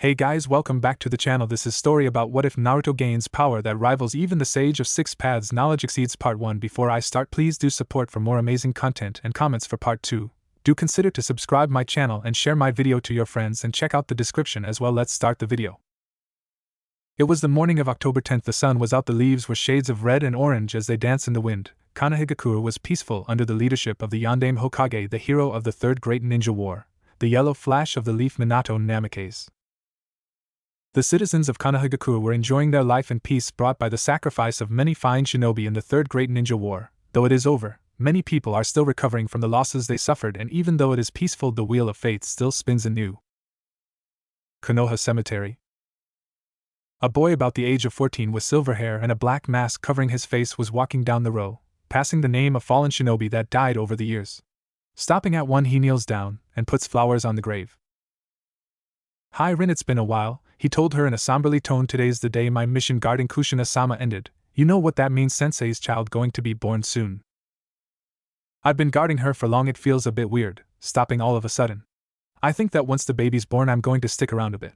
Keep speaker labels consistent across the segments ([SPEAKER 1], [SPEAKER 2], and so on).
[SPEAKER 1] Hey guys, welcome back to the channel. This is story about what if Naruto gains power that rivals even the Sage of Six Paths. Knowledge exceeds part 1. Before I start, please do support for more amazing content and comments for part 2. Do consider to subscribe my channel and share my video to your friends and check out the description as well. Let's start the video. It was the morning of October 10th. The sun was out, the leaves were shades of red and orange as they danced in the wind. Konohagakure was peaceful under the leadership of the Yondaime Hokage, the hero of the Third Great Ninja War, the yellow flash of the leaf Minato Namikaze. The citizens of Konohagakure were enjoying their life in peace brought by the sacrifice of many fine shinobi in the Third Great Ninja War. Though it is over, many people are still recovering from the losses they suffered, and even though it is peaceful, the wheel of fate still spins anew. Konoha Cemetery. A boy about the age of 14 with silver hair and a black mask covering his face was walking down the row, passing the name of fallen shinobi that died over the years. Stopping at one, he kneels down and puts flowers on the grave. "Hi Rin, it's been a while," he told her in a somberly tone. "Today's the day my mission guarding Kushina-sama ended. You know what that means, sensei's child going to be born soon. I've been guarding her for long, it feels a bit weird, stopping all of a sudden. I think that once the baby's born I'm going to stick around a bit."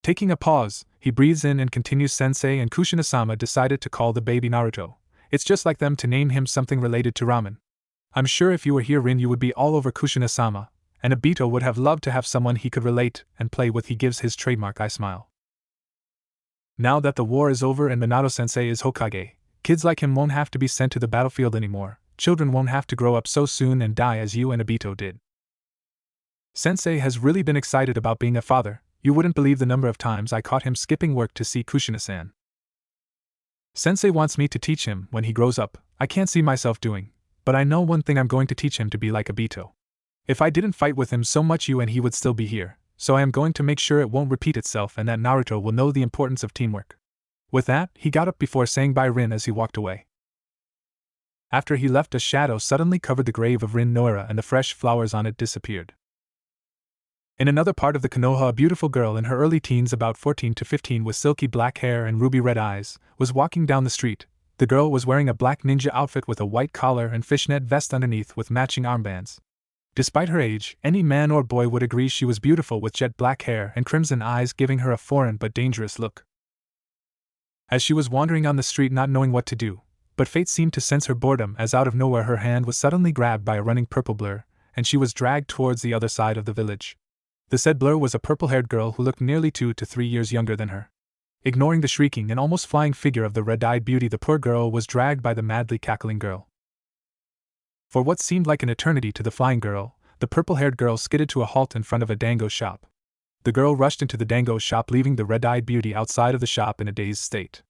[SPEAKER 1] Taking a pause, he breathes in and continues. "Sensei and Kushina-sama decided to call the baby Naruto. It's just like them to name him something related to ramen. I'm sure if you were here, Rin, you would be all over Kushina-sama. And Obito would have loved to have someone he could relate and play with." He gives his trademark eye smile. Now that the war is over and Minato-sensei is Hokage, kids like him won't have to be sent to the battlefield anymore. Children won't have to grow up so soon and die as you and Obito did. Sensei has really been excited about being a father. You wouldn't believe the number of times I caught him skipping work to see Kushina-san. Sensei wants me to teach him when he grows up. I can't see myself doing, but I know one thing: I'm going to teach him to be like Obito. If I didn't fight with him so much, you and he would still be here, so I am going to make sure it won't repeat itself and that Naruto will know the importance of teamwork." With that, he got up before saying bye Rin as he walked away. After he left, a shadow suddenly covered the grave of Rin Noira and the fresh flowers on it disappeared. In another part of the Konoha, a beautiful girl in her early teens, about 14 to 15, with silky black hair and ruby red eyes, was walking down the street. The girl was wearing a black ninja outfit with a white collar and fishnet vest underneath with matching armbands. Despite her age, any man or boy would agree she was beautiful, with jet black hair and crimson eyes giving her a foreign but dangerous look. As she was wandering on the street not knowing what to do, but fate seemed to sense her boredom, as out of nowhere her hand was suddenly grabbed by a running purple blur, and she was dragged towards the other side of the village. The said blur was a purple-haired girl who looked nearly 2 to 3 years younger than her. Ignoring the shrieking and almost flying figure of the red-eyed beauty, the poor girl was dragged by the madly cackling girl. For what seemed like an eternity to the flying girl, the purple-haired girl skidded to a halt in front of a dango shop. The girl rushed into the dango shop, leaving the red-eyed beauty outside of the shop in a dazed state.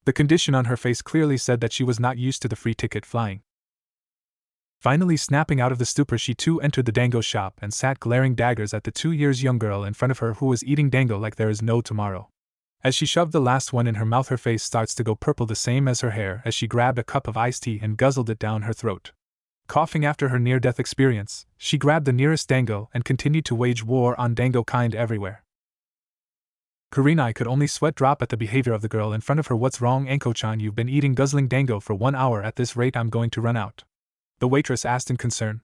[SPEAKER 1] The condition on her face clearly said that she was not used to the free ticket flying. Finally snapping out of the stupor, she too entered the dango shop and sat glaring daggers at the 2 years young girl in front of her who was eating dango like there is no tomorrow. As she shoved the last one in her mouth, her face starts to go purple, the same as her hair, as she grabbed a cup of iced tea and guzzled it down her throat. Coughing after her near-death experience, she grabbed the nearest dango and continued to wage war on dango kind everywhere. Kurenai could only sweat drop at the behavior of the girl in front of her. "What's wrong, Anko-chan? You've been eating guzzling dango for 1 hour. At this rate I'm going to run out," the waitress asked in concern.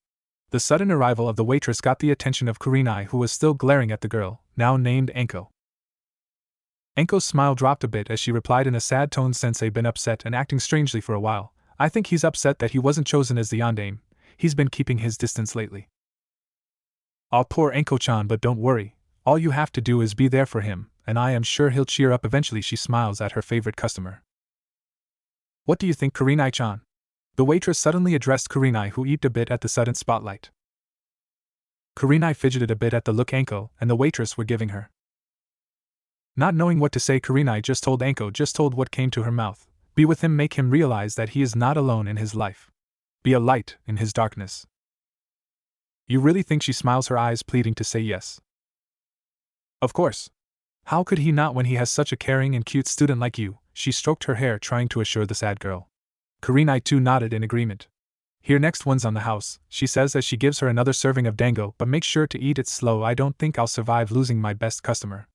[SPEAKER 1] The sudden arrival of the waitress got the attention of Kurenai, who was still glaring at the girl, now named Anko. Anko's smile dropped a bit as she replied in a sad tone, "Sensei been upset and acting strangely for a while. I think he's upset that he wasn't chosen as the Yondaime. He's been keeping his distance lately." "Aw, poor Anko-chan, but don't worry. All you have to do is be there for him, and I am sure he'll cheer up eventually." She smiles at her favorite customer. "What do you think, Kurenai-chan?" The waitress suddenly addressed Kurenai, who eeped a bit at the sudden spotlight. Kurenai fidgeted a bit at the look Anko and the waitress were giving her. Not knowing what to say, Kurenai just told what came to her mouth. Be with him, make him realize that he is not alone in his life. Be a light in his darkness. "You really think?" She smiles, her eyes pleading to say yes. "Of course. How could he not when he has such a caring and cute student like you?" She stroked her hair, trying to assure the sad girl. Kurenai too nodded in agreement. "Here, next one's on the house," she says as she gives her another serving of dango, "but make sure to eat it slow. I don't think I'll survive losing my best customer."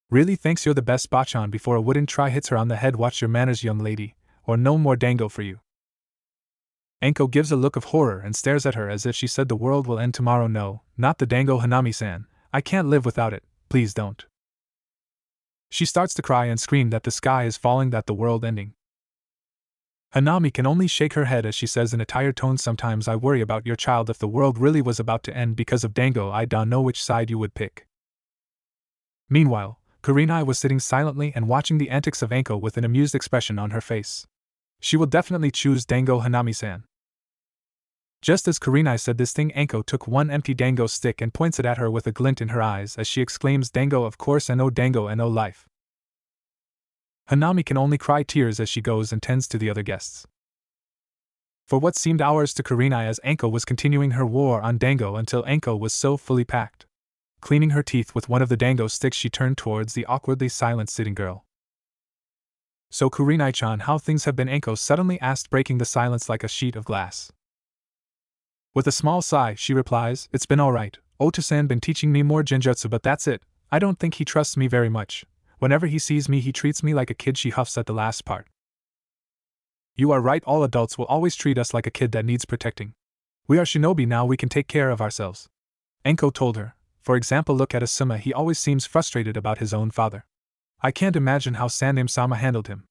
[SPEAKER 1] "Really? Thanks, you're the best." Bachan before a wooden try hits her on the head. "Watch your manners, young lady, or no more dango for you." Anko gives a look of horror and stares at her as if she said the world will end tomorrow. "No, not the dango, Hanami-san. I can't live without it, please don't. She starts to cry and scream that the sky is falling, that the world ending. Hanami can only shake her head as she says in a tired tone, sometimes I worry about your child. If the world really was about to end because of Dango, I don't know which side you would pick. Meanwhile, Kurenai was sitting silently and watching the antics of Anko with an amused expression on her face. She will definitely choose Dango, Hanami-san. Just as Kurenai said this thing, Anko took one empty Dango stick and points it at her with a glint in her eyes as she exclaims, Dango, of course, and oh Dango and oh life. Hanami can only cry tears as she goes and tends to the other guests. For what seemed hours to Kurenai as Anko was continuing her war on Dango until Anko was so fully packed. Cleaning her teeth with one of the Dango sticks, she turned towards the awkwardly silent sitting girl. So Kurenai-chan, how things have been? Anko suddenly asked, breaking the silence like a sheet of glass. With a small sigh, she replies, it's been alright. Ota-san been teaching me more genjutsu, but that's it. I don't think he trusts me very much. Whenever he sees me, he treats me like a kid. She huffs at the last part. You are right, all adults will always treat us like a kid that needs protecting. We are shinobi now, we can take care of ourselves. Anko told her. For example, look at Asuma, he always seems frustrated about his own father. I can't imagine how Sandaime-sama handled him.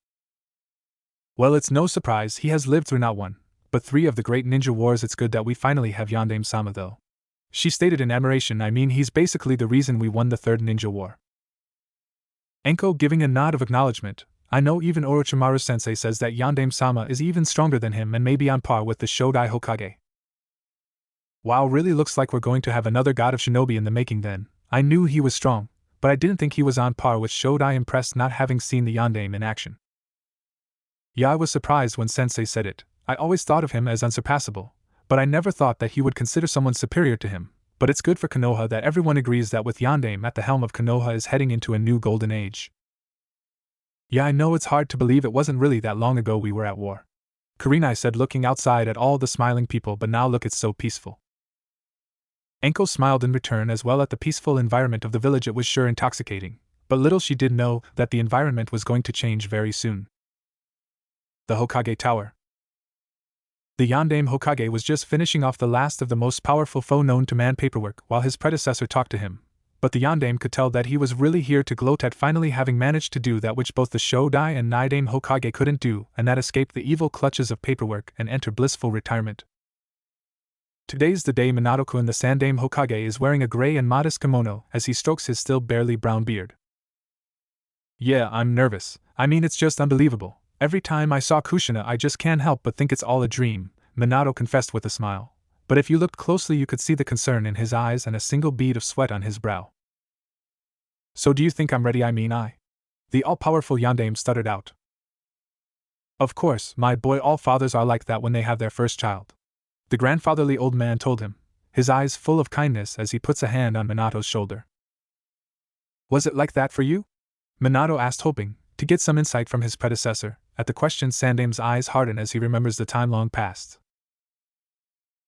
[SPEAKER 1] Well, it's no surprise, he has lived through not one, but 3 of the great ninja wars. It's good that we finally have Yondaime-sama though. She stated in admiration, I mean, he's basically the reason we won the 3rd ninja war. Anko giving a nod of acknowledgement. I know even Orochimaru-sensei says that Yondaime-sama is even stronger than him and maybe on par with the Shodai Hokage. Wow, really looks like we're going to have another god of shinobi in the making then. I knew he was strong, but I didn't think he was on par with Shodai. Impressed not having seen the Yondaime in action. Yeah, I was surprised when sensei said it. I always thought of him as unsurpassable, but I never thought that he would consider someone superior to him. But it's good for Konoha that everyone agrees that with Yondaime at the helm of Konoha is heading into a new golden age. Yeah, I know it's hard to believe it wasn't really that long ago we were at war. Kurenai said, looking outside at all the smiling people, but now look, it's so peaceful. Anko smiled in return as well at the peaceful environment of the village. It was sure intoxicating, but little she did know that the environment was going to change very soon. The Hokage Tower. The Yondaime Hokage was just finishing off the last of the most powerful foe known to man paperwork while his predecessor talked to him, but the Yondaime could tell that he was really here to gloat at finally having managed to do that which both the Shodai and Nidaime Hokage couldn't do, and that escape the evil clutches of paperwork and enter blissful retirement. Today's the day. Minato-kun, the Sandaime Hokage, is wearing a gray and modest kimono as he strokes his still barely brown beard. Yeah, I'm nervous. I mean, it's just unbelievable. Every time I saw Kushina I just can't help but think it's all a dream, Minato confessed with a smile. But if you looked closely you could see the concern in his eyes and a single bead of sweat on his brow. So do you think I'm ready? I mean, the all-powerful Yondaime stuttered out. Of course, my boy, all fathers are like that when they have their first child. The grandfatherly old man told him, his eyes full of kindness as he puts a hand on Minato's shoulder. Was it like that for you? Minato asked, hoping to get some insight from his predecessor. At the question, Sandaime's eyes harden as he remembers the time long past.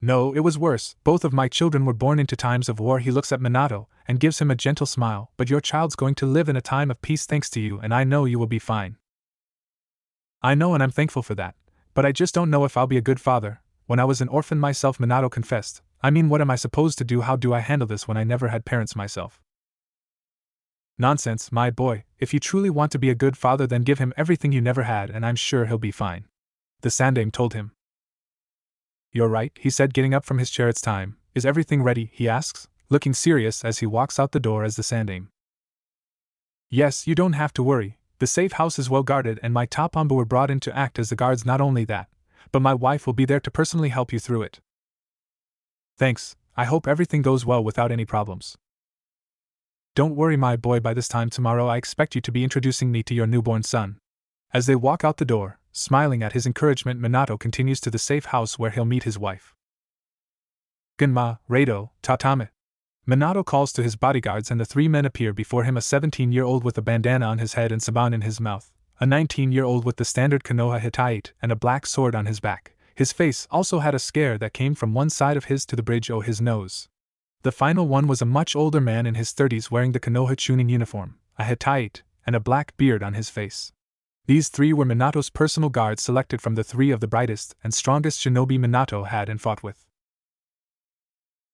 [SPEAKER 1] No, it was worse. Both of my children were born into times of war. He looks at Minato and gives him a gentle smile. But your child's going to live in a time of peace thanks to you, and I know you will be fine. I know, and I'm thankful for that. But I just don't know if I'll be a good father. When I was an orphan myself, Minato confessed. I mean, what am I supposed to do? How do I handle this when I never had parents myself? Nonsense, my boy. If you truly want to be a good father, then give him everything you never had and I'm sure he'll be fine. The Sandaime told him. You're right, he said, getting up from his chair. It's time. Is everything ready? He asks, looking serious as he walks out the door as the Sandaime. Yes, you don't have to worry. The safe house is well guarded and my top Anbu were brought in to act as the guards. Not only that, but my wife will be there to personally help you through it. Thanks, I hope everything goes well without any problems. Don't worry, my boy, by this time tomorrow I expect you to be introducing me to your newborn son. As they walk out the door, smiling at his encouragement, Minato continues to the safe house where he'll meet his wife. Gunma, Rado, Tatame. Minato calls to his bodyguards and the 3 men appear before him, a 17-year-old with a bandana on his head and saban in his mouth, a 19-year-old with the standard Konoha Hittite and a black sword on his back. His face also had a scare that came from one side of his to the bridge of his nose. The final one was a much older man in his 30s wearing the Konoha Chunin uniform, a Hittite, and a black beard on his face. These 3 were Minato's personal guards, selected from the 3 of the brightest and strongest shinobi Minato had and fought with.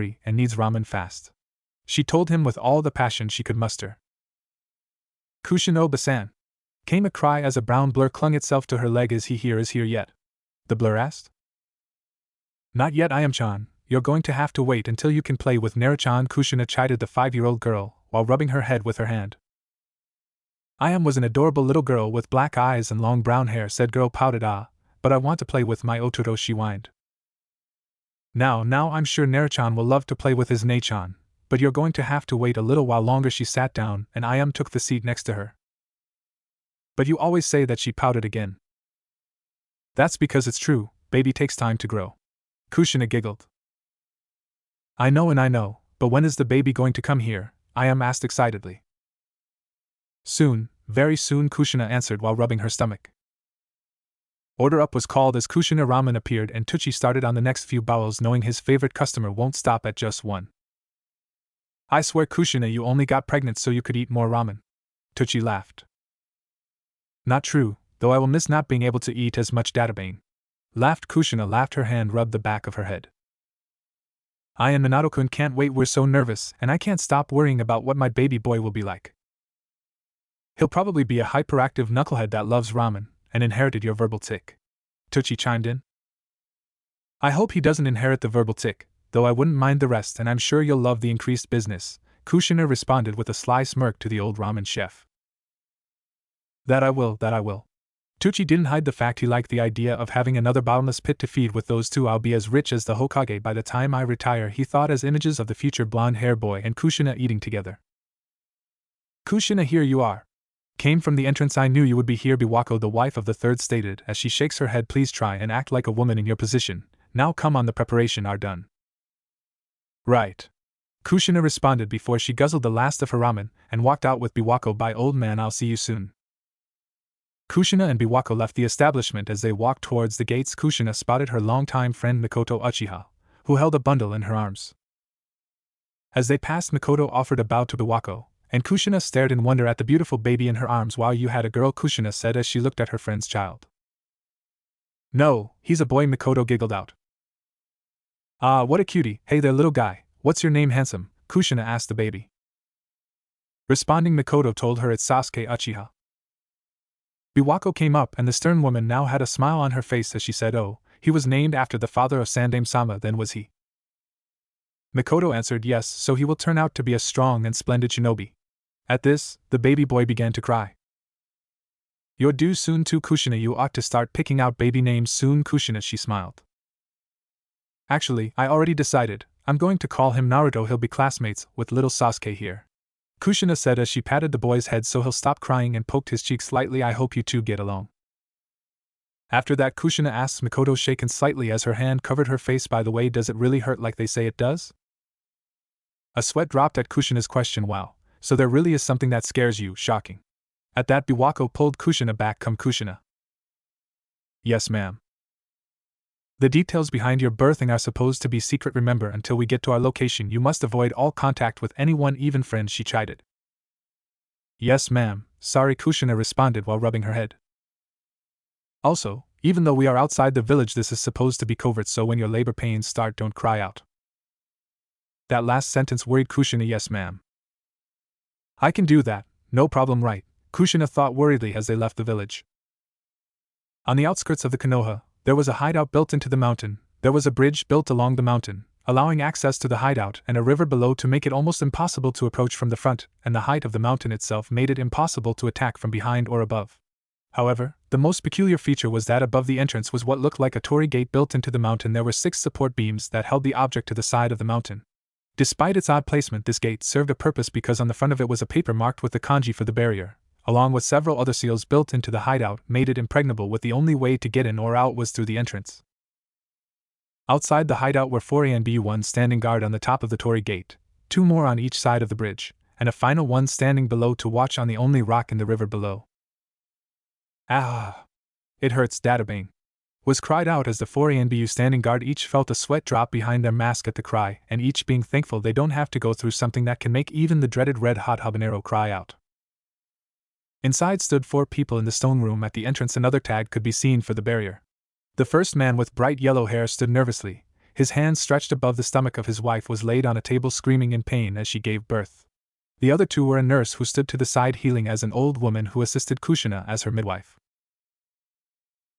[SPEAKER 1] hungry and needs ramen fast. She told him with all the passion she could muster. Kushino-san! Came a cry as a brown blur clung itself to her leg. Is he here yet? The blur asked. Not yet, I am-chan. You're going to have to wait until you can play with Naruto-chan. Kushina chided the 5-year-old girl, while rubbing her head with her hand. I was an adorable little girl with black eyes and long brown hair, said girl pouted. But I want to play with my Otoro, she whined. Now I'm sure Naruto-chan will love to play with his Nei-chan, but you're going to have to wait a little while longer. She sat down, and Ayam took the seat next to her. But you always say that, she pouted again. That's because it's true, baby takes time to grow. Kushina giggled. I know, but when is the baby going to come here? Ayam asked excitedly. Soon, very soon, Kushina answered while rubbing her stomach. Order up was called as Kushina ramen appeared and Tucci started on the next few bowls knowing his favorite customer won't stop at just one. I swear Kushina, you only got pregnant so you could eat more ramen. Tucci laughed. Not true, though I will miss not being able to eat as much databane. Laughed Kushina, laughed, her hand rubbed the back of her head. I and Minato-kun can't wait, we're so nervous, and I can't stop worrying about what my baby boy will be like. He'll probably be a hyperactive knucklehead that loves ramen, and inherited your verbal tic. Tucci chimed in. I hope he doesn't inherit the verbal tic, though I wouldn't mind the rest, and I'm sure you'll love the increased business, Kushina responded with a sly smirk to the old ramen chef. That I will. Tucci didn't hide the fact he liked the idea of having another bottomless pit to feed with. Those two, I'll be as rich as the Hokage by the time I retire, he thought as images of the future blonde-hair boy and Kushina eating together. Kushina, here you are. Came from the entrance, I knew you would be here, Biwako, the wife of the third, stated as she shakes her head. Please try and act like a woman in your position. Now come on, the preparation are done. Right. Kushina responded before she guzzled the last of her ramen and walked out with Biwako. Bye, old man, I'll see you soon. Kushina and Biwako left the establishment. As they walked towards the gates, Kushina spotted her longtime friend Mikoto Uchiha, who held a bundle in her arms. As they passed, Mikoto offered a bow to Biwako, and Kushina stared in wonder at the beautiful baby in her arms. Wow, you had a girl, Kushina said as she looked at her friend's child. No, he's a boy, Mikoto giggled out. Ah, what a cutie. Hey there, little guy, what's your name, handsome? Kushina asked the baby. Responding, Mikoto told her it's Sasuke Uchiha. Biwako came up, and the stern woman now had a smile on her face as she said, oh, he was named after the father of Sandame-sama, then was he? Mikoto answered, yes, so he will turn out to be a strong and splendid shinobi. At this, the baby boy began to cry. You're due soon too, Kushina, you ought to start picking out baby names soon, Kushina, she smiled. Actually, I already decided, I'm going to call him Naruto, he'll be classmates with little Sasuke here. Kushina said as she patted the boy's head so he'll stop crying and poked his cheek slightly. I hope you two get along. After that, Kushina asked Mikoto, shaken slightly as her hand covered her face. By the way, does it really hurt like they say it does? A sweat dropped at Kushina's question. Wow, so there really is something that scares you, shocking. At that, Biwako pulled Kushina back. Come, Kushina. Yes, ma'am. The details behind your birthing are supposed to be secret, remember, until we get to our location you must avoid all contact with anyone, even friends, she chided. Yes, ma'am, sorry, Kushina responded while rubbing her head. Also, even though we are outside the village, this is supposed to be covert, so when your labor pains start, don't cry out. That last sentence worried Kushina. Yes, ma'am. I can do that, no problem, right? Kushina thought worriedly as they left the village. On the outskirts of the Konoha, there was a hideout built into the mountain. There was a bridge built along the mountain, allowing access to the hideout, and a river below to make it almost impossible to approach from the front, and the height of the mountain itself made it impossible to attack from behind or above. However, the most peculiar feature was that above the entrance was what looked like a torii gate built into the mountain. There were 6 support beams that held the object to the side of the mountain. Despite its odd placement, this gate served a purpose because on the front of it was a paper marked with the kanji for the barrier, along with several other seals built into the hideout, made it impregnable, with the only way to get in or out was through the entrance. Outside the hideout were 4 ANBU, 1 standing guard on the top of the torii gate, 2 more on each side of the bridge, and a final 1 standing below to watch on the only rock in the river below. Ah! It hurts, Databane! Was cried out as the 4 ANBU standing guard each felt a sweat drop behind their mask at the cry, and each being thankful they don't have to go through something that can make even the dreaded red-hot habanero cry out. Inside stood 4 people in the stone room at the entrance. Another tag could be seen for the barrier. The first man with bright yellow hair stood nervously. His hands stretched above the stomach of his wife was laid on a table, screaming in pain as she gave birth. The other 2 were a nurse who stood to the side healing as an old woman who assisted Kushina as her midwife.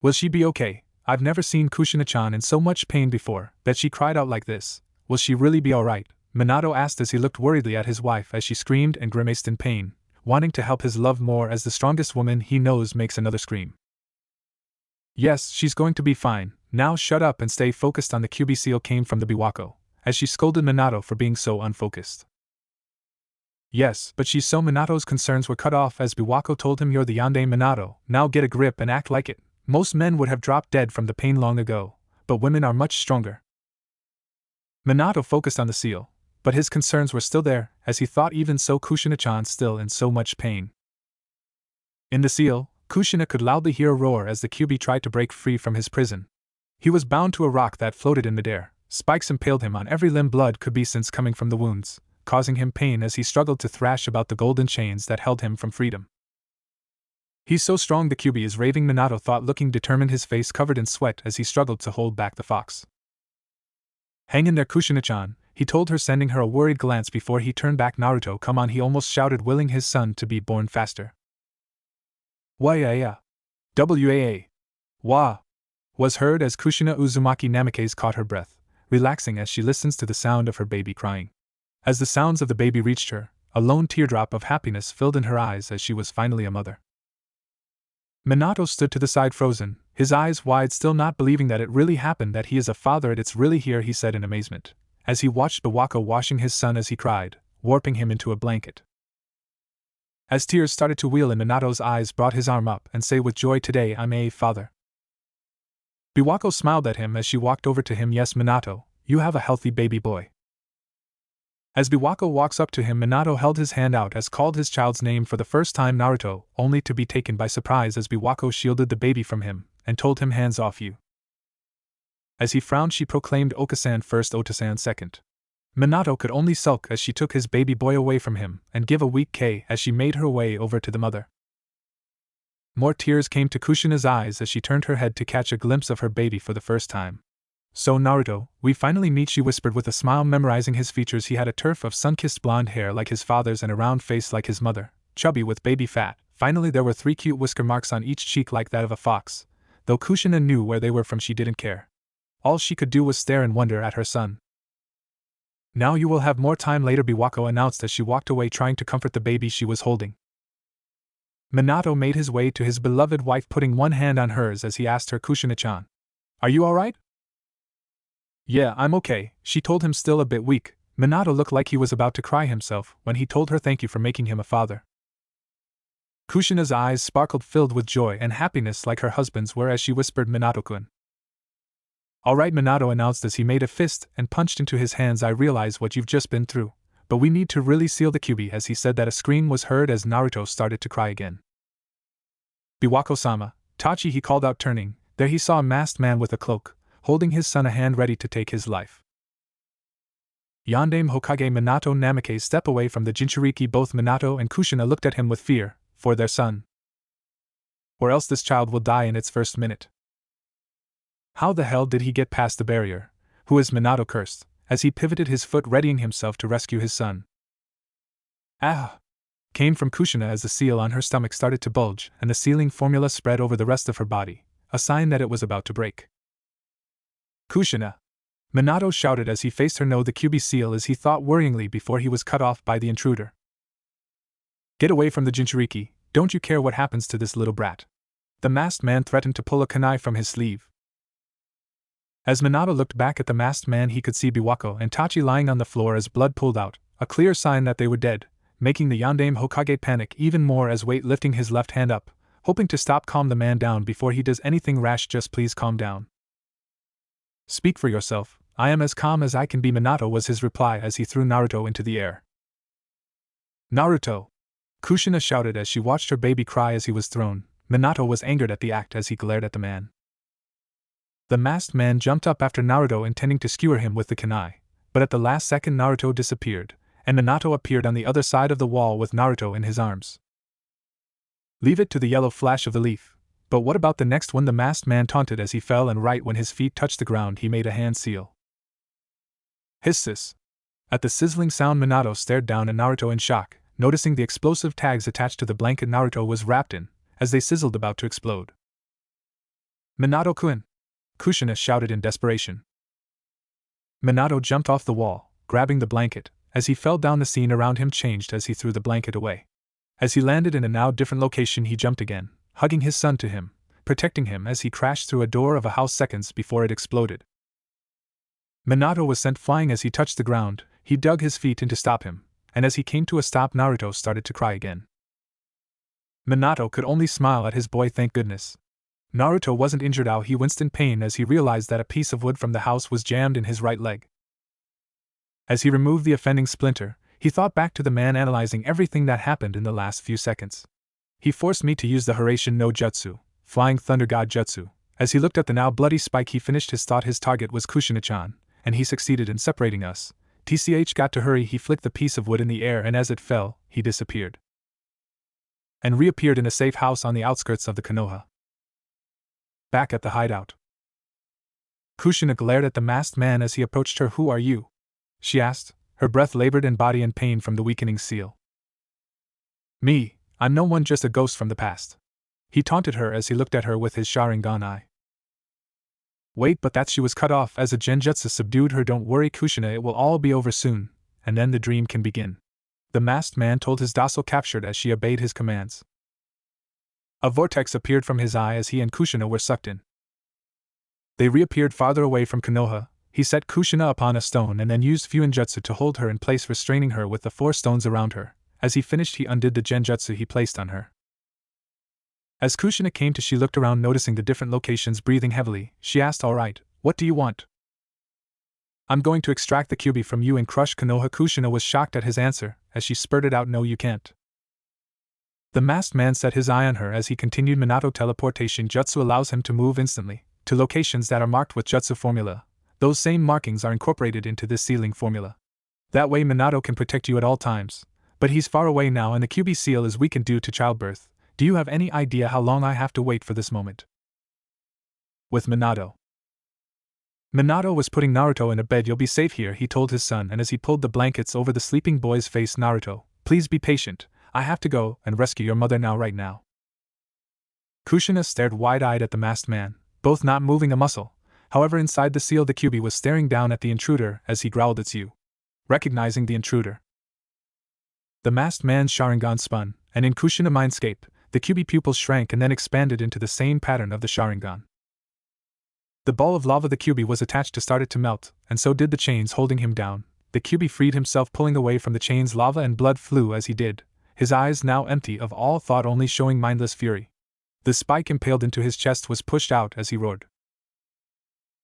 [SPEAKER 1] Will she be okay? I've never seen Kushina-chan in so much pain before, that she cried out like this. Will she really be alright? Minato asked as he looked worriedly at his wife as she screamed and grimaced in pain, wanting to help his love more as the strongest woman he knows makes another scream. Yes, she's going to be fine. Now shut up and stay focused on the QB, came from the Biwako, as she scolded Minato for being so unfocused. Yes, but she's so. Minato's concerns were cut off as Biwako told him, you're the Yandere Minato, now get a grip and act like it. Most men would have dropped dead from the pain long ago, but women are much stronger. Minato focused on the seal, but his concerns were still there, as he thought even so Kushina-chan still in so much pain. In the seal, Kushina could loudly hear a roar as the Kyuubi tried to break free from his prison. He was bound to a rock that floated in midair. Spikes impaled him on every limb, blood could be seen coming from the wounds, causing him pain as he struggled to thrash about the golden chains that held him from freedom. "He's so strong," the Kyuubi is raving, Minato thought, looking determined, his face covered in sweat as he struggled to hold back the fox. "Hang in there, Kushina-chan," he told her, sending her a worried glance before he turned back. "Naruto, come on," he almost shouted, willing his son to be born faster. "Wah-ya-ya. Waa. Wah," was heard as Kushina Uzumaki Namikaze caught her breath, relaxing as she listens to the sound of her baby crying. As the sounds of the baby reached her, a lone teardrop of happiness filled in her eyes as she was finally a mother. Minato stood to the side, frozen, his eyes wide, still not believing that it really happened, that he is a father. "It's really here," he said in amazement, as he watched Biwako washing his son as he cried, warping him into a blanket. As tears started to wheel in Minato's eyes, brought his arm up and say with joy, "Today I'm a father." Biwako smiled at him as she walked over to him. "Yes, Minato, you have a healthy baby boy." As Biwako walks up to him, Minato held his hand out as called his child's name for the first time, Naruto, only to be taken by surprise as Biwako shielded the baby from him and told him, "Hands off you." As he frowned, she proclaimed, "Okasan first, Otasan second." Minato could only sulk as she took his baby boy away from him and give a weak K as she made her way over to the mother. More tears came to Kushina's eyes as she turned her head to catch a glimpse of her baby for the first time. "So Naruto, we finally meet," she whispered with a smile, memorizing his features. He had a tuft of sun-kissed blonde hair like his father's and a round face like his mother, chubby with baby fat. Finally there were 3 cute whisker marks on each cheek like that of a fox. Though Kushina knew where they were from, she didn't care. All she could do was stare in wonder at her son. "Now you will have more time later," Biwako announced as she walked away, trying to comfort the baby she was holding. Minato made his way to his beloved wife, putting one hand on hers as he asked her, "Kushina-chan, are you alright?" "Yeah, I'm okay," she told him, still a bit weak. Minato looked like he was about to cry himself when he told her thank you for making him a father. Kushina's eyes sparkled, filled with joy and happiness like her husband's were, as she whispered, "Minato-kun." "Alright," Minato announced as he made a fist and punched into his hands. "I realize what you've just been through, but we need to really seal the Kyuubi." As he said that, a scream was heard as Naruto started to cry again. "Biwako-sama, Tachi," he called out, turning. There he saw a masked man with a cloak, holding his son, a hand ready to take his life. Yandame Hokage Minato Namikaze stepped away from the Jinchuriki. Both Minato and Kushina looked at him with fear for their son. "Or else this child will die in its first minute. How the hell did he get past the barrier? Who is?" Minato cursed, as he pivoted his foot, readying himself to rescue his son. "Ah!" came from Kushina as the seal on her stomach started to bulge and the sealing formula spread over the rest of her body, a sign that it was about to break. "Kushina!" Minato shouted as he faced her. "No, the Kyuubi seal," as he thought worryingly before he was cut off by the intruder. "Get away from the Jinchuriki, don't you care what happens to this little brat?" The masked man threatened to pull a kunai from his sleeve. As Minato looked back at the masked man, he could see Biwako and Tachi lying on the floor as blood pooled out, a clear sign that they were dead, making the Yandame Hokage panic even more as Wait lifting his left hand up, hoping to calm the man down before he does anything rash. "Just please calm down. Speak for yourself." "I am as calm as I can be, Minato," was his reply as he threw Naruto into the air. "Naruto!" Kushina shouted as she watched her baby cry as he was thrown. Minato was angered at the act as he glared at the man. The masked man jumped up after Naruto, intending to skewer him with the kunai, but at the last second Naruto disappeared, and Minato appeared on the other side of the wall with Naruto in his arms. "Leave it to the yellow flash of the leaf. But what about the next one?" the masked man taunted as he fell, and right when his feet touched the ground he made a hand seal. "Hisses!" At the sizzling sound, Minato stared down at Naruto in shock, noticing the explosive tags attached to the blanket Naruto was wrapped in, as they sizzled about to explode. "Minato-kun!" Kushina shouted in desperation. Minato jumped off the wall, grabbing the blanket. As he fell down, the scene around him changed as he threw the blanket away. As he landed in a now different location, he jumped again, hugging his son to him, protecting him as he crashed through a door of a house seconds before it exploded. Minato was sent flying as he touched the ground. He dug his feet in to stop him, and as he came to a stop, Naruto started to cry again. Minato could only smile at his boy. Thank goodness Naruto wasn't injured. He winced in pain as he realized that a piece of wood from the house was jammed in his right leg. As he removed the offending splinter, he thought back to the man, analyzing everything that happened in the last few seconds. He forced me to use the Hiraishin no Jutsu, Flying Thunder God Jutsu. As he looked at the now bloody spike, he finished his thought. His target was Kushina-chan, and he succeeded in separating us. TCH got to hurry. He flicked the piece of wood in the air, and as it fell, he disappeared. And reappeared in a safe house on the outskirts of the Konoha. Back at the hideout, Kushina glared at the masked man as he approached her. "Who are you?" she asked, her breath labored in body and pain from the weakening seal. "Me, I'm no one, just a ghost from the past," he taunted her as he looked at her with his Sharingan eye. "Wait, but that," she was cut off as a genjutsu subdued her. "Don't worry, Kushina, it will all be over soon, and then the dream can begin," the masked man told his docile captured as she obeyed his commands. A vortex appeared from his eye as he and Kushina were sucked in. They reappeared farther away from Konoha. He set Kushina upon a stone and then used Fuinjutsu to hold her in place, restraining her with the 4 stones around her. As he finished, he undid the genjutsu he placed on her. As Kushina came to, she looked around, noticing the different locations. Breathing heavily, she asked, "All right, what do you want?" "I'm going to extract the Kyuubi from you and crush Konoha." Kushina was shocked at his answer, as she spurted out, "No, you can't." The masked man set his eye on her as he continued. "Minato teleportation jutsu allows him to move instantly to locations that are marked with jutsu formula. Those same markings are incorporated into this sealing formula. That way Minato can protect you at all times. But he's far away now and the Kyuubi seal is weakened due to childbirth. Do you have any idea how long I have to wait for this moment?" With Minato. Minato was putting Naruto in a bed. "You'll be safe here," he told his son, and as he pulled the blankets over the sleeping boy's face, "Naruto, please be patient. I have to go and rescue your mother now, right now." Kushina stared wide-eyed at the masked man, both not moving a muscle. However, inside the seal, the Kyuubi was staring down at the intruder as he growled, "It's you." Recognizing the intruder, the masked man's Sharingan spun, and in Kushina mindscape, the Kyuubi pupils shrank and then expanded into the same pattern of the Sharingan. The ball of lava the Kyuubi was attached to started to melt, and so did the chains holding him down. The Kyuubi freed himself, pulling away from the chains. Lava and blood flew as he did, his eyes now empty of all thought, only showing mindless fury. The spike impaled into his chest was pushed out as he roared.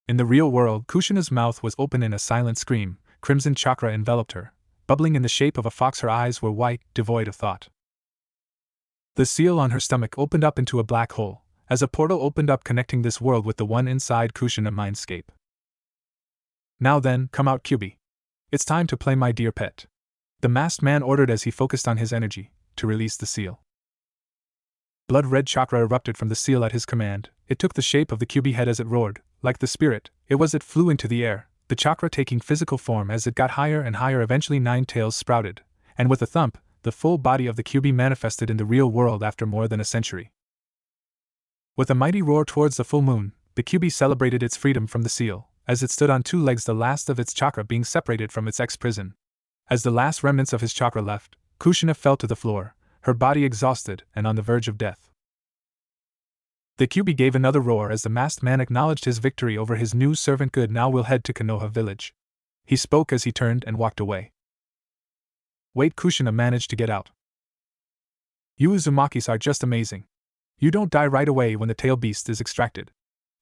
[SPEAKER 1] In the real world, Kushina's mouth was open in a silent scream. Crimson chakra enveloped her, bubbling in the shape of a fox. Her eyes were white, devoid of thought. The seal on her stomach opened up into a black hole, as a portal opened up connecting this world with the one inside Kushina mindscape. "Now then, come out, Kyuubi. It's time to play, my dear pet," the masked man ordered as he focused on his energy to release the seal. Blood-red chakra erupted from the seal at his command. It took the shape of the Kyuubi head as it roared. Like the spirit, it flew into the air, the chakra taking physical form as it got higher and higher. Eventually 9 tails sprouted, and with a thump, the full body of the Kyuubi manifested in the real world after more than a century. With a mighty roar towards the full moon, the Kyuubi celebrated its freedom from the seal, as it stood on 2 legs, the last of its chakra being separated from its ex-prison. As the last remnants of his chakra left, Kushina fell to the floor, her body exhausted and on the verge of death. The Kyuubi gave another roar as the masked man acknowledged his victory over his new servant. "Good, now we'll head to Konoha village," he spoke as he turned and walked away. "Wait," Kushina managed to get out. "You Uzumakis are just amazing. You don't die right away when the tail beast is extracted,"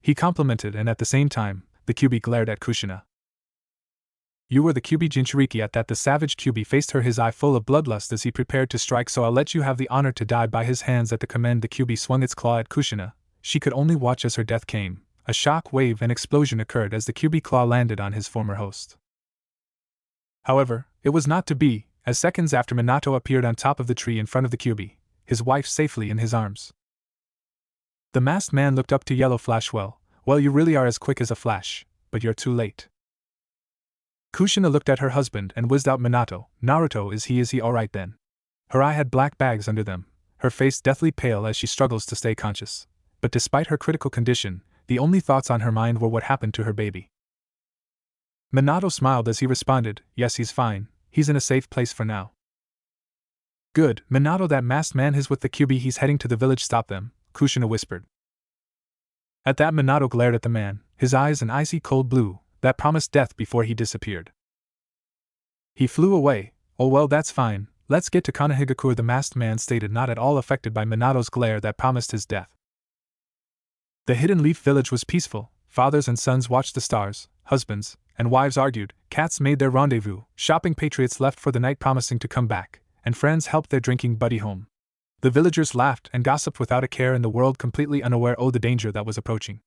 [SPEAKER 1] he complimented, and at the same time, the Kyuubi glared at Kushina. "You were the Kyuubi Jinchuriki." At that, the savage Kyuubi faced her, his eye full of bloodlust as he prepared to strike. "So I'll let you have the honor to die by his hands." At the command, the Kyuubi swung its claw at Kushina. She could only watch as her death came. A shock wave and explosion occurred as the Kyuubi claw landed on his former host. However, it was not to be, as seconds after Minato appeared on top of the tree in front of the Kyuubi, his wife safely in his arms. The masked man looked up to Yellow Flash. Well, you really are as quick as a flash, but you're too late." Kushina looked at her husband and whizzed out, "Minato, Naruto, is he alright then?" Her eye had black bags under them, her face deathly pale as she struggles to stay conscious. But despite her critical condition, the only thoughts on her mind were what happened to her baby. Minato smiled as he responded, "Yes, he's fine, he's in a safe place for now." "Good, Minato, that masked man is with the Kyuubi, he's heading to the village." "Stop them," Kushina whispered. At that, Minato glared at the man, his eyes an icy cold blue, that promised death before he disappeared. "He flew away. Oh well, that's fine, let's get to Konohagakure," the masked man stated, not at all affected by Minato's glare that promised his death. The Hidden Leaf village was peaceful. Fathers and sons watched the stars, husbands and wives argued, cats made their rendezvous, shopping patriots left for the night promising to come back, and friends helped their drinking buddy home. The villagers laughed and gossiped without a care in the world, completely unaware of the danger that was approaching.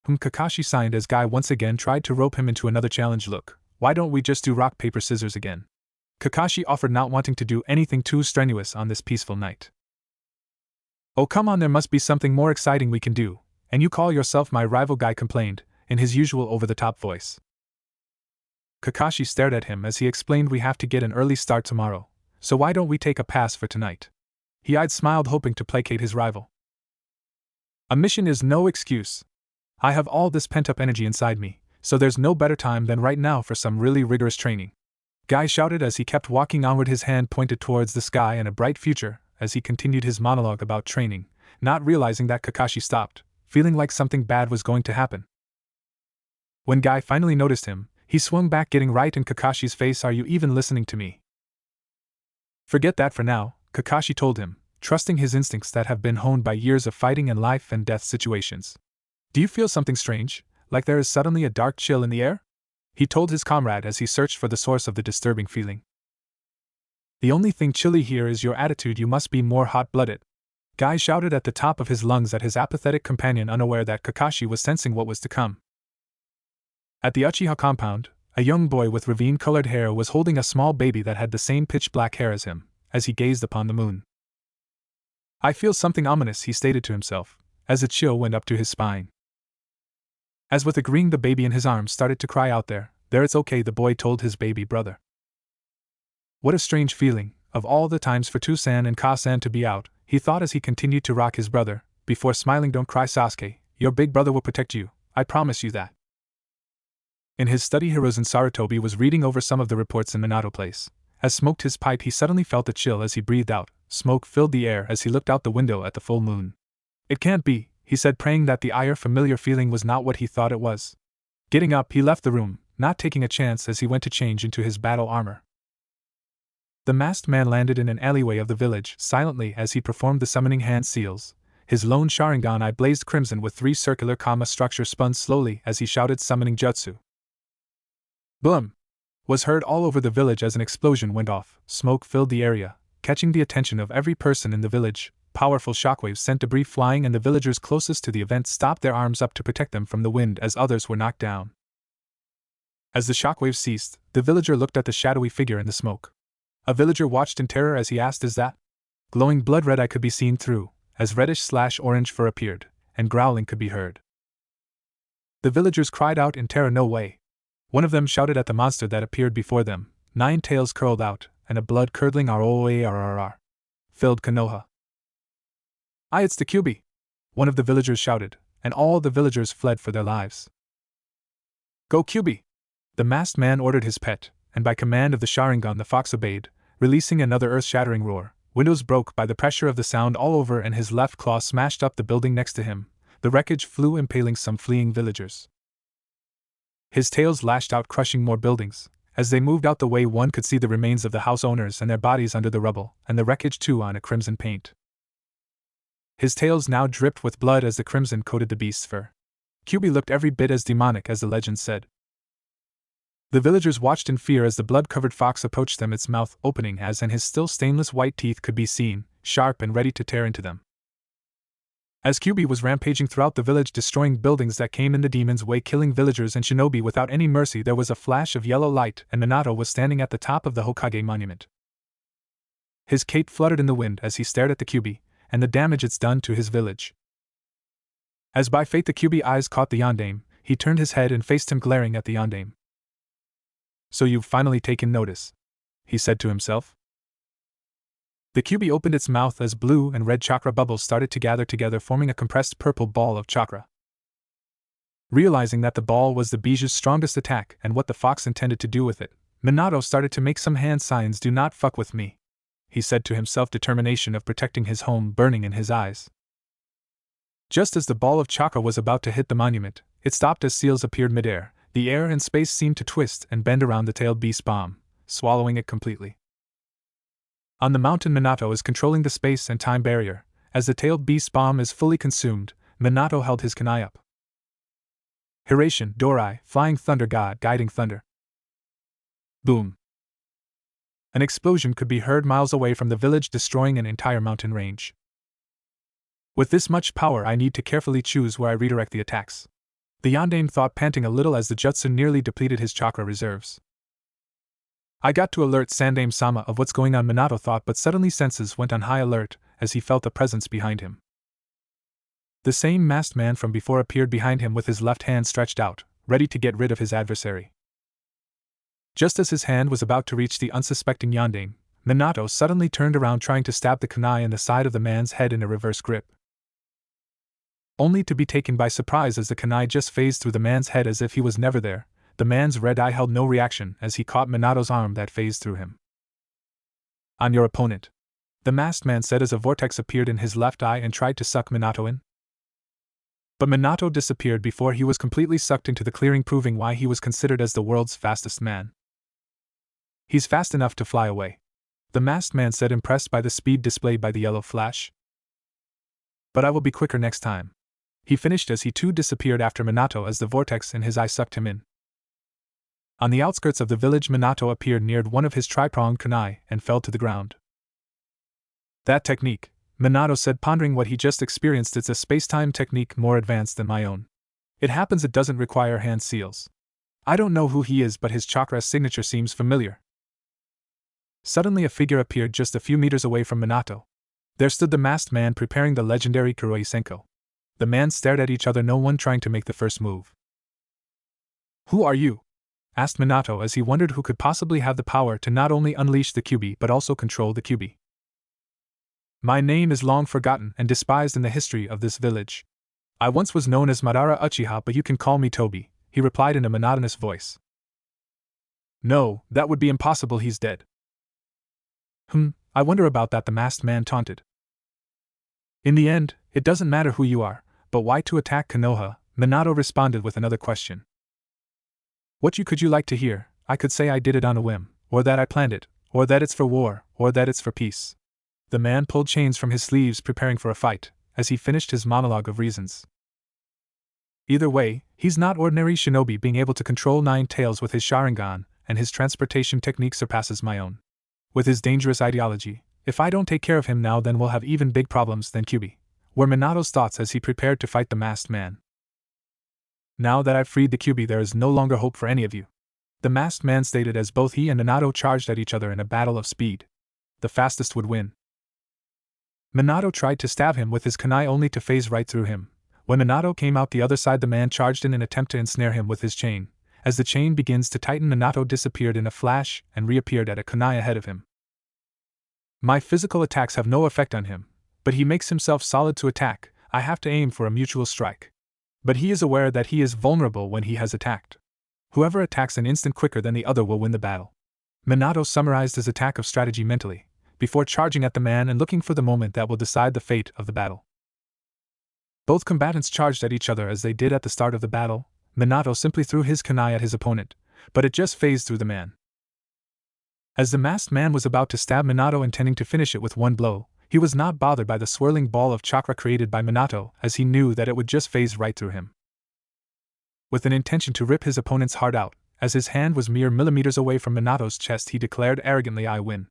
[SPEAKER 1] Kakashi signed as Guy once again tried to rope him into another challenge. Look, why don't we just do rock, paper, scissors again? Kakashi offered, not wanting to do anything too strenuous on this peaceful night. Oh come on, there must be something more exciting we can do, and you call yourself my rival, Guy complained, in his usual over-the-top voice. Kakashi stared at him as he explained, we have to get an early start tomorrow, so why don't we take a pass for tonight? He smiled, hoping to placate his rival. A mission is no excuse. I have all this pent-up energy inside me, so there's no better time than right now for some really rigorous training. Guy shouted as he kept walking onward, his hand pointed towards the sky and a bright future, as he continued his monologue about training, not realizing that Kakashi stopped, feeling like something bad was going to happen. When Guy finally noticed him, he swung back, getting right in Kakashi's face. Are you even listening to me? Forget that for now, Kakashi told him, trusting his instincts that have been honed by years of fighting in life and death situations. Do you feel something strange, like there is suddenly a dark chill in the air? He told his comrade as he searched for the source of the disturbing feeling. The only thing chilly here is your attitude, you must be more hot-blooded. Guy shouted at the top of his lungs at his apathetic companion, unaware that Kakashi was sensing what was to come. At the Uchiha compound, a young boy with ravine-colored hair was holding a small baby that had the same pitch-black hair as him, as he gazed upon the moon. I feel something ominous, he stated to himself, as a chill went up to his spine. As with agreeing, the baby in his arms started to cry out, there, it's okay, the boy told his baby brother. What a strange feeling, of all the times for Toussaint and Ka-san to be out, he thought as he continued to rock his brother, before smiling. Don't cry, Sasuke, your big brother will protect you, I promise you that. In his study, Hiruzen Sarutobi was reading over some of the reports in Minato Place. As smoked his pipe, he suddenly felt a chill as he breathed out. Smoke filled the air as he looked out the window at the full moon. It can't be, he said, praying that the familiar feeling was not what he thought it was. Getting up, he left the room, not taking a chance as he went to change into his battle armor. The masked man landed in an alleyway of the village silently as he performed the summoning hand seals. His lone Sharingan eye blazed crimson with 3 circular Kama structures spun slowly as he shouted summoning jutsu. Boom! Was heard all over the village as an explosion went off. Smoke filled the area, catching the attention of every person in the village. Powerful shockwaves sent debris flying, and the villagers closest to the event stopped, their arms up to protect them from the wind as others were knocked down. As the shockwaves ceased, the villager looked at the shadowy figure in the smoke. A villager watched in terror as he asked, is that? Glowing blood red eye could be seen through, as reddish/orange fur appeared, and growling could be heard. The villagers cried out in terror, no way. One of them shouted at the monster that appeared before them, 9 tails curled out, and a blood-curdling ROARRR filled Konoha. It's the Kyuubi! One of the villagers shouted, and all the villagers fled for their lives. Go Kyuubi! The masked man ordered his pet, and by command of the Sharingan the fox obeyed, releasing another earth-shattering roar. Windows broke by the pressure of the sound all over, and his left claw smashed up the building next to him. The wreckage flew, impaling some fleeing villagers. His tails lashed out, crushing more buildings. As they moved out the way, one could see the remains of the house owners and their bodies under the rubble, and the wreckage too on a crimson paint. His tails now dripped with blood as the crimson coated the beast's fur. Kyuubi looked every bit as demonic as the legend said. The villagers watched in fear as the blood-covered fox approached them, its mouth opening as and his still stainless white teeth could be seen, sharp and ready to tear into them. As Kyuubi was rampaging throughout the village, destroying buildings that came in the demon's way, killing villagers and shinobi without any mercy, there was a flash of yellow light, and Minato was standing at the top of the Hokage monument. His cape fluttered in the wind as he stared at the Kyuubi, and the damage it's done to his village. As by fate the Kyuubi eyes caught the Yondaime, he turned his head and faced him, glaring at the Yondaime. So you've finally taken notice, he said to himself. The Kyuubi opened its mouth as blue and red chakra bubbles started to gather together, forming a compressed purple ball of chakra. Realizing that the ball was the Biju's strongest attack and what the fox intended to do with it, Minato started to make some hand signs. Do not fuck with me, he said to himself, determination of protecting his home burning in his eyes. Just as the ball of chakra was about to hit the monument, it stopped as seals appeared midair. The air and space seemed to twist and bend around the tailed beast bomb, swallowing it completely. On the mountain, Minato is controlling the space and time barrier. As the tailed beast bomb is fully consumed, Minato held his kunai up. Hiraishin, Dorai, Flying Thunder God, Guiding Thunder. Boom. An explosion could be heard miles away from the village, destroying an entire mountain range. With this much power, I need to carefully choose where I redirect the attacks. The yondaime thought, panting a little as the jutsu nearly depleted his chakra reserves. I got to alert Sandaime-sama of what's going on, Minato thought, but suddenly senses went on high alert as he felt a presence behind him. The same masked man from before appeared behind him with his left hand stretched out, ready to get rid of his adversary. Just as his hand was about to reach the unsuspecting yondaime, Minato suddenly turned around, trying to stab the kunai in the side of the man's head in a reverse grip. Only to be taken by surprise as the kunai just phased through the man's head as if he was never there. The man's red eye held no reaction as he caught Minato's arm that phased through him. "On your opponent," the masked man said as a vortex appeared in his left eye and tried to suck Minato in. But Minato disappeared before he was completely sucked into the clearing, proving why he was considered as the world's fastest man. "He's fast enough to fly away," the masked man said, impressed by the speed displayed by the yellow flash. "But I will be quicker next time," he finished as he too disappeared after Minato as the vortex in his eye sucked him in. On the outskirts of the village, Minato appeared near one of his tri-pronged kunai and fell to the ground. "That technique," Minato said, pondering what he just experienced, "it's a space-time technique more advanced than my own. It happens it doesn't require hand seals. I don't know who he is, but his chakra signature seems familiar." Suddenly a figure appeared just a few meters away from Minato. There stood the masked man preparing the legendary Kuroi Senko. The men stared at each other, no one trying to make the first move. "Who are you?" asked Minato as he wondered who could possibly have the power to not only unleash the Kyuubi but also control the Kyuubi. "My name is long forgotten and despised in the history of this village. I once was known as Madara Uchiha, but you can call me Tobi," he replied in a monotonous voice. "No, that would be impossible, he's dead." I wonder about that," the masked man taunted. "In the end, it doesn't matter who you are, but why to attack Konoha?" Minato responded with another question. "What could you like to hear? I could say I did it on a whim, or that I planned it, or that it's for war, or that it's for peace." The man pulled chains from his sleeves, preparing for a fight, as he finished his monologue of reasons. Either way, he's not ordinary shinobi, being able to control 9 tails with his Sharingan, and his transportation technique surpasses my own. With his dangerous ideology, if I don't take care of him now, then we'll have even big problems than Kyuubi, were Minato's thoughts as he prepared to fight the masked man. "Now that I've freed the Kyuubi, there is no longer hope for any of you," the masked man stated as both he and Minato charged at each other in a battle of speed. The fastest would win. Minato tried to stab him with his kunai only to phase right through him. When Minato came out the other side, the man charged in an attempt to ensnare him with his chain. As the chain begins to tighten, Minato disappeared in a flash and reappeared at a kunai ahead of him. "My physical attacks have no effect on him, but he makes himself solid to attack. I have to aim for a mutual strike. But he is aware that he is vulnerable when he has attacked. Whoever attacks an instant quicker than the other will win the battle." Minato summarized his attack of strategy mentally, before charging at the man and looking for the moment that will decide the fate of the battle. Both combatants charged at each other as they did at the start of the battle. Minato simply threw his kunai at his opponent, but it just phased through the man. As the masked man was about to stab Minato, intending to finish it with one blow, he was not bothered by the swirling ball of chakra created by Minato, as he knew that it would just phase right through him. With an intention to rip his opponent's heart out, as his hand was mere millimeters away from Minato's chest, he declared arrogantly, "I win."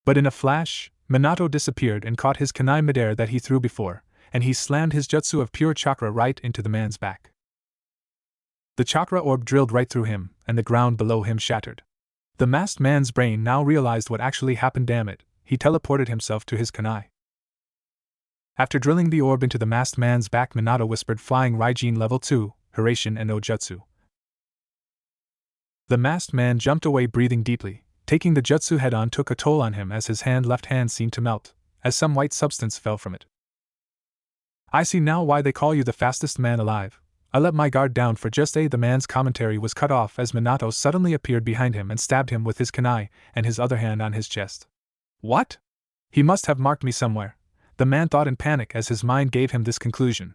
[SPEAKER 1] But in a flash, Minato disappeared and caught his kunai midair that he threw before, and he slammed his jutsu of pure chakra right into the man's back. The chakra orb drilled right through him, and the ground below him shattered. The masked man's brain now realized what actually happened. Damn it, he teleported himself to his kunai. After drilling the orb into the masked man's back, Minato whispered, "Flying Raijin level 2, Hiraishin and no jutsu." The masked man jumped away, breathing deeply. Taking the jutsu head-on took a toll on him as his left hand seemed to melt, as some white substance fell from it. "I see now why they call you the fastest man alive. I let my guard down for just a..." The man's commentary was cut off as Minato suddenly appeared behind him and stabbed him with his kunai, and his other hand on his chest. "What? He must have marked me somewhere," the man thought in panic as his mind gave him this conclusion.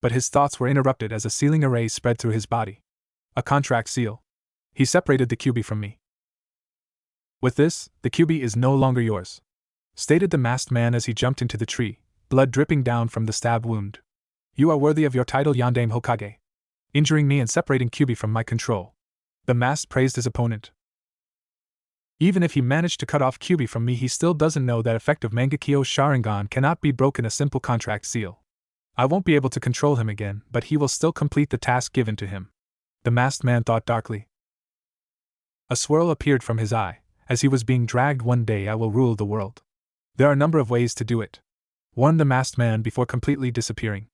[SPEAKER 1] But his thoughts were interrupted as a sealing array spread through his body. "A contract seal. He separated the Kyuubi from me. With this, the Kyuubi is no longer yours," stated the masked man as he jumped into the tree, blood dripping down from the stab wound. "You are worthy of your title, Yondaime Hokage. Injuring me and separating Kyuubi from my control." The masked praised his opponent. Even if he managed to cut off Kyuubi from me, he still doesn't know that effective Mangekyo Sharingan cannot be broken, a simple contract seal. I won't be able to control him again, but he will still complete the task given to him. The masked man thought darkly. A swirl appeared from his eye. As he was being dragged, one day I will rule the world. There are a number of ways to do it, warned the masked man before completely disappearing.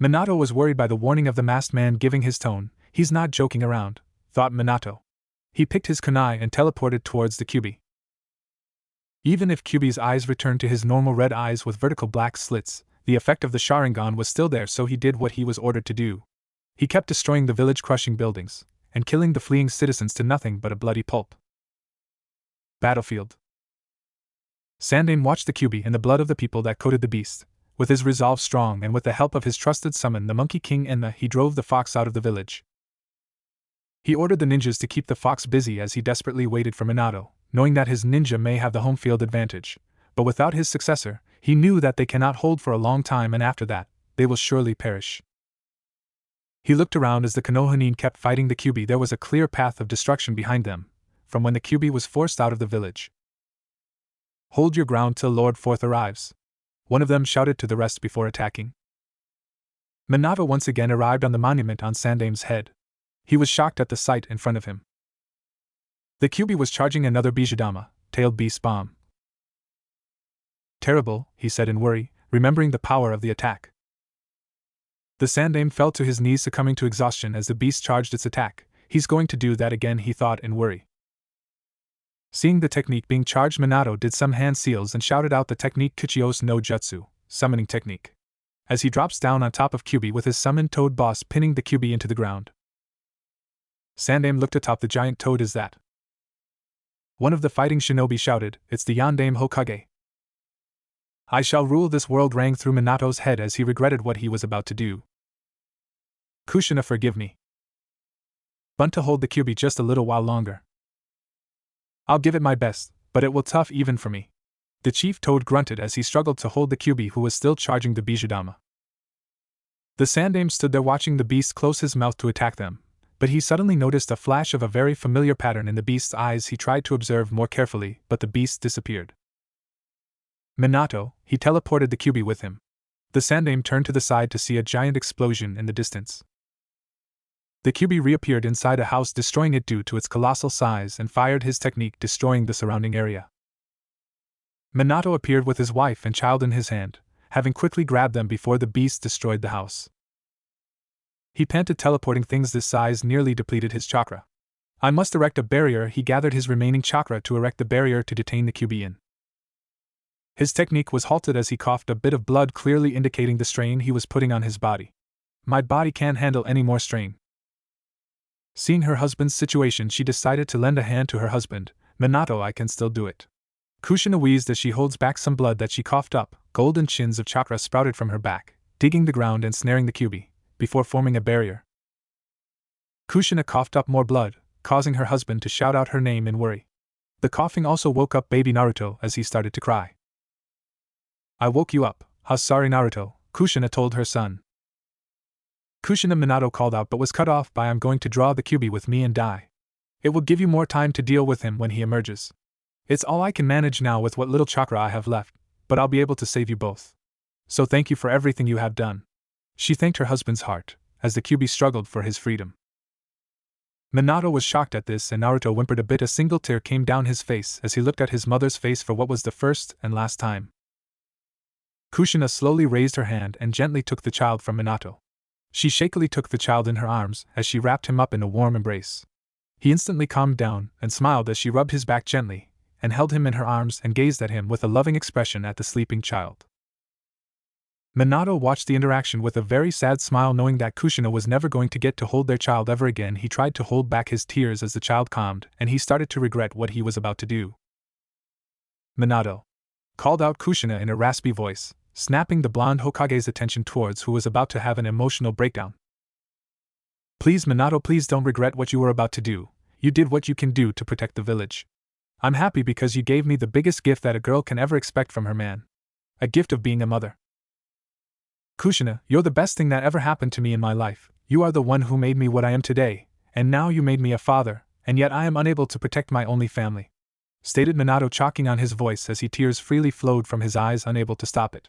[SPEAKER 1] Minato was worried by the warning of the masked man giving his tone. He's not joking around, thought Minato. He picked his kunai and teleported towards the Kyuubi. Even if Kyuubi's eyes returned to his normal red eyes with vertical black slits, the effect of the Sharingan was still there, so he did what he was ordered to do. He kept destroying the village, crushing buildings, and killing the fleeing citizens to nothing but a bloody pulp. Battlefield. Sandaime watched the Kyuubi and the blood of the people that coated the beast. With his resolve strong and with the help of his trusted summon, the Monkey King Enma, he drove the fox out of the village. He ordered the ninjas to keep the fox busy as he desperately waited for Minato, knowing that his ninja may have the home field advantage. But without his successor, he knew that they cannot hold for a long time, and after that, they will surely perish. He looked around as the Konohanin kept fighting the Kyuubi. There was a clear path of destruction behind them, from when the Kyuubi was forced out of the village. Hold your ground till Lord Fourth arrives, one of them shouted to the rest before attacking. Minato once again arrived on the monument on Sandaime's head. He was shocked at the sight in front of him. The Kyuubi was charging another Bijudama, tailed beast bomb. Terrible, he said in worry, remembering the power of the attack. The Sandaime fell to his knees, succumbing to exhaustion as the beast charged its attack. He's going to do that again, he thought in worry. Seeing the technique being charged, Minato did some hand seals and shouted out the technique Kuchios no Jutsu, summoning technique. As he drops down on top of Kyuubi with his summoned toad boss pinning the Kyuubi into the ground. Sandaime looked atop the giant toad. Is that? One of the fighting shinobi shouted, it's the Yondaime Hokage. I shall rule this world, rang through Minato's head as he regretted what he was about to do. Kushina, forgive me. Want to hold the Kyuubi just a little while longer. I'll give it my best, but it will tough even for me. The chief toad grunted as he struggled to hold the Kyuubi, who was still charging the Bijudama. The Sandaime stood there watching the beast close his mouth to attack them, but he suddenly noticed a flash of a very familiar pattern in the beast's eyes. He tried to observe more carefully, but the beast disappeared. Minato, he teleported the Kyuubi with him. The Sandaime turned to the side to see a giant explosion in the distance. The Kyuubi reappeared inside a house, destroying it due to its colossal size, and fired his technique, destroying the surrounding area. Minato appeared with his wife and child in his hand, having quickly grabbed them before the beast destroyed the house. He panted, teleporting things this size nearly depleted his chakra. I must erect a barrier. He gathered his remaining chakra to erect the barrier to detain the Kyuubi in. His technique was halted as he coughed, a bit of blood clearly indicating the strain he was putting on his body. My body can't handle any more strain. Seeing her husband's situation, she decided to lend a hand to her husband. Minato, I can still do it. Kushina wheezed as she holds back some blood that she coughed up. Golden chins of chakra sprouted from her back, digging the ground and snaring the Kyuubi, before forming a barrier. Kushina coughed up more blood, causing her husband to shout out her name in worry. The coughing also woke up baby Naruto as he started to cry. I woke you up, sorry Naruto, Kushina told her son. Kushina, Minato called out, but was cut off by I'm going to draw the Kyuubi with me and die. It will give you more time to deal with him when he emerges. It's all I can manage now with what little chakra I have left, but I'll be able to save you both. So thank you for everything you have done. She thanked her husband's heart, as the Kyuubi struggled for his freedom. Minato was shocked at this, and Naruto whimpered a bit. A single tear came down his face as he looked at his mother's face for what was the first and last time. Kushina slowly raised her hand and gently took the child from Minato. She shakily took the child in her arms as she wrapped him up in a warm embrace. He instantly calmed down and smiled as she rubbed his back gently, and held him in her arms and gazed at him with a loving expression at the sleeping child. Minato watched the interaction with a very sad smile, knowing that Kushina was never going to get to hold their child ever again. He tried to hold back his tears as the child calmed, and he started to regret what he was about to do. Minato, called out Kushina in a raspy voice, snapping the blonde Hokage's attention towards who was about to have an emotional breakdown. Please Minato, please don't regret what you were about to do. You did what you can do to protect the village. I'm happy because you gave me the biggest gift that a girl can ever expect from her man. A gift of being a mother. Kushina, you're the best thing that ever happened to me in my life. You are the one who made me what I am today, and now you made me a father, and yet I am unable to protect my only family," stated Minato, choking on his voice as tears freely flowed from his eyes, unable to stop it.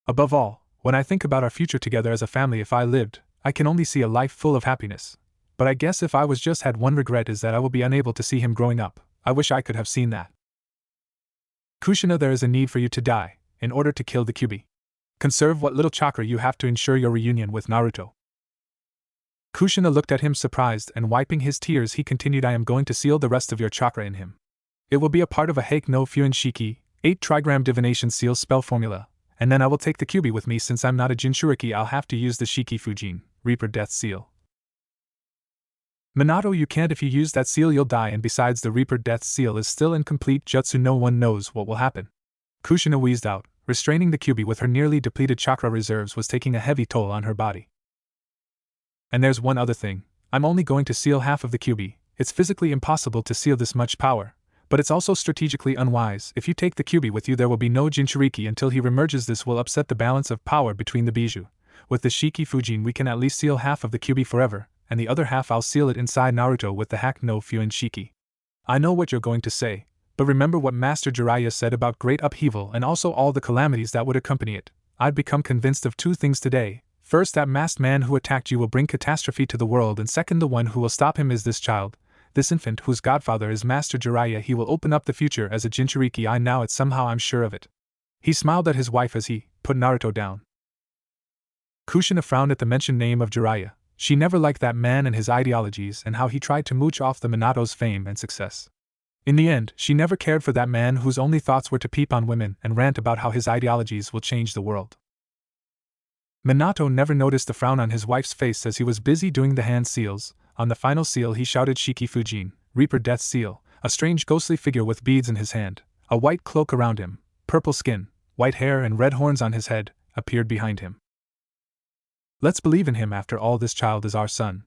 [SPEAKER 1] "Above all, when I think about our future together as a family, if I lived, I can only see a life full of happiness. But I guess if I was just had one regret is that I will be unable to see him growing up. I wish I could have seen that. Kushina, there is a need for you to die, in order to kill the Kyuubi. Conserve what little chakra you have to ensure your reunion with Naruto." Kushina looked at him surprised, and wiping his tears he continued, "I am going to seal the rest of your chakra in him. It will be a part of a Heike no Fuin Shiki, 8 trigram divination seal spell formula, and then I will take the Kyuubi with me. Since I'm not a Jinchuriki, I'll have to use the Shiki Fujin, Reaper Death Seal." "Minato, you can't. If you use that seal you'll die, and besides the Reaper Death Seal is still incomplete jutsu, no one knows what will happen." Kushina wheezed out. Restraining the Kyuubi with her nearly depleted chakra reserves was taking a heavy toll on her body. "And there's one other thing. I'm only going to seal half of the Kyuubi. It's physically impossible to seal this much power, but it's also strategically unwise. If you take the Kyuubi with you, there will be no Jinchuriki until he remerges. This will upset the balance of power between the Bijou. With the Shiki Fujin we can at least seal half of the Kyuubi forever, and the other half I'll seal it inside Naruto with the Heike no Fuin Shiki. I know what you're going to say, but remember what Master Jiraiya said about great upheaval and also all the calamities that would accompany it. I've become convinced of 2 things today. First, that masked man who attacked you will bring catastrophe to the world, and second, the one who will stop him is this child, this infant whose godfather is Master Jiraiya. He will open up the future as a Jinchuriki. I'm sure of it." He smiled at his wife as he put Naruto down. Kushina frowned at the mentioned name of Jiraiya. She never liked that man and his ideologies and how he tried to mooch off the Minato's fame and success. In the end, she never cared for that man whose only thoughts were to peep on women and rant about how his ideologies will change the world. Minato never noticed the frown on his wife's face as he was busy doing the hand seals. On the final seal he shouted, "Shiki Fujin, Reaper Death Seal." A strange ghostly figure with beads in his hand, a white cloak around him, purple skin, white hair and red horns on his head, appeared behind him. "Let's believe in him. After all, this child is our son."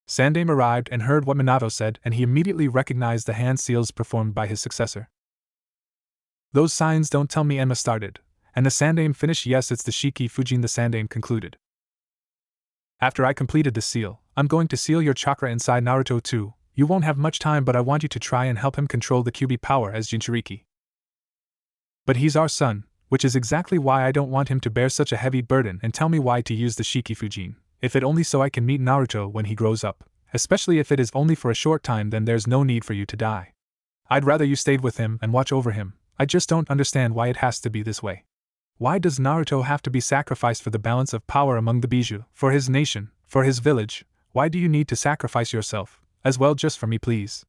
[SPEAKER 1] Sandaime arrived and heard what Minato said, and he immediately recognized the hand seals performed by his successor. "Those signs don't tell me," Emma started. And the Sandaime finished. "Yes, it's the Shiki Fujin," the Sandaime concluded. "After I completed the seal, I'm going to seal your chakra inside Naruto too. You won't have much time, but I want you to try and help him control the Kyuubi power as Jinchuriki. But he's our son, which is exactly why I don't want him to bear such a heavy burden, and tell me why to use the Shiki Fujin. If it only so I can meet Naruto when he grows up, especially if it is only for a short time, then there's no need for you to die. I'd rather you stayed with him and watch over him. I just don't understand why it has to be this way. Why does Naruto have to be sacrificed for the balance of power among the Bijou, for his nation, for his village? Why do you need to sacrifice yourself, as well, just for me, please?"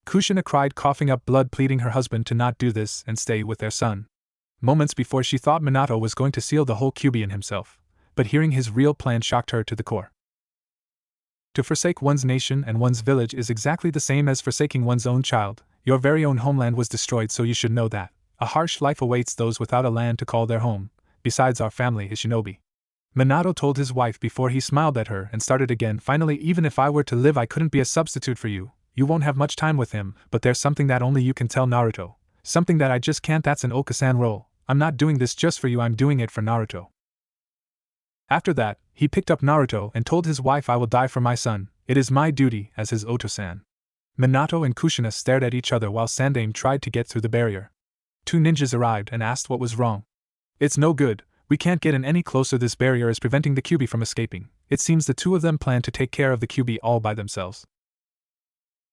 [SPEAKER 1] Kushina cried, coughing up blood, pleading her husband to not do this and stay with their son. Moments before she thought Minato was going to seal the whole Kyuubi in himself, but hearing his real plan shocked her to the core. To forsake one's nation and one's village is exactly the same as forsaking one's own child. Your very own homeland was destroyed, so you should know that a harsh life awaits those without a land to call their home. Besides, our family is shinobi. Minato told his wife before he smiled at her and started again. "Finally, even if I were to live, I couldn't be a substitute for you. You won't have much time with him, but there's something that only you can tell Naruto. Something that I just can't. That's an Okasan role. I'm not doing this just for you, I'm doing it for Naruto." After that, he picked up Naruto and told his wife, "I will die for my son. It is my duty as his Otosan." Minato and Kushina stared at each other while Sandaime tried to get through the barrier. 2 ninjas arrived and asked what was wrong. "It's no good. We can't get in any closer. This barrier is preventing the Kyuubi from escaping. It seems the 2 of them plan to take care of the Kyuubi all by themselves."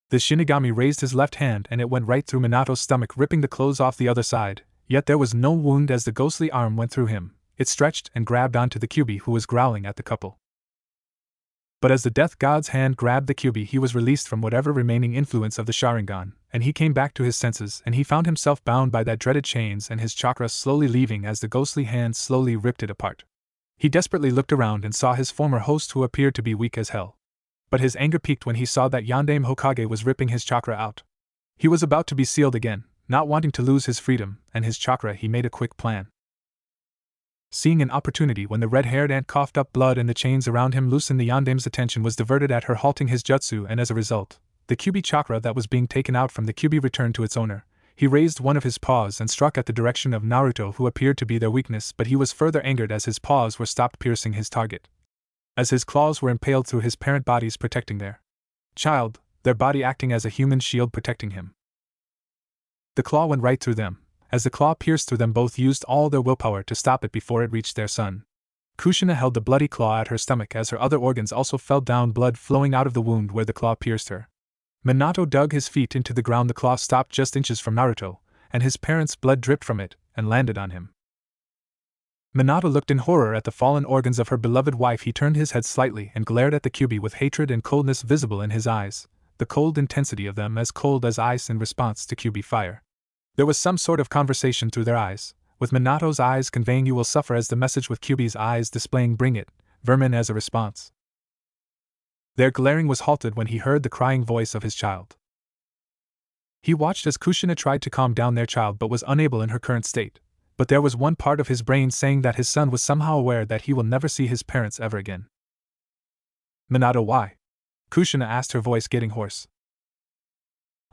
[SPEAKER 1] The Shinigami raised his left hand and it went right through Minato's stomach, ripping the clothes off the other side, yet there was no wound as the ghostly arm went through him. It stretched and grabbed onto the Kyuubi, who was growling at the couple. But as the death god's hand grabbed the Kyuubi, he was released from whatever remaining influence of the Sharingan, and he came back to his senses, and he found himself bound by that dreaded chains and his chakra slowly leaving as the ghostly hand slowly ripped it apart. He desperately looked around and saw his former host, who appeared to be weak as hell. But his anger peaked when he saw that Yondaime Hokage was ripping his chakra out. He was about to be sealed again. Not wanting to lose his freedom and his chakra, he made a quick plan. Seeing an opportunity when the red-haired ant coughed up blood and the chains around him loosened, the Yondaime's attention was diverted at her, halting his jutsu, and as a result, the Kyuubi chakra that was being taken out from the Kyuubi returned to its owner. He raised one of his paws and struck at the direction of Naruto, who appeared to be their weakness, but he was further angered as his paws were stopped piercing his target, as his claws were impaled through his parent bodies, protecting their child, their body acting as a human shield protecting him. The claw went right through them. As the claw pierced through them, both used all their willpower to stop it before it reached their son. Kushina held the bloody claw at her stomach as her other organs also fell down, blood flowing out of the wound where the claw pierced her. Minato dug his feet into the ground. The claw stopped just inches from Naruto, and his parents' blood dripped from it and landed on him. Minato looked in horror at the fallen organs of her beloved wife. He turned his head slightly and glared at the Kyuubi with hatred and coldness visible in his eyes, the cold intensity of them as cold as ice in response to Kyuubi fire. There was some sort of conversation through their eyes, with Minato's eyes conveying "you will suffer" as the message, with Kyuubi's eyes displaying "bring it, vermin" as a response. Their glaring was halted when he heard the crying voice of his child. He watched as Kushina tried to calm down their child but was unable in her current state. But there was one part of his brain saying that his son was somehow aware that he will never see his parents ever again. "Minato, why?" Kushina asked, her voice getting hoarse.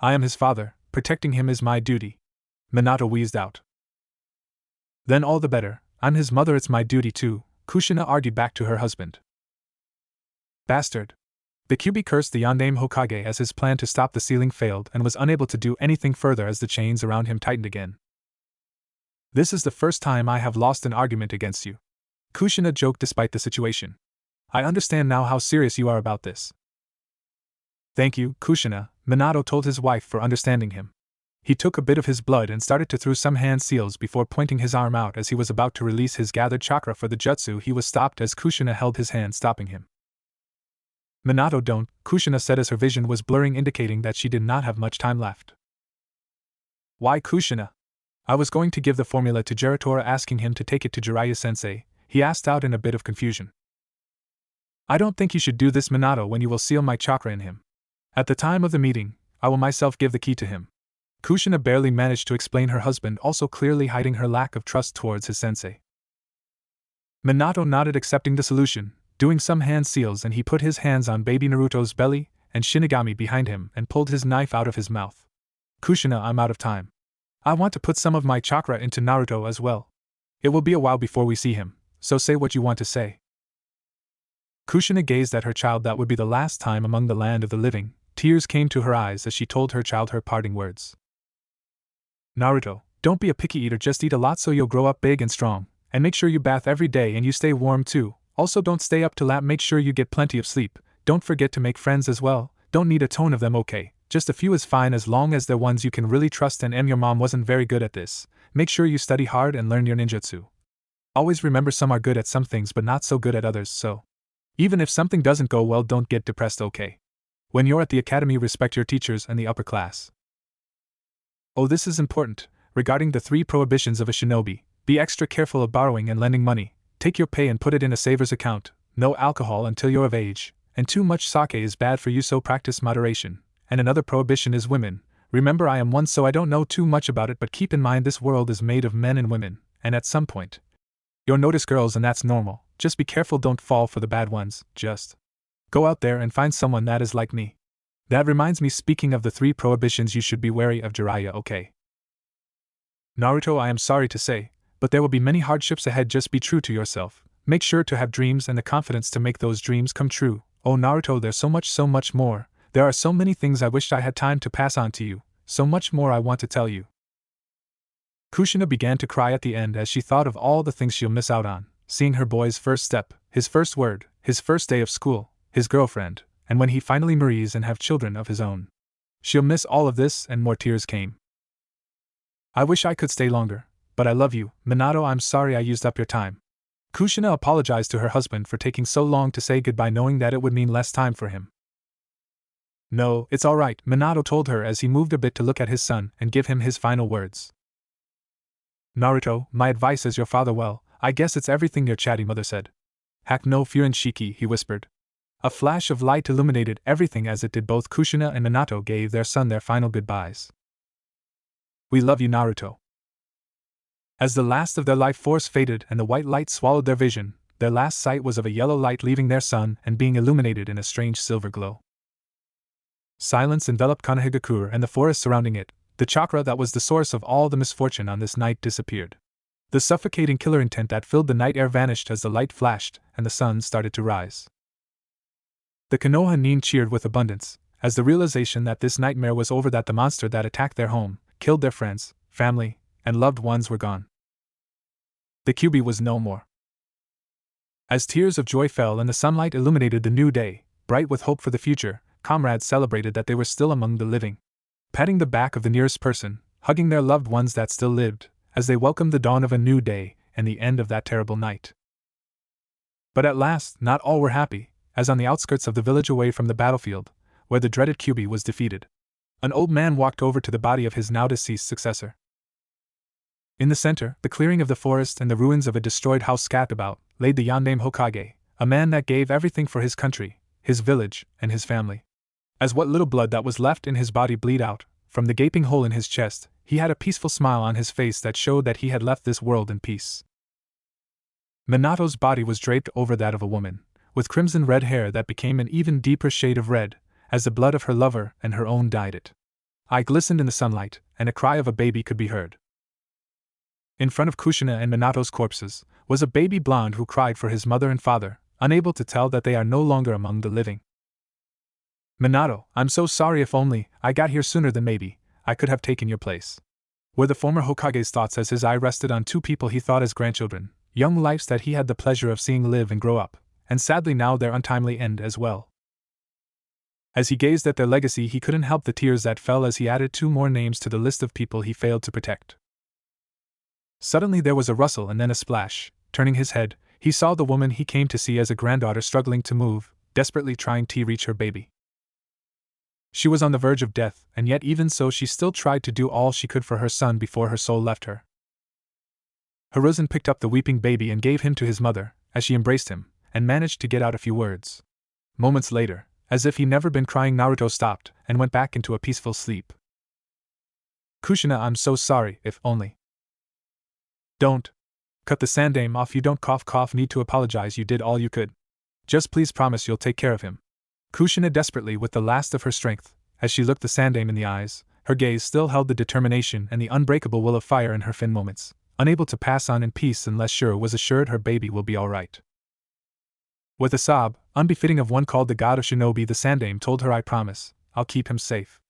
[SPEAKER 1] "I am his father, protecting him is my duty," Minato wheezed out. "Then all the better, I'm his mother, it's my duty too," Kushina argued back to her husband. "Bastard." The Kyuubi cursed the Yondaime Hokage as his plan to stop the ceiling failed and was unable to do anything further as the chains around him tightened again. "This is the first time I have lost an argument against you," Kushina joked despite the situation. "I understand now how serious you are about this." "Thank you, Kushina," Minato told his wife for understanding him. He took a bit of his blood and started to through some hand seals before pointing his arm out as he was about to release his gathered chakra for the jutsu. He was stopped as Kushina held his hand, stopping him. "Minato, don't," Kushina said as her vision was blurring, indicating that she did not have much time left. "Why, Kushina?" "I was going to give the formula to Geratora, asking him to take it to Jiraiya-sensei," he asked out in a bit of confusion. "I don't think you should do this, Minato, when you will seal my chakra in him. At the time of the meeting, I will myself give the key to him." Kushina barely managed to explain, her husband also clearly hiding her lack of trust towards his sensei. Minato nodded, accepting the solution, doing some hand seals, and he put his hands on baby Naruto's belly and Shinigami behind him and pulled his knife out of his mouth. "Kushina, I'm out of time. I want to put some of my chakra into Naruto as well. It will be a while before we see him, so say what you want to say." Kushina gazed at her child. That would be the last time among the land of the living. Tears came to her eyes as she told her child her parting words. "Naruto, don't be a picky eater, just eat a lot so you'll grow up big and strong, and make sure you bath every day and you stay warm too. Also don't stay up too late, make sure you get plenty of sleep. Don't forget to make friends as well, don't need a ton of them, okay? Just a few is fine as long as they're ones you can really trust, and your mom wasn't very good at this. Make sure you study hard and learn your ninjutsu. Always remember, some are good at some things but not so good at others, so even if something doesn't go well, don't get depressed, okay? When you're at the academy, respect your teachers and the upper class. Oh, this is important. Regarding the 3 prohibitions of a shinobi, be extra careful of borrowing and lending money. Take your pay and put it in a saver's account. No alcohol until you're of age, and too much sake is bad for you, so practice moderation. And another prohibition is women. Remember, I am one, so I don't know too much about it, but keep in mind this world is made of men and women, and at some point you'll notice girls, and that's normal. Just be careful, don't fall for the bad ones. Just go out there and find someone that is like me. That reminds me, speaking of the 3 prohibitions, you should be wary of Jiraiya, okay? Naruto, I am sorry to say, but there will be many hardships ahead. Just be true to yourself. Make sure to have dreams and the confidence to make those dreams come true. Oh Naruto, there's so much more. There are so many things I wished I had time to pass on to you. So much more I want to tell you. Kushina began to cry at the end as she thought of all the things she'll miss out on, seeing her boy's first step, his first word, his first day of school, his girlfriend, and when he finally marries and have children of his own. She'll miss all of this, and more tears came. "I wish I could stay longer, but I love you, Minato. I'm sorry I used up your time." Kushina apologized to her husband for taking so long to say goodbye, knowing that it would mean less time for him. "No, it's all right," Minato told her as he moved a bit to look at his son and give him his final words. "Naruto, my advice as your father, well, I guess it's everything your chatty mother said. Hack no furin shiki," he whispered. A flash of light illuminated everything as it did. Both Kushina and Minato gave their son their final goodbyes. "We love you, Naruto." As the last of their life force faded and the white light swallowed their vision, their last sight was of a yellow light leaving their sun and being illuminated in a strange silver glow. Silence enveloped Konohagakure and the forest surrounding it. The chakra that was the source of all the misfortune on this night disappeared. The suffocating killer intent that filled the night air vanished as the light flashed and the sun started to rise. The Konoha Nin cheered with abundance, as the realization that this nightmare was over, that the monster that attacked their home, killed their friends, family, and loved ones were gone. The Kyuubi was no more. As tears of joy fell and the sunlight illuminated the new day, bright with hope for the future, comrades celebrated that they were still among the living. Patting the back of the nearest person, hugging their loved ones that still lived, as they welcomed the dawn of a new day and the end of that terrible night. But at last, not all were happy, as on the outskirts of the village away from the battlefield, where the dreaded Kyuubi was defeated, an old man walked over to the body of his now deceased successor. In the center, the clearing of the forest and the ruins of a destroyed house scattered about, laid the Yandame Hokage, a man that gave everything for his country, his village, and his family. As what little blood that was left in his body bleed out, from the gaping hole in his chest, he had a peaceful smile on his face that showed that he had left this world in peace. Minato's body was draped over that of a woman, with crimson red hair that became an even deeper shade of red, as the blood of her lover and her own dyed it. Eye glistened in the sunlight, and a cry of a baby could be heard. In front of Kushina and Minato's corpses, was a baby blonde who cried for his mother and father, unable to tell that they are no longer among the living. Minato, I'm so sorry, if only I got here sooner, than maybe I could have taken your place, were the former Hokage's thoughts as his eye rested on two people he thought as grandchildren, young lives that he had the pleasure of seeing live and grow up, and sadly now their untimely end as well. As he gazed at their legacy, he couldn't help the tears that fell as he added two more names to the list of people he failed to protect. Suddenly there was a rustle and then a splash. Turning his head, he saw the woman he came to see as a granddaughter struggling to move, desperately trying to reach her baby. She was on the verge of death, and yet even so she still tried to do all she could for her son before her soul left her. Hiruzen picked up the weeping baby and gave him to his mother, as she embraced him, and managed to get out a few words. Moments later, as if he'd never been crying, Naruto stopped and went back into a peaceful sleep. Kushina, I'm so sorry, if only. Don't. Cut the sandaime off, you don't need to apologize, you did all you could. Just please promise you'll take care of him. Kushina desperately with the last of her strength, as she looked the sandaime in the eyes, her gaze still held the determination and the unbreakable will of fire in her fin moments, unable to pass on in peace unless sure was assured her baby will be alright. With a sob, unbefitting of one called the god of shinobi, the sandaime told her, I promise, I'll keep him safe.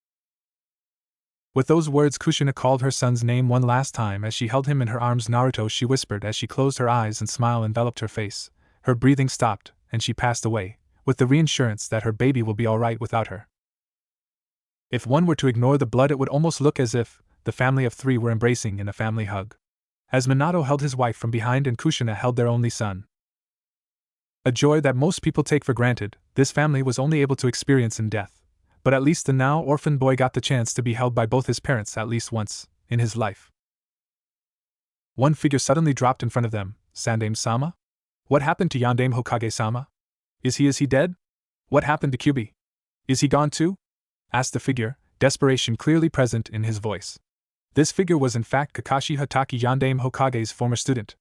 [SPEAKER 1] With those words, Kushina called her son's name one last time as she held him in her arms. Naruto, she whispered as she closed her eyes and smile enveloped her face. Her breathing stopped, and she passed away, with the reassurance that her baby will be alright without her. If one were to ignore the blood, it would almost look as if the family of three were embracing in a family hug, as Minato held his wife from behind and Kushina held their only son. A joy that most people take for granted, this family was only able to experience in death. But at least the now orphaned boy got the chance to be held by both his parents at least once in his life. One figure suddenly dropped in front of them. Sandaime-sama? What happened to Yandame Hokage-sama? Is he dead? What happened to Kyuubi? Is he gone too? Asked the figure, desperation clearly present in his voice. This figure was in fact Kakashi Hatake, Yandame Hokage's former student.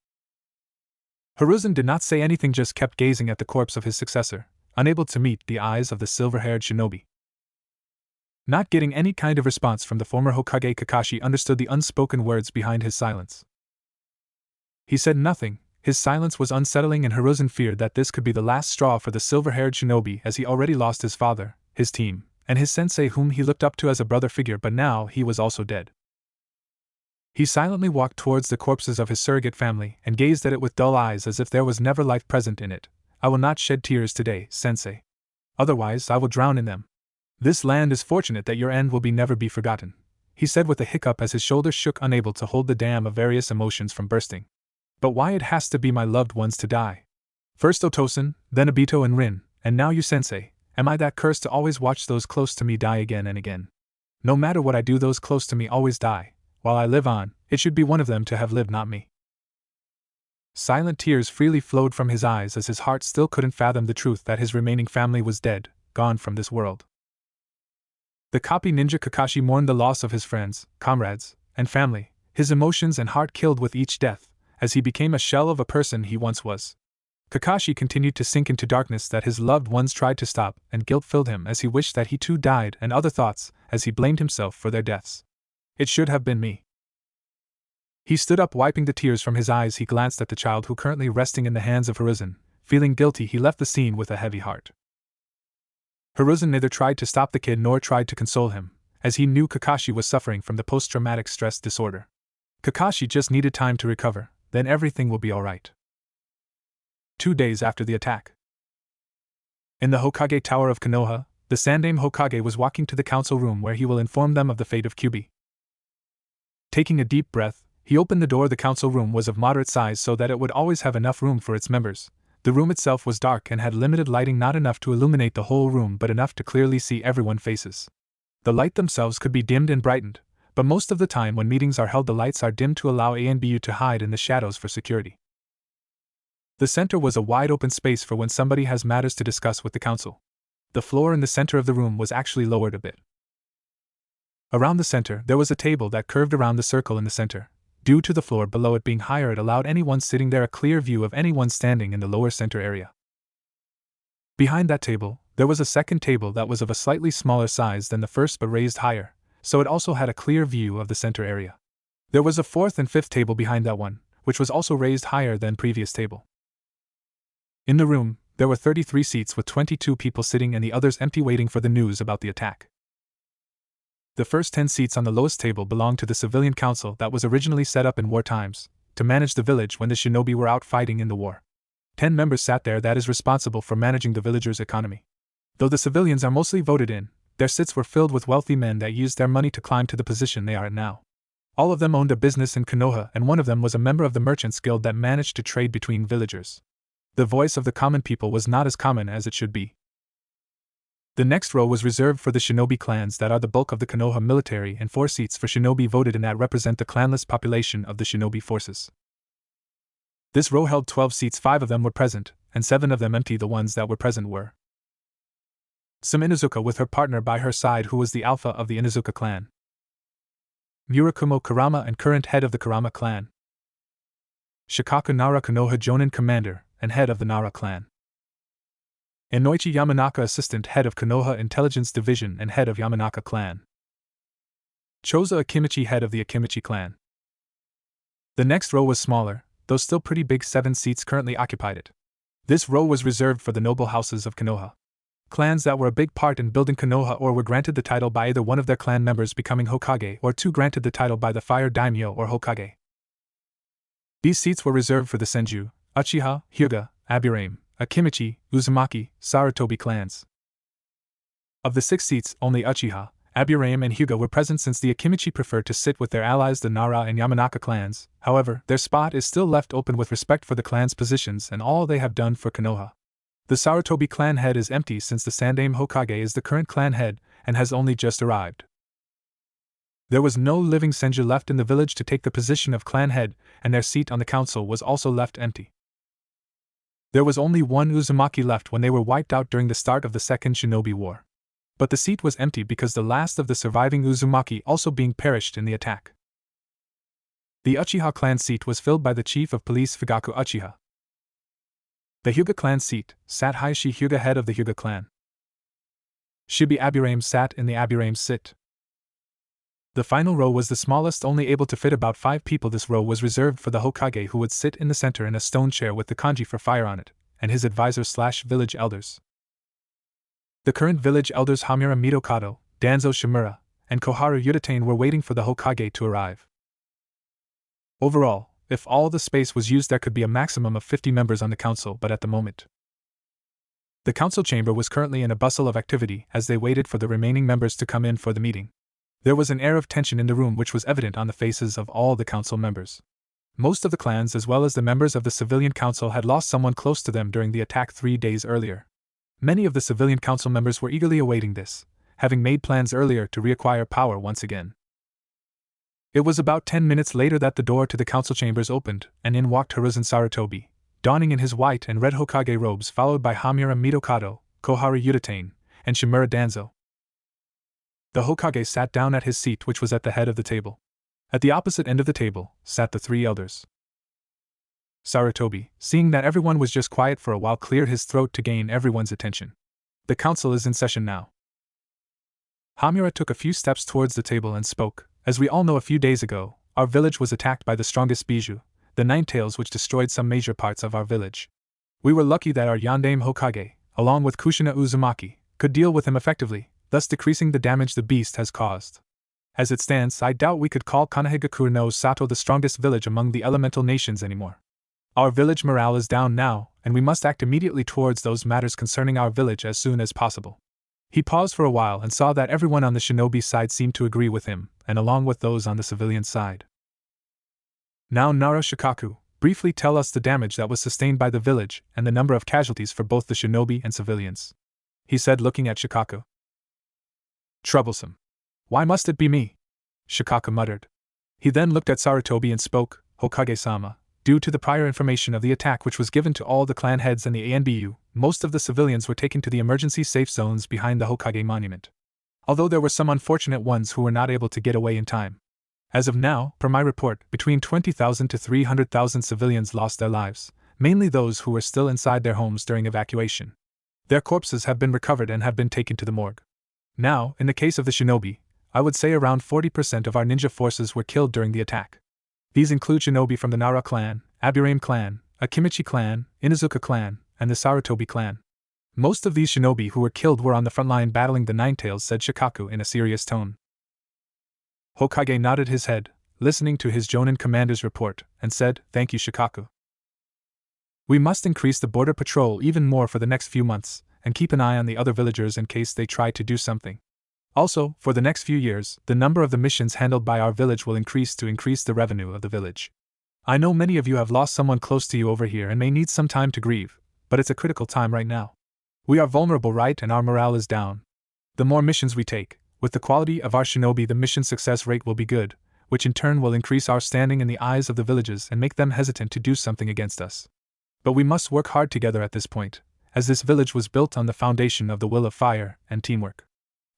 [SPEAKER 1] Hiruzen did not say anything, just kept gazing at the corpse of his successor, unable to meet the eyes of the silver-haired shinobi. Not getting any kind of response from the former Hokage, Kakashi understood the unspoken words behind his silence. He said nothing. His silence was unsettling, and Hiruzen feared that this could be the last straw for the silver-haired shinobi, as he already lost his father, his team, and his sensei whom he looked up to as a brother figure, but now he was also dead. He silently walked towards the corpses of his surrogate family and gazed at it with dull eyes as if there was never life present in it. I will not shed tears today, sensei. Otherwise I will drown in them. This land is fortunate that your end will never be forgotten, he said with a hiccup as his shoulders shook, unable to hold the dam of various emotions from bursting. But why it has to be my loved ones to die? First Otosan, then Obito and Rin, and now you, sensei. Am I that cursed to always watch those close to me die again and again? No matter what I do, those close to me always die. While I live on, it should be one of them to have lived, not me. Silent tears freely flowed from his eyes as his heart still couldn't fathom the truth that his remaining family was dead, gone from this world. The copy ninja Kakashi mourned the loss of his friends, comrades, and family, his emotions and heart killed with each death, as he became a shell of a person he once was. Kakashi continued to sink into darkness that his loved ones tried to stop, and guilt filled him as he wished that he too died, and other thoughts, as he blamed himself for their deaths. It should have been me. He stood up, wiping the tears from his eyes. He glanced at the child who currently resting in the hands of Hiruzen. Feeling guilty, he left the scene with a heavy heart. Hiruzen neither tried to stop the kid nor tried to console him, as he knew Kakashi was suffering from the post-traumatic stress disorder. Kakashi just needed time to recover, then everything will be alright. 2 days after the attack. In the Hokage Tower of Konoha, the Sandaime Hokage was walking to the council room where he will inform them of the fate of Kyuubi. Taking a deep breath, he opened the door. The council room was of moderate size so that it would always have enough room for its members. The room itself was dark and had limited lighting, not enough to illuminate the whole room but enough to clearly see everyone's faces. The light themselves could be dimmed and brightened, but most of the time when meetings are held the lights are dimmed to allow ANBU to hide in the shadows for security. The center was a wide open space for when somebody has matters to discuss with the council. The floor in the center of the room was actually lowered a bit. Around the center there was a table that curved around the circle in the center. Due to the floor below it being higher, it allowed anyone sitting there a clear view of anyone standing in the lower center area. Behind that table, there was a second table that was of a slightly smaller size than the first but raised higher, so it also had a clear view of the center area. There was a fourth and fifth table behind that one, which was also raised higher than previous table. In the room, there were 33 seats with 22 people sitting and the others empty waiting for the news about the attack. The first 10 seats on the lowest table belonged to the civilian council that was originally set up in war times, to manage the village when the shinobi were out fighting in the war. 10 members sat there that is responsible for managing the villagers' economy. Though the civilians are mostly voted in, their seats were filled with wealthy men that used their money to climb to the position they are at now. All of them owned a business in Konoha and one of them was a member of the Merchants Guild that managed to trade between villagers. The voice of the common people was not as common as it should be. The next row was reserved for the shinobi clans that are the bulk of the Konoha military and 4 seats for shinobi voted in that represent the clanless population of the shinobi forces. This row held 12 seats, 5 of them were present, and 7 of them empty. The ones that were present were Some Inuzuka with her partner by her side who was the alpha of the Inuzuka clan, Murakumo Kurama and current head of the Kurama clan, Shikaku Nara Konoha Jonin commander and head of the Nara clan, Inoichi Yamanaka assistant head of Konoha Intelligence Division and head of Yamanaka clan, Choza Akimichi head of the Akimichi clan. The next row was smaller, though still pretty big. 7 seats currently occupied it. This row was reserved for the noble houses of Konoha. Clans that were a big part in building Konoha or were granted the title by either one of their clan members becoming Hokage or 2 granted the title by the fire daimyo or Hokage. These seats were reserved for the Senju, Uchiha, Hyuga, Aburame, Akimichi, Uzumaki, Sarutobi clans. Of the 6 seats, only Uchiha, Aburame and Hyuga were present since the Akimichi preferred to sit with their allies the Nara and Yamanaka clans. However, their spot is still left open with respect for the clans' positions and all they have done for Konoha. The Sarutobi clan head is empty since the Sandaime Hokage is the current clan head and has only just arrived. There was no living Senju left in the village to take the position of clan head, and their seat on the council was also left empty. There was only one Uzumaki left when they were wiped out during the start of the Second Shinobi War. But the seat was empty because the last of the surviving Uzumaki also being perished in the attack. The Uchiha clan seat was filled by the chief of police Fugaku Uchiha. The Hyuga clan seat sat Hayashi Hyuga, head of the Hyuga clan. Shibi Aburame sat in the Aburame sit. The final row was the smallest, only able to fit about 5 people. This row was reserved for the Hokage who would sit in the center in a stone chair with the kanji for fire on it, and his advisors/village elders. The current village elders Hamura Mitokado, Danzo Shimura, and Koharu Yuditane were waiting for the Hokage to arrive. Overall, if all the space was used there could be a maximum of 50 members on the council, but at the moment, the council chamber was currently in a bustle of activity as they waited for the remaining members to come in for the meeting. There was an air of tension in the room which was evident on the faces of all the council members. Most of the clans as well as the members of the civilian council had lost someone close to them during the attack 3 days earlier. Many of the civilian council members were eagerly awaiting this, having made plans earlier to reacquire power once again. It was about 10 minutes later that the door to the council chambers opened, and in walked Hiruzen Sarutobi, donning in his white and red Hokage robes, followed by Hamura Mitokado, Koharu Yuditane, and Shimura Danzo. The Hokage sat down at his seat, which was at the head of the table. At the opposite end of the table sat the 3 elders. Sarutobi, seeing that everyone was just quiet for a while, cleared his throat to gain everyone's attention. The council is in session now. Hamura took a few steps towards the table and spoke. As we all know, a few days ago, our village was attacked by the strongest Biju, the Ninetales, which destroyed some major parts of our village. We were lucky that our Yondaime Hokage, along with Kushina Uzumaki, could deal with him effectively, thus decreasing the damage the beast has caused. As it stands, I doubt we could call Konohagakure no Sato the strongest village among the elemental nations anymore. Our village morale is down now, and we must act immediately towards those matters concerning our village as soon as possible. He paused for a while and saw that everyone on the shinobi side seemed to agree with him, and along with those on the civilian side. Now Nara Shikaku, briefly tell us the damage that was sustained by the village and the number of casualties for both the shinobi and civilians, he said, looking at Shikaku. Troublesome. Why must it be me? Shikaku muttered. He then looked at Sarutobi and spoke, Hokage-sama. Due to the prior information of the attack which was given to all the clan heads and the ANBU, most of the civilians were taken to the emergency safe zones behind the Hokage monument. Although there were some unfortunate ones who were not able to get away in time. As of now, per my report, between 20,000 to 300,000 civilians lost their lives, mainly those who were still inside their homes during evacuation. Their corpses have been recovered and have been taken to the morgue. Now, in the case of the shinobi, I would say around 40% of our ninja forces were killed during the attack. These include shinobi from the Nara clan, Aburame clan, Akimichi clan, Inazuka clan, and the Sarutobi clan. Most of these shinobi who were killed were on the front line battling the Ninetales, said Shikaku in a serious tone. Hokage nodded his head, listening to his Jonin commander's report, and said, Thank you, Shikaku. We must increase the border patrol even more for the next few months, and keep an eye on the other villagers in case they try to do something. Also, for the next few years, the number of the missions handled by our village will increase to increase the revenue of the village. I know many of you have lost someone close to you over here and may need some time to grieve, but it's a critical time right now. We are vulnerable, right, and our morale is down. The more missions we take, with the quality of our shinobi, the mission success rate will be good, which in turn will increase our standing in the eyes of the villages and make them hesitant to do something against us. But we must work hard together at this point, as this village was built on the foundation of the will of fire and teamwork.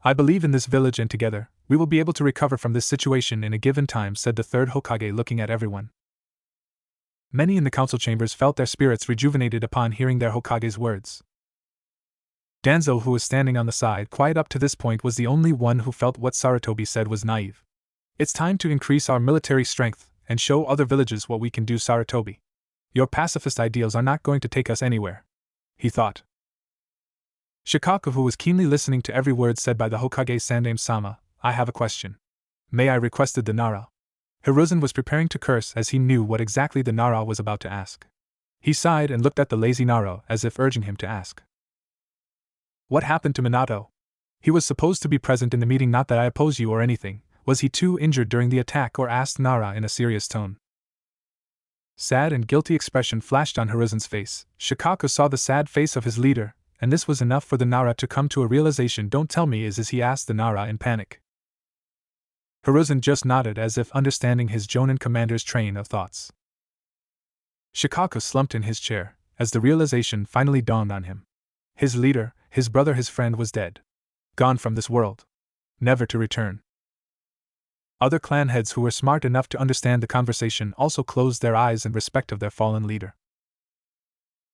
[SPEAKER 1] I believe in this village, and together, we will be able to recover from this situation in a given time, said the third Hokage, looking at everyone. Many in the council chambers felt their spirits rejuvenated upon hearing their Hokage's words. Danzo, who was standing on the side quiet up to this point, was the only one who felt what Sarutobi said was naive. It's time to increase our military strength and show other villages what we can do, Sarutobi. Your pacifist ideals are not going to take us anywhere, he thought. Shikaku, who was keenly listening to every word said by the Hokage Sandaime-sama, I have a question. May I, requested the Nara. Hiruzen was preparing to curse as he knew what exactly the Nara was about to ask. He sighed and looked at the lazy Nara as if urging him to ask. What happened to Minato? He was supposed to be present in the meeting, not that I oppose you or anything. Was he too injured during the attack, or asked Nara in a serious tone. Sad and guilty expression flashed on Hiruzen's face. Shikaku saw the sad face of his leader, and this was enough for the Nara to come to a realization. Don't tell me, is he asked the Nara in panic. Hiruzen just nodded as if understanding his Jonin commander's train of thoughts. Shikaku slumped in his chair, as the realization finally dawned on him. His leader, his brother, his friend was dead. Gone from this world. Never to return. Other clan heads who were smart enough to understand the conversation also closed their eyes in respect of their fallen leader.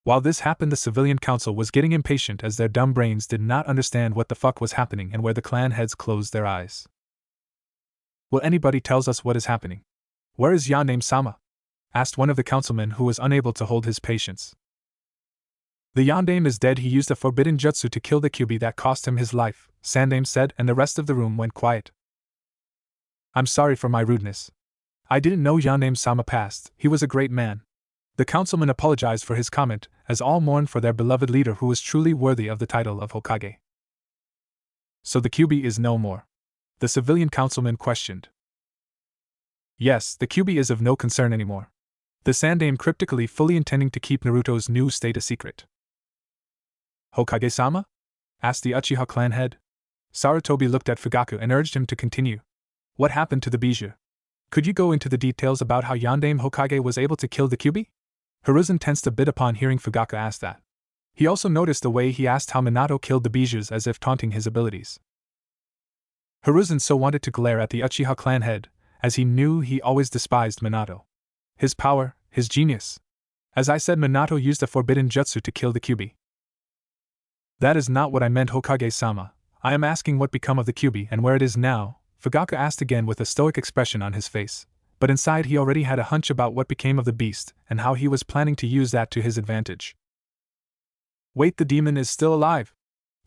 [SPEAKER 1] While this happened, the civilian council was getting impatient as their dumb brains did not understand what the fuck was happening and where the clan heads closed their eyes. Will anybody tells us what is happening? Where is Yandame-sama? Asked one of the councilmen who was unable to hold his patience. The Yandame is dead. He used a forbidden jutsu to kill the Kyuubi that cost him his life, Sandaime said, and the rest of the room went quiet. I'm sorry for my rudeness. I didn't know Yandame-sama passed. He was a great man. The councilman apologized for his comment, as all mourned for their beloved leader who was truly worthy of the title of Hokage. So the Kyuubi is no more? The civilian councilman questioned. Yes, the Kyuubi is of no concern anymore. The Sandaime cryptically, fully intending to keep Naruto's new state a secret. Hokage-sama? Asked the Uchiha clan head. Sarutobi looked at Fugaku and urged him to continue. What happened to the Bijou? Could you go into the details about how Yandame Hokage was able to kill the Kyuubi? Hiruzen tensed a bit upon hearing Fugaku ask that. He also noticed the way he asked how Minato killed the Bijous, as if taunting his abilities. Hiruzen so wanted to glare at the Uchiha clan head, as he knew he always despised Minato. His power, his genius. As I said, Minato used a forbidden jutsu to kill the Kyuubi. That is not what I meant, Hokage-sama. I am asking what become of the Kyuubi and where it is now, Fugaku asked again with a stoic expression on his face, but inside he already had a hunch about what became of the beast and how he was planning to use that to his advantage. Wait, the demon is still alive?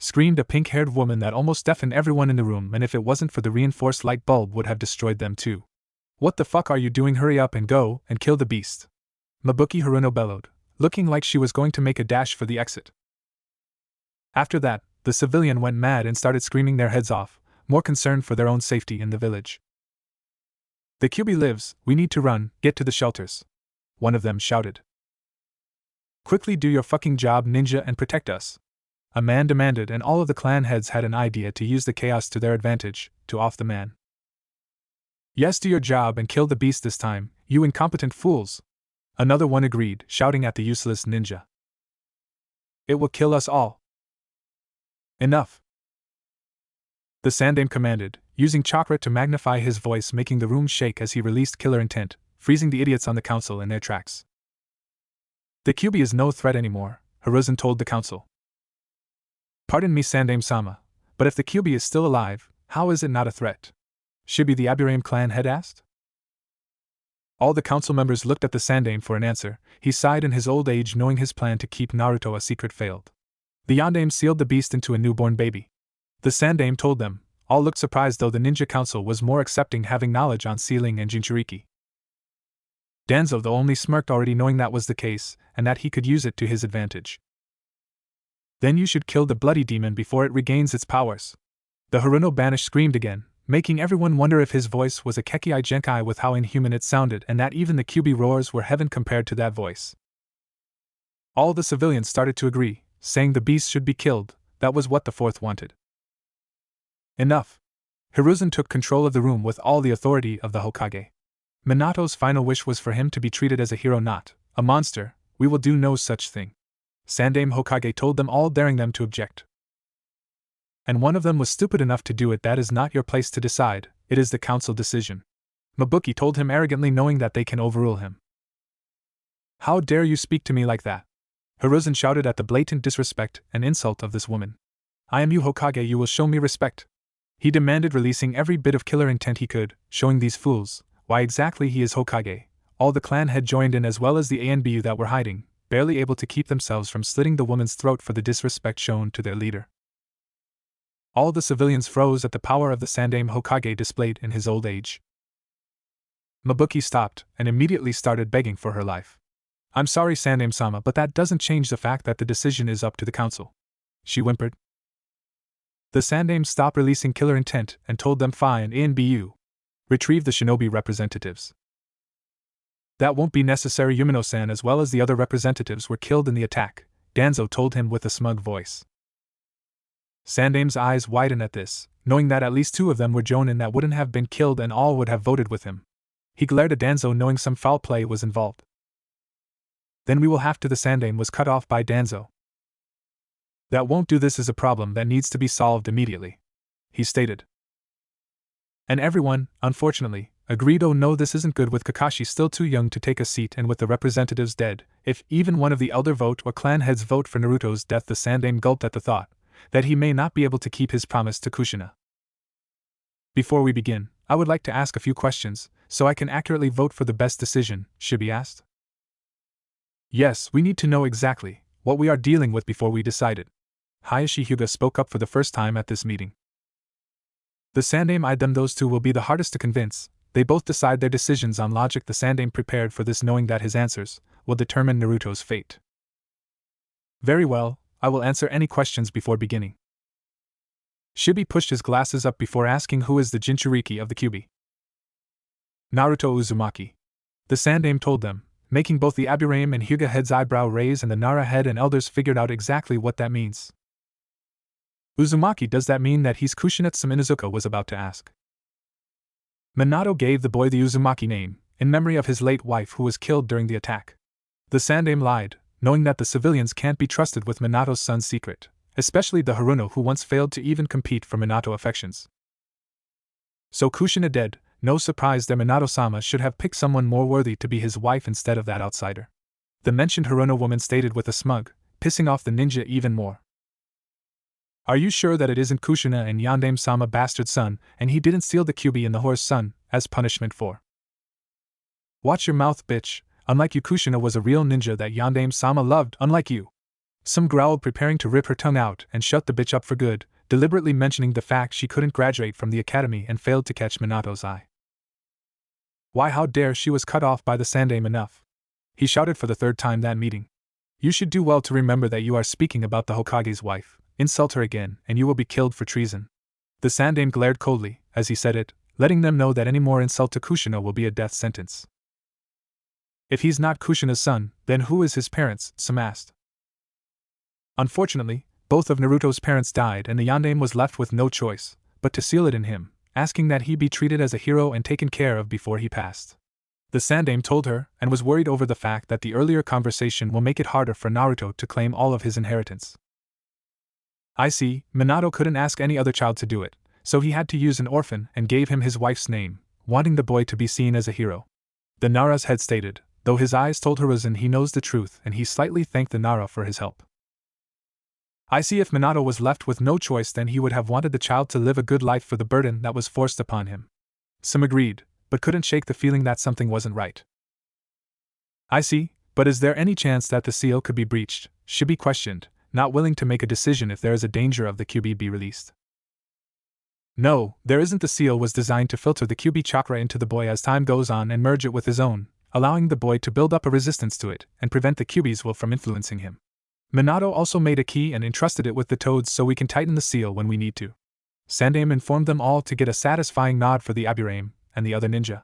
[SPEAKER 1] screamed a pink-haired woman that almost deafened everyone in the room, and if it wasn't for the reinforced light bulb would have destroyed them too. What the fuck are you doing? Hurry up and go and kill the beast! Mabuki Haruno bellowed, looking like she was going to make a dash for the exit. After that, the civilian went mad and started screaming their heads off, more concerned for their own safety in the village. The Kyuubi lives, we need to run, get to the shelters. One of them shouted. Quickly do your fucking job, ninja, and protect us. A man demanded, and all of the clan heads had an idea to use the chaos to their advantage, to off the man. Yes, do your job and kill the beast this time, you incompetent fools. Another one agreed, shouting at the useless ninja. It will kill us all. Enough. The Sandame commanded, using chakra to magnify his voice, making the room shake as he released killer intent, freezing the idiots on the council in their tracks. The Kyuubi is no threat anymore, Hiruzen told the council. Pardon me, Sandame-sama, but if the Kyuubi is still alive, how is it not a threat? Shibi the Aburame clan head asked. All the council members looked at the Sandame for an answer. He sighed in his old age, knowing his plan to keep Naruto a secret failed. The Yandame sealed the beast into a newborn baby. The Sandame told them. All looked surprised, though the ninja council was more accepting, having knowledge on sealing and Jinchuriki. Danzo though only smirked, already knowing that was the case, and that he could use it to his advantage. Then you should kill the bloody demon before it regains its powers. The Haruno banished screamed again, making everyone wonder if his voice was a Kekkai Genkai with how inhuman it sounded, and that even the Kyuubi roars were heaven compared to that voice. All the civilians started to agree, saying the beast should be killed. That was what the fourth wanted. Enough. Hiruzen took control of the room with all the authority of the Hokage. Minato's final wish was for him to be treated as a hero, not a monster. We will do no such thing. Sandame Hokage told them all, daring them to object. And one of them was stupid enough to do it. That is not your place to decide, it is the council decision. Mabuki told him arrogantly, knowing that they can overrule him. How dare you speak to me like that? Hiruzen shouted at the blatant disrespect and insult of this woman. I am you, Hokage, you will show me respect. He demanded, releasing every bit of killer intent he could, showing these fools why exactly he is Hokage. All the clan had joined in, as well as the ANBU that were hiding, barely able to keep themselves from slitting the woman's throat for the disrespect shown to their leader. All the civilians froze at the power of the Sandame Hokage displayed in his old age. Mabuki stopped and immediately started begging for her life. I'm sorry, Sandame-sama, but that doesn't change the fact that the decision is up to the council. She whimpered. The Sandame stopped releasing killer intent and told them fine, ANBU. Retrieve the shinobi representatives. That won't be necessary. Yumino-san as well as the other representatives were killed in the attack, Danzo told him with a smug voice. Sandame's eyes widened at this, knowing that at least two of them were jonin that wouldn't have been killed and all would have voted with him. He glared at Danzo, knowing some foul play was involved. Then we will have to. The Sandame was cut off by Danzo. That won't do. This is a problem that needs to be solved immediately, he stated. And everyone, unfortunately, agreed. Oh no, this isn't good, with Kakashi still too young to take a seat and with the representatives dead. If even one of the elder vote or clan heads vote for Naruto's death, the Sandame gulped at the thought that he may not be able to keep his promise to Kushina. Before we begin, I would like to ask a few questions, so I can accurately vote for the best decision, Shibi asked. Yes, we need to know exactly what we are dealing with before we decide it. Hayashi Hyuga spoke up for the first time at this meeting. The Sandame eyed them. Those two will be the hardest to convince. They both decide their decisions on logic. The Sandame prepared for this, knowing that his answers will determine Naruto's fate. Very well, I will answer any questions before beginning. Shibi pushed his glasses up before asking, who is the Jinchuriki of the Kyuubi? Naruto Uzumaki. The Sandame told them, making both the Aburame and Hyuga heads' eyebrow raise, and the Nara head and elders figured out exactly what that means. Uzumaki, does that mean that he's Kushina? Some Inuzuka was about to ask. Minato gave the boy the Uzumaki name, in memory of his late wife who was killed during the attack. The Sandame lied, knowing that the civilians can't be trusted with Minato's son's secret, especially the Haruno who once failed to even compete for Minato affections. So Kushina dead, no surprise that Minato-sama should have picked someone more worthy to be his wife instead of that outsider. The mentioned Haruno woman stated with a smug, pissing off the ninja even more. Are you sure that it isn't Kushina and Yandame-sama bastard son, and he didn't steal the Kyuubi and the horse son, as punishment for? Watch your mouth, bitch. Unlike you, Kushina was a real ninja that Yandame-sama loved, unlike you. Some growled, preparing to rip her tongue out and shut the bitch up for good, deliberately mentioning the fact she couldn't graduate from the academy and failed to catch Minato's eye. Why, how dare she! Was cut off by the Sandaime. Enough! He shouted for the third time that meeting. You should do well to remember that you are speaking about the Hokage's wife. Insult her again, and you will be killed for treason. The Sandaime glared coldly as he said it, letting them know that any more insult to Kushina will be a death sentence. If he's not Kushina's son, then who is his parents? Some asked. Unfortunately, both of Naruto's parents died and the Yondaime was left with no choice but to seal it in him, asking that he be treated as a hero and taken care of before he passed. The Sandaime told her and was worried over the fact that the earlier conversation will make it harder for Naruto to claim all of his inheritance. I see, Minato couldn't ask any other child to do it, so he had to use an orphan and gave him his wife's name, wanting the boy to be seen as a hero. The Nara's head stated, though his eyes told Hiruzen he knows the truth, and he slightly thanked the Nara for his help. I see, if Minato was left with no choice, then he would have wanted the child to live a good life for the burden that was forced upon him. Some agreed, but couldn't shake the feeling that something wasn't right. I see, but is there any chance that the seal could be breached? Shibi questioned, not willing to make a decision if there is a danger of the QB be released. No, there isn't. The seal was designed to filter the QB chakra into the boy as time goes on and merge it with his own, allowing the boy to build up a resistance to it and prevent the QB's will from influencing him. Minato also made a key and entrusted it with the toads so we can tighten the seal when we need to. Sandaime informed them all to get a satisfying nod for the Aburame and the other ninja.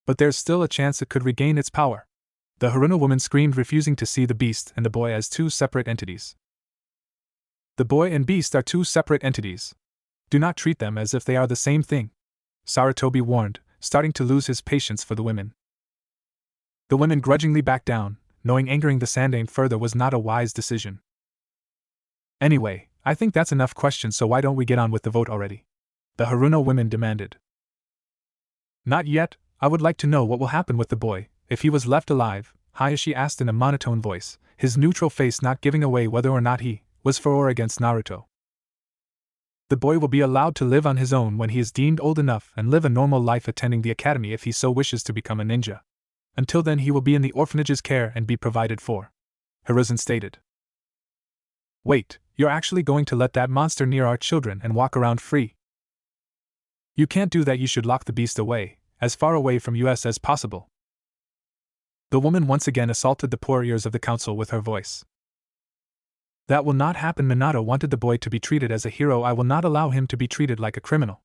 [SPEAKER 1] But there's still a chance it could regain its power. The Haruna woman screamed, refusing to see the beast and the boy as two separate entities. The boy and beast are two separate entities. Do not treat them as if they are the same thing, Sarutobi warned, starting to lose his patience for the women. The women grudgingly backed down, knowing angering the Sandaime further was not a wise decision. Anyway, I think that's enough questions, so why don't we get on with the vote already? The Haruna women demanded. Not yet. I would like to know what will happen with the boy, if he was left alive, Hayashi asked in a monotone voice, his neutral face not giving away whether or not he was for or against Naruto. The boy will be allowed to live on his own when he is deemed old enough and live a normal life attending the academy if he so wishes to become a ninja. Until then he will be in the orphanage's care and be provided for, Hiruzen stated. Wait, you're actually going to let that monster near our children and walk around free? You can't do that. You should lock the beast away, as far away from us as possible. The woman once again assaulted the poor ears of the council with her voice. That will not happen. Minato wanted the boy to be treated as a hero. I will not allow him to be treated like a criminal,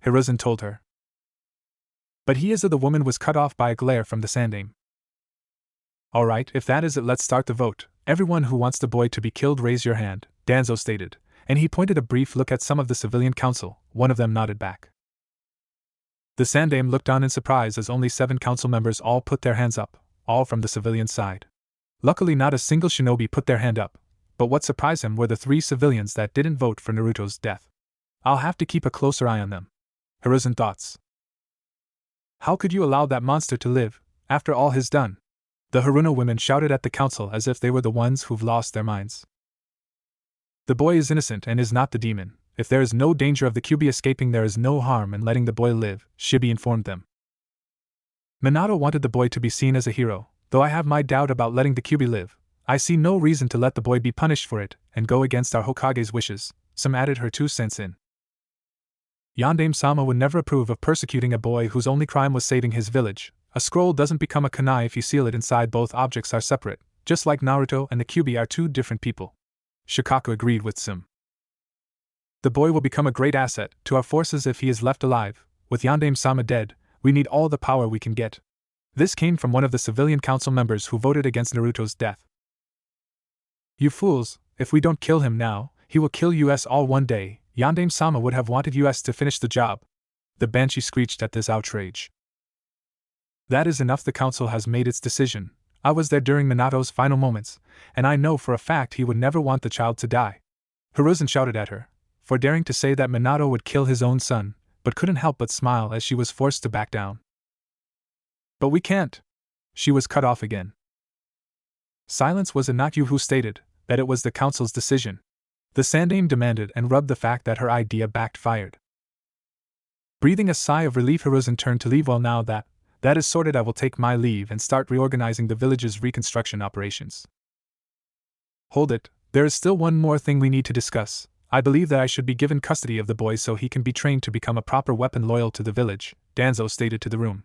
[SPEAKER 1] Hiruzen told her. But he is. The woman was cut off by a glare from the Sandaime. Alright, if that is it, let's start the vote. Everyone who wants the boy to be killed, raise your hand, Danzo stated, and he pointed a brief look at some of the civilian council. One of them nodded back. The Sandaime looked on in surprise as only 7 council members all put their hands up, all from the civilian side. Luckily not a single shinobi put their hand up, but what surprised him were the 3 civilians that didn't vote for Naruto's death. I'll have to keep a closer eye on them, Hiruzen thoughts. How could you allow that monster to live, after all he's done? The Haruna women shouted at the council as if they were the ones who've lost their minds. The boy is innocent and is not the demon. If there is no danger of the QB escaping, there is no harm in letting the boy live, Shibi informed them. Minato wanted the boy to be seen as a hero, though I have my doubt about letting the QB live. I see no reason to let the boy be punished for it and go against our Hokage's wishes, some added her 2 cents in. Yondaime-sama would never approve of persecuting a boy whose only crime was saving his village. A scroll doesn't become a kunai if you seal it inside. Both objects are separate, just like Naruto and the QB are 2 different people. Shikaku agreed with Sim. The boy will become a great asset to our forces if he is left alive. With Yondaime-sama dead, we need all the power we can get. This came from one of the civilian council members who voted against Naruto's death. You fools, if we don't kill him now, he will kill us all one day. Yondaime-sama would have wanted us to finish the job. The banshee screeched at this outrage. That is enough. The council has made its decision. I was there during Minato's final moments, and I know for a fact he would never want the child to die. Hiruzen shouted at her, for daring to say that Minato would kill his own son, but couldn't help but smile as she was forced to back down. But we can't. She was cut off again. Silence. Was it not you who stated that it was the council's decision? The Sandaime demanded and rubbed the fact that her idea backfired. Breathing a sigh of relief, Hiruzen turned to leave. Well, now that is sorted, I will take my leave and start reorganizing the village's reconstruction operations. Hold it, there is still one more thing we need to discuss. I believe that I should be given custody of the boy so he can be trained to become a proper weapon loyal to the village, Danzo stated to the room.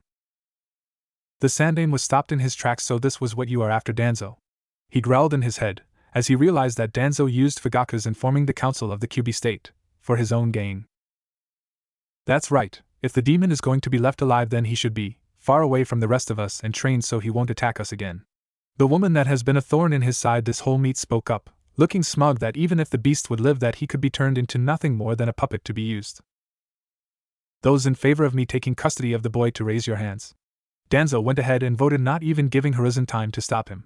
[SPEAKER 1] The Sandaime was stopped in his tracks. So this was what you are after, Danzo? He growled in his head, as he realized that Danzo used Fugaku's informing the council of the QB state, for his own gain. That's right, if the demon is going to be left alive then he should be, far away from the rest of us and trained so he won't attack us again. The woman that has been a thorn in his side this whole meet spoke up, looking smug that even if the beast would live that he could be turned into nothing more than a puppet to be used. Those in favor of me taking custody of the boy to raise your hands. Danzo went ahead and voted, not even giving Hiruzen time to stop him.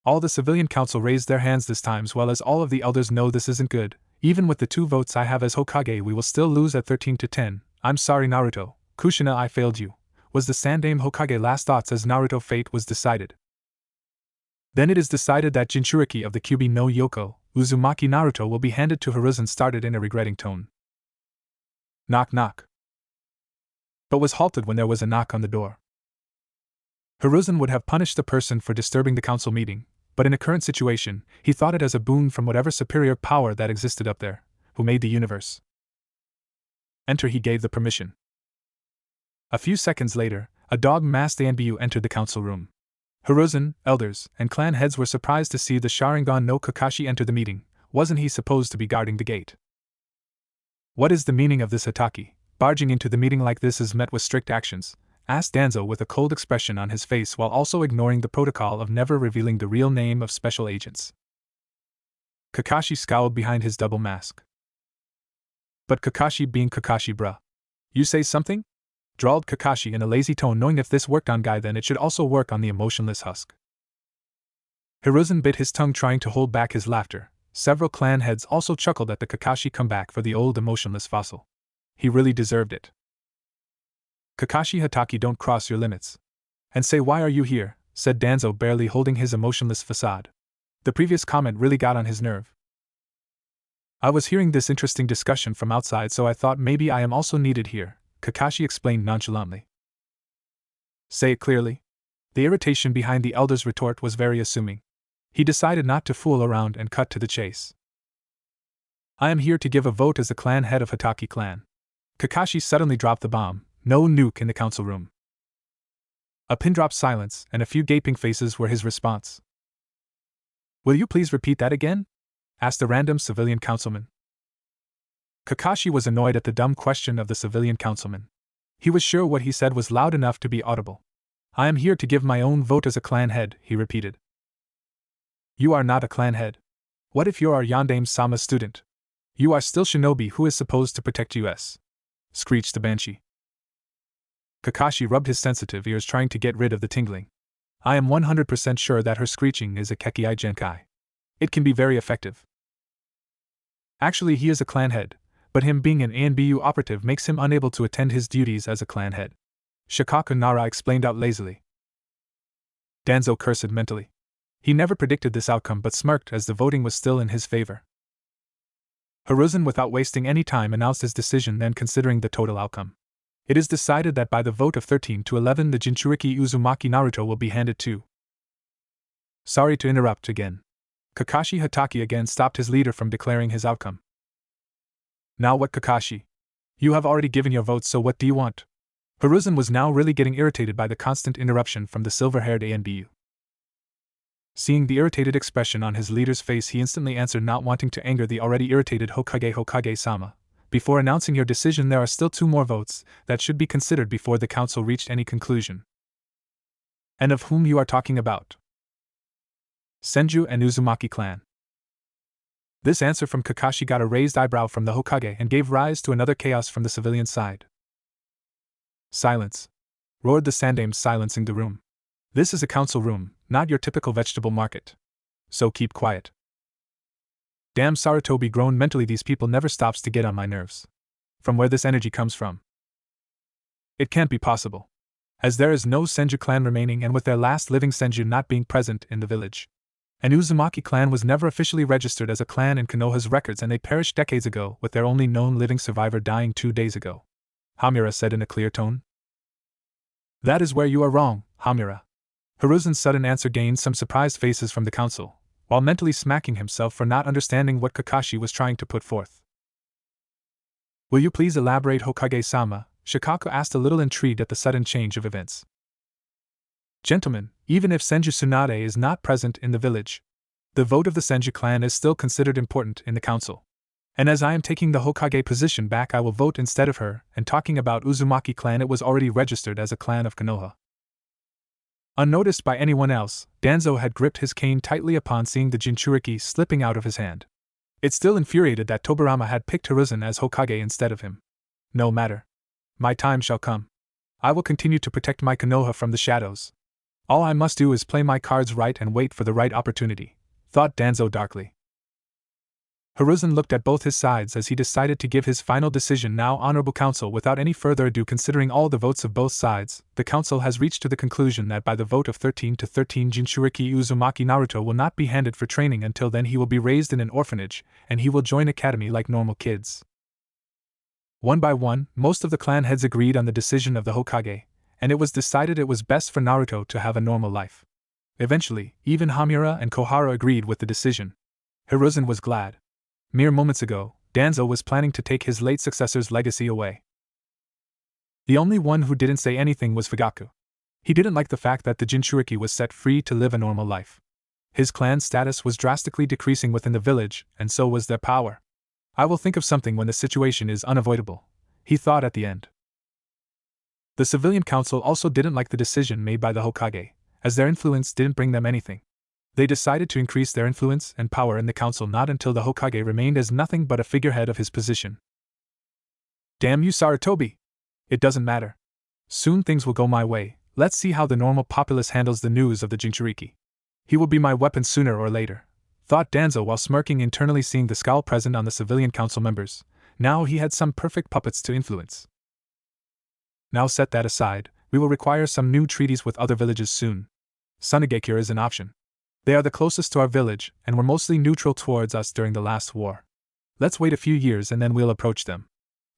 [SPEAKER 1] All the civilian council raised their hands this time, as well as all of the elders. No, this isn't good. Even with the 2 votes I have as Hokage, we will still lose at 13-10. I'm sorry, Naruto. Kushina, I failed you. Was the Sandaime Hokage last thoughts as Naruto fate was decided. Then it is decided that Jinchuriki of the Kyuubi no Yoko, Uzumaki Naruto, will be handed to Hiruzen, started in a regretting tone. Knock knock. But was halted when there was a knock on the door. Hiruzen would have punished the person for disturbing the council meeting, but in a current situation, he thought it as a boon from whatever superior power that existed up there, who made the universe. Enter, he gave the permission. A few seconds later, a dog-masked Anbu entered the council room. Hiruzen, elders, and clan heads were surprised to see the Sharingan no Kakashi enter the meeting. Wasn't he supposed to be guarding the gate? What is the meaning of this Hataki? Barging into the meeting like this is met with strict actions, asked Danzo with a cold expression on his face while also ignoring the protocol of never revealing the real name of special agents. Kakashi scowled behind his double mask. But Kakashi being Kakashi, bruh. You say something? Drawled Kakashi in a lazy tone, knowing if this worked on Guy then it should also work on the emotionless husk. Hiruzen bit his tongue trying to hold back his laughter. Several clan heads also chuckled at the Kakashi comeback for the old emotionless fossil. He really deserved it. Kakashi Hataki, don't cross your limits. And say, why are you here? Said Danzo, barely holding his emotionless facade. The previous comment really got on his nerve. I was hearing this interesting discussion from outside, so I thought maybe I am also needed here, Kakashi explained nonchalantly. Say it clearly. The irritation behind the elder's retort was very assuming. He decided not to fool around and cut to the chase. I am here to give a vote as the clan head of Hataki clan. Kakashi suddenly dropped the bomb. No nuke in the council room. A pin-drop silence and a few gaping faces were his response. Will you please repeat that again? Asked a random civilian councilman. Kakashi was annoyed at the dumb question of the civilian councilman. He was sure what he said was loud enough to be audible. I am here to give my own vote as a clan head, he repeated. You are not a clan head. What if you are Yondaime-sama's student? You are still shinobi who is supposed to protect us, screeched the banshee. Kakashi rubbed his sensitive ears trying to get rid of the tingling. I am 100% sure that her screeching is a Kekiai Genkai. It can be very effective. Actually, he is a clan head, but him being an ANBU operative makes him unable to attend his duties as a clan head. Shikaku Nara explained out lazily. Danzo cursed mentally. He never predicted this outcome but smirked as the voting was still in his favor. Hiruzen, without wasting any time, announced his decision, then considering the total outcome. It is decided that by the vote of 13-11 the Jinchuriki Uzumaki Naruto will be handed to. Sorry to interrupt again. Kakashi Hataki again stopped his leader from declaring his outcome. Now what, Kakashi? You have already given your vote, so what do you want? Hiruzen was now really getting irritated by the constant interruption from the silver-haired ANBU. Seeing the irritated expression on his leader's face, he instantly answered, not wanting to anger the already irritated Hokage-sama. Before announcing your decision, there are still 2 more votes that should be considered before the council reached any conclusion. And of whom you are talking about? Senju and Uzumaki clan. This answer from Kakashi got a raised eyebrow from the Hokage and gave rise to another chaos from the civilian side. Silence, roared the Sandaime, silencing the room. This is a council room, not your typical vegetable market. So keep quiet. Damn, Sarutobi groaned mentally, these people never stops to get on my nerves. From where this energy comes from? It can't be possible. As there is no Senju clan remaining, and with their last living Senju not being present in the village. An Uzumaki clan was never officially registered as a clan in Konoha's records, and they perished decades ago, with their only known living survivor dying 2 days ago. Hamura said in a clear tone. That is where you are wrong, Hamura. Hiruzen's sudden answer gained some surprised faces from the council, while mentally smacking himself for not understanding what Kakashi was trying to put forth. Will you please elaborate, Hokage-sama? Shikaku asked, a little intrigued at the sudden change of events. Gentlemen, even if Senju Tsunade is not present in the village, the vote of the Senju clan is still considered important in the council. And as I am taking the Hokage position back, I will vote instead of her, and talking about Uzumaki clan, it was already registered as a clan of Konoha. Unnoticed by anyone else, Danzo had gripped his cane tightly upon seeing the Jinchuriki slipping out of his hand. It still infuriated that Tobirama had picked Hiruzen as Hokage instead of him. No matter. My time shall come. I will continue to protect my Konoha from the shadows. All I must do is play my cards right and wait for the right opportunity, thought Danzo darkly. Hiruzen looked at both his sides as he decided to give his final decision. Now, Honorable Council, without any further ado, considering all the votes of both sides, the Council has reached to the conclusion that by the vote of 13 to 13, Jinchuriki Uzumaki Naruto will not be handed for training. Until then, he will be raised in an orphanage, and he will join academy like normal kids. One by one, most of the clan heads agreed on the decision of the Hokage, and it was decided it was best for Naruto to have a normal life. Eventually, even Hamura and Kohara agreed with the decision. Hiruzen was glad. Mere moments ago, Danzo was planning to take his late successor's legacy away. The only one who didn't say anything was Fugaku. He didn't like the fact that the Jinchuriki was set free to live a normal life. His clan's status was drastically decreasing within the village, and so was their power. I will think of something when the situation is unavoidable, he thought at the end. The civilian council also didn't like the decision made by the Hokage, as their influence didn't bring them anything. They decided to increase their influence and power in the council not until the Hokage remained as nothing but a figurehead of his position. Damn you, Sarutobi! It doesn't matter. Soon things will go my way. Let's see how the normal populace handles the news of the Jinchuriki. He will be my weapon sooner or later, thought Danzo while smirking internally, seeing the scowl present on the civilian council members. Now he had some perfect puppets to influence. Now set that aside, we will require some new treaties with other villages soon. Sunagekure is an option. They are the closest to our village, and were mostly neutral towards us during the last war. Let's wait a few years and then we'll approach them.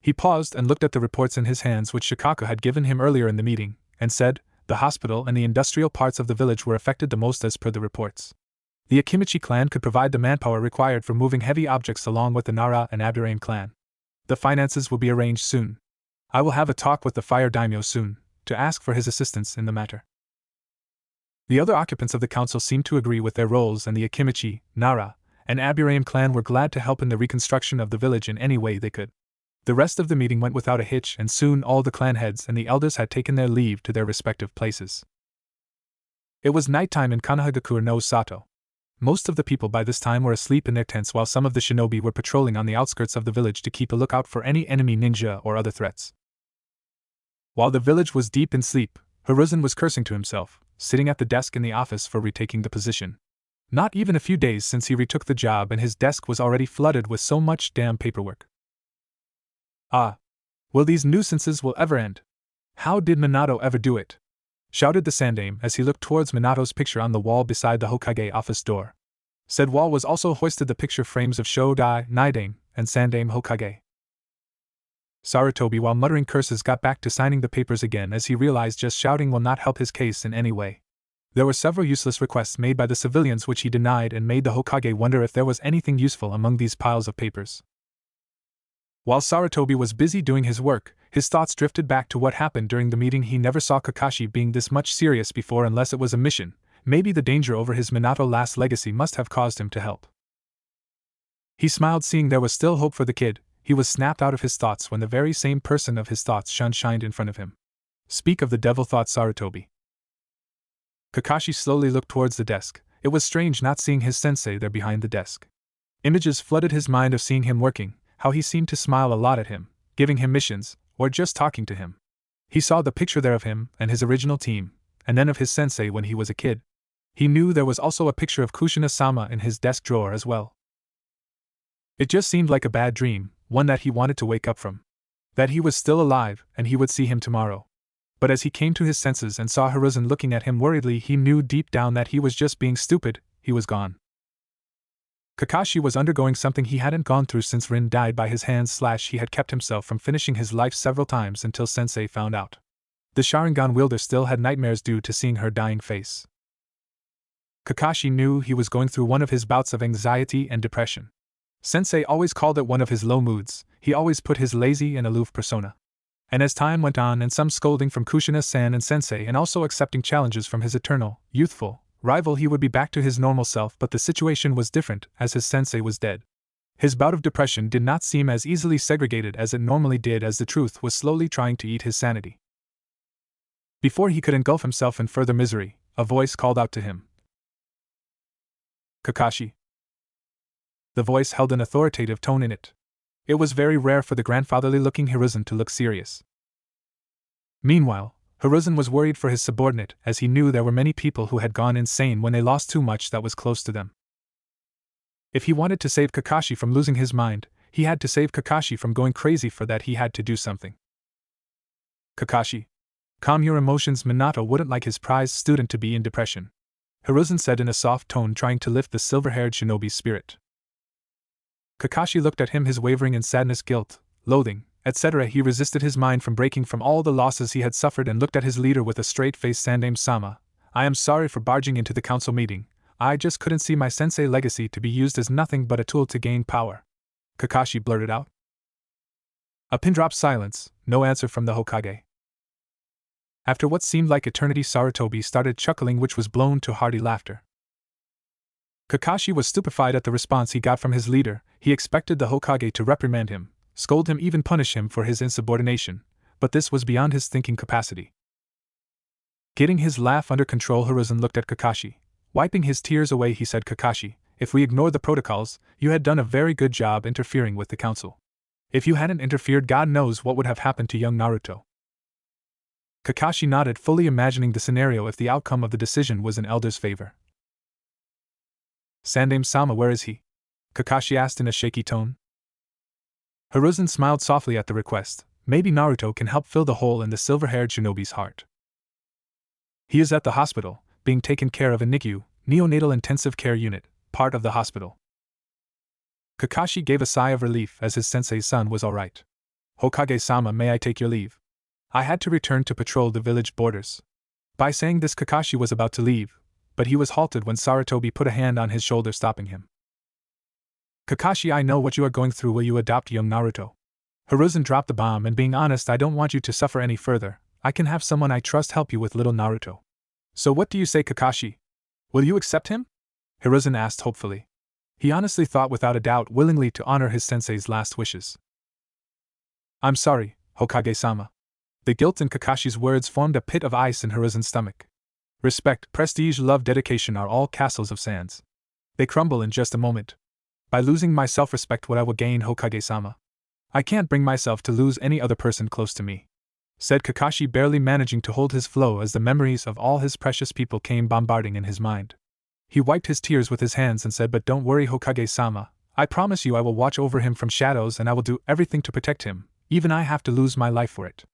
[SPEAKER 1] He paused and looked at the reports in his hands which Shikaku had given him earlier in the meeting, and said, the hospital and the industrial parts of the village were affected the most as per the reports. The Akimichi clan could provide the manpower required for moving heavy objects along with the Nara and Aburain clan. The finances will be arranged soon. I will have a talk with the fire daimyo soon, to ask for his assistance in the matter. The other occupants of the council seemed to agree with their roles, and the Akimichi, Nara, and Aburaim clan were glad to help in the reconstruction of the village in any way they could. The rest of the meeting went without a hitch, and soon all the clan heads and the elders had taken their leave to their respective places. It was nighttime in Konohagakure no Sato. Most of the people by this time were asleep in their tents, while some of the shinobi were patrolling on the outskirts of the village to keep a lookout for any enemy ninja or other threats. While the village was deep in sleep, Hiruzen was cursing to himself, sitting at the desk in the office for retaking the position. Not even a few days since he retook the job, and his desk was already flooded with so much damn paperwork. Ah! Will these nuisances will ever end? How did Minato ever do it? Shouted the Sandaime as he looked towards Minato's picture on the wall beside the Hokage office door. Said wall was also hoisted the picture frames of Shodai, Nidaime, and Sandaime Hokage. Sarutobi, while muttering curses, got back to signing the papers again as he realized just shouting will not help his case in any way. There were several useless requests made by the civilians which he denied, and made the Hokage wonder if there was anything useful among these piles of papers. While Sarutobi was busy doing his work, his thoughts drifted back to what happened during the meeting. He never saw Kakashi being this much serious before, unless it was a mission. Maybe the danger over his Minato last legacy must have caused him to help. He smiled, seeing there was still hope for the kid. He was snapped out of his thoughts when the very same person of his thoughts shined in front of him. Speak of the devil, thought Sarutobi. Kakashi slowly looked towards the desk. It was strange not seeing his sensei there behind the desk. Images flooded his mind of seeing him working, how he seemed to smile a lot at him, giving him missions, or just talking to him. He saw the picture there of him and his original team, and then of his sensei when he was a kid. He knew there was also a picture of Kushina-sama in his desk drawer as well. It just seemed like a bad dream, one that he wanted to wake up from. That he was still alive, and he would see him tomorrow. But as he came to his senses and saw Hiruzen looking at him worriedly, he knew deep down that he was just being stupid. He was gone. Kakashi was undergoing something he hadn't gone through since Rin died by his hands. He had kept himself from finishing his life several times until Sensei found out. The Sharingan wielder still had nightmares due to seeing her dying face. Kakashi knew he was going through one of his bouts of anxiety and depression. Sensei always called it one of his low moods. He always put his lazy and aloof persona. And as time went on and some scolding from Kushina-san and Sensei and also accepting challenges from his eternal, youthful, rival, he would be back to his normal self, but the situation was different as his sensei was dead. His bout of depression did not seem as easily segregated as it normally did, as the truth was slowly trying to eat his sanity. Before he could engulf himself in further misery, a voice called out to him. Kakashi. The voice held an authoritative tone in it. It was very rare for the grandfatherly-looking Hiruzen to look serious. Meanwhile, Hiruzen was worried for his subordinate, as he knew there were many people who had gone insane when they lost too much that was close to them. If he wanted to save Kakashi from losing his mind, he had to save Kakashi from going crazy. For that, he had to do something. Kakashi. Calm your emotions. Minato wouldn't like his prized student to be in depression, Hiruzen said in a soft tone, trying to lift the silver-haired shinobi's spirit. Kakashi looked at him, his wavering in sadness, guilt, loathing, etc. He resisted his mind from breaking from all the losses he had suffered and looked at his leader with a straight face. Sandaime-sama, I am sorry for barging into the council meeting. I just couldn't see my sensei legacy to be used as nothing but a tool to gain power, Kakashi blurted out. A pin-drop silence, no answer from the Hokage. After what seemed like eternity, Sarutobi started chuckling, which was blown to hearty laughter. Kakashi was stupefied at the response he got from his leader. He expected the Hokage to reprimand him, scold him, even punish him for his insubordination, but this was beyond his thinking capacity. Getting his laugh under control, Hiruzen looked at Kakashi. Wiping his tears away, he said, Kakashi, if we ignore the protocols, you had done a very good job interfering with the council. If you hadn't interfered, God knows what would have happened to young Naruto. Kakashi nodded, fully imagining the scenario if the outcome of the decision was in Elder's favor. Sandaime-sama, where is he? Kakashi asked in a shaky tone. Hiruzen smiled softly at the request. Maybe Naruto can help fill the hole in the silver-haired shinobi's heart. He is at the hospital, being taken care of in NICU, Neonatal Intensive Care Unit, part of the hospital. Kakashi gave a sigh of relief as his sensei's son was all right. Hokage-sama, may I take your leave? I had to return to patrol the village borders. By saying this, Kakashi was about to leave, but he was halted when Sarutobi put a hand on his shoulder, stopping him. Kakashi, I know what you are going through. Will you adopt young Naruto? Hiruzen dropped the bomb, and being honest, I don't want you to suffer any further. I can have someone I trust help you with little Naruto. So what do you say, Kakashi? Will you accept him? Hiruzen asked hopefully. He honestly thought, without a doubt, willingly to honor his sensei's last wishes. I'm sorry, Hokage-sama. The guilt in Kakashi's words formed a pit of ice in Hiruzen's stomach. Respect, prestige, love, dedication are all castles of sands. They crumble in just a moment. By losing my self-respect, what I will gain, Hokage-sama? I can't bring myself to lose any other person close to me, said Kakashi, barely managing to hold his flow as the memories of all his precious people came bombarding in his mind. He wiped his tears with his hands and said, but don't worry, Hokage-sama. I promise you I will watch over him from shadows, and I will do everything to protect him, even I have to lose my life for it.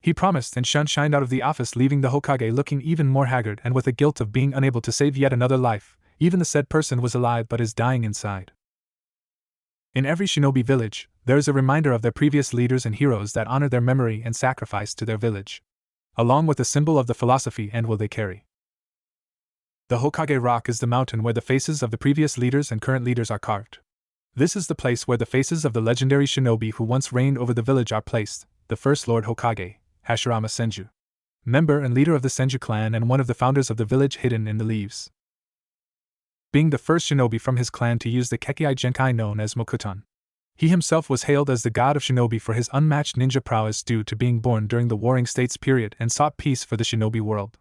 [SPEAKER 1] He promised and shined out of the office, leaving the Hokage looking even more haggard and with the guilt of being unable to save yet another life. Even the said person was alive but is dying inside. In every shinobi village, there is a reminder of their previous leaders and heroes that honor their memory and sacrifice to their village, along with a symbol of the philosophy and will they carry. The Hokage Rock is the mountain where the faces of the previous leaders and current leaders are carved. This is the place where the faces of the legendary shinobi who once reigned over the village are placed. The first Lord Hokage, Hashirama Senju, member and leader of the Senju clan and one of the founders of the village hidden in the leaves. Being the first shinobi from his clan to use the Kekei Genkai known as Mokuton. He himself was hailed as the god of shinobi for his unmatched ninja prowess due to being born during the Warring States period and sought peace for the shinobi world.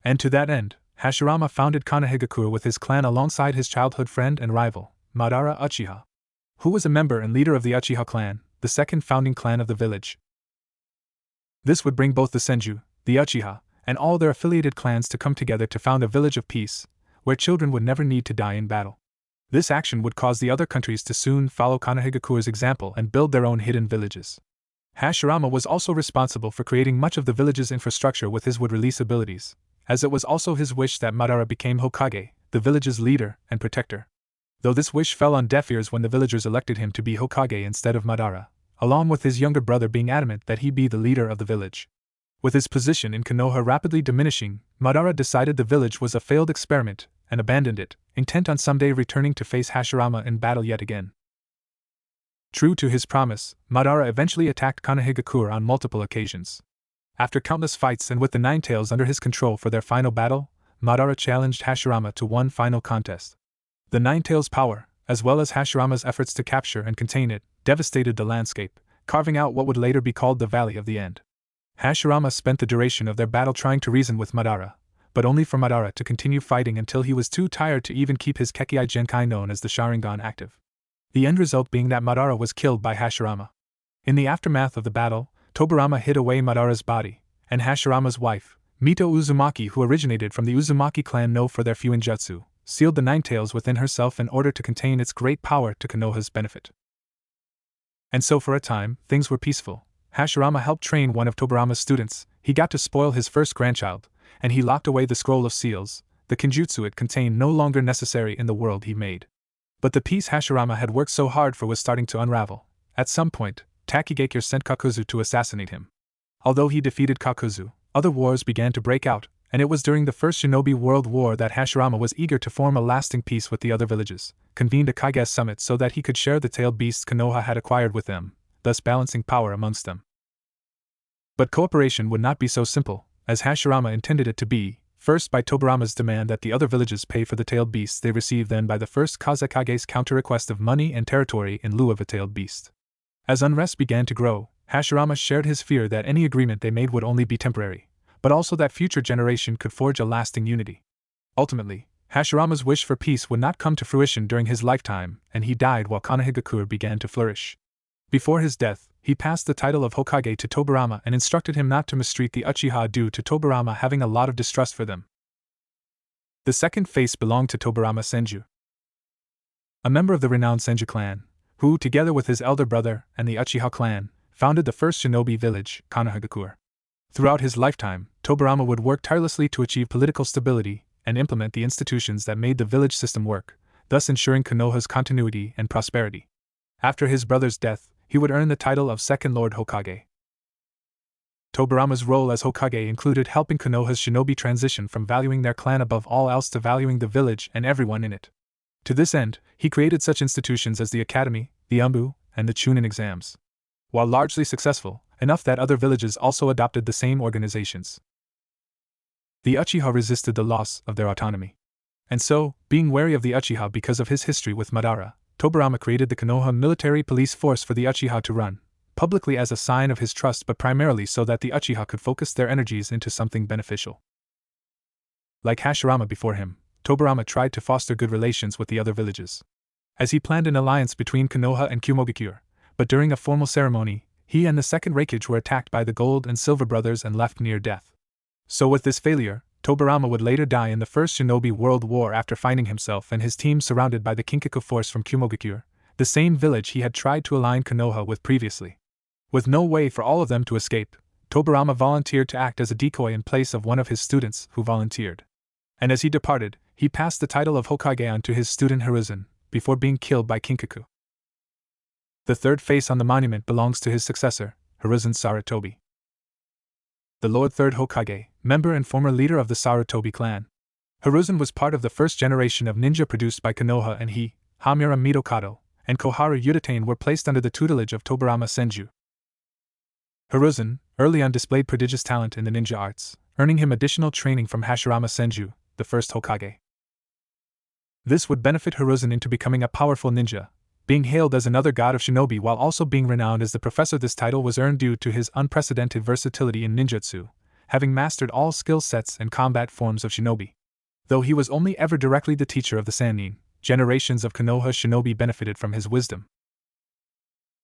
[SPEAKER 1] And to that end, Hashirama founded Konohagakure with his clan alongside his childhood friend and rival, Madara Uchiha, who was a member and leader of the Uchiha clan, the second founding clan of the village. This would bring both the Senju, the Uchiha, and all their affiliated clans to come together to found a village of peace, where children would never need to die in battle. This action would cause the other countries to soon follow Konohagakure's example and build their own hidden villages. Hashirama was also responsible for creating much of the village's infrastructure with his wood-release abilities, as it was also his wish that Madara became Hokage, the village's leader and protector. Though this wish fell on deaf ears when the villagers elected him to be Hokage instead of Madara, along with his younger brother being adamant that he be the leader of the village. With his position in Konoha rapidly diminishing, Madara decided the village was a failed experiment, and abandoned it, intent on someday returning to face Hashirama in battle yet again. True to his promise, Madara eventually attacked Konohagakure on multiple occasions. After countless fights and with the Nine Tails under his control for their final battle, Madara challenged Hashirama to one final contest. The Nine Tails' power, as well as Hashirama's efforts to capture and contain it, devastated the landscape, carving out what would later be called the Valley of the End. Hashirama spent the duration of their battle trying to reason with Madara, but only for Madara to continue fighting until he was too tired to even keep his Kekkei Genkai known as the Sharingan active. The end result being that Madara was killed by Hashirama. In the aftermath of the battle, Tobirama hid away Madara's body, and Hashirama's wife, Mito Uzumaki, who originated from the Uzumaki clan known for their Fuinjutsu, sealed the Nine Tails within herself in order to contain its great power to Konoha's benefit. And so for a time, things were peaceful. Hashirama helped train one of Tobirama's students, he got to spoil his first grandchild, and he locked away the Scroll of Seals, the Kenjutsu it contained no longer necessary in the world he made. But the peace Hashirama had worked so hard for was starting to unravel. At some point, Takigakure sent Kakuzu to assassinate him. Although he defeated Kakuzu, other wars began to break out, and it was during the First Shinobi World War that Hashirama was eager to form a lasting peace with the other villages, convened a Kage summit so that he could share the tailed beasts Konoha had acquired with them, thus balancing power amongst them. But cooperation would not be so simple, as Hashirama intended it to be, first by Tobirama's demand that the other villages pay for the tailed beasts they received, then by the first Kazekage's counter-request of money and territory in lieu of a tailed beast. As unrest began to grow, Hashirama shared his fear that any agreement they made would only be temporary, but also that future generation could forge a lasting unity. Ultimately, Hashirama's wish for peace would not come to fruition during his lifetime, and he died while Konohagakure began to flourish. Before his death, he passed the title of Hokage to Tobirama and instructed him not to mistreat the Uchiha due to Tobirama having a lot of distrust for them. The second face belonged to Tobirama Senju, a member of the renowned Senju clan, who, together with his elder brother and the Uchiha clan, founded the first shinobi village, Konohagakure. Throughout his lifetime, Tobirama would work tirelessly to achieve political stability and implement the institutions that made the village system work, thus ensuring Konoha's continuity and prosperity. After his brother's death, he would earn the title of Second Lord Hokage. Tobirama's role as Hokage included helping Konoha's shinobi transition from valuing their clan above all else to valuing the village and everyone in it. To this end, he created such institutions as the Academy, the Umbu, and the Chunin exams. While largely successful, enough that other villages also adopted the same organizations. The Uchiha resisted the loss of their autonomy. And so, being wary of the Uchiha because of his history with Madara, Tobirama created the Konoha military police force for the Uchiha to run, publicly as a sign of his trust but primarily so that the Uchiha could focus their energies into something beneficial. Like Hashirama before him, Tobirama tried to foster good relations with the other villages, as he planned an alliance between Konoha and Kumogakure, but during a formal ceremony, he and the second Raikage were attacked by the Gold and Silver brothers and left near death. So with this failure, Tobirama would later die in the First Shinobi World War after finding himself and his team surrounded by the Kinkaku force from Kumogakure, the same village he had tried to align Konoha with previously. With no way for all of them to escape, Tobirama volunteered to act as a decoy in place of one of his students who volunteered. And as he departed, he passed the title of Hokage on to his student Hiruzen, before being killed by Kinkaku. The third face on the monument belongs to his successor, Hiruzen Sarutobi, the Lord Third Hokage, member and former leader of the Sarutobi clan. Hiruzen was part of the first generation of ninja produced by Konoha, and he, Hamura Mitokado, and Koharu Yutane were placed under the tutelage of Tobirama Senju. Hiruzen early on displayed prodigious talent in the ninja arts, earning him additional training from Hashirama Senju, the first Hokage. This would benefit Hiruzen into becoming a powerful ninja, being hailed as another god of shinobi while also being renowned as the professor. This title was earned due to his unprecedented versatility in ninjutsu, having mastered all skill sets and combat forms of shinobi. Though he was only ever directly the teacher of the Sannin, generations of Konoha shinobi benefited from his wisdom.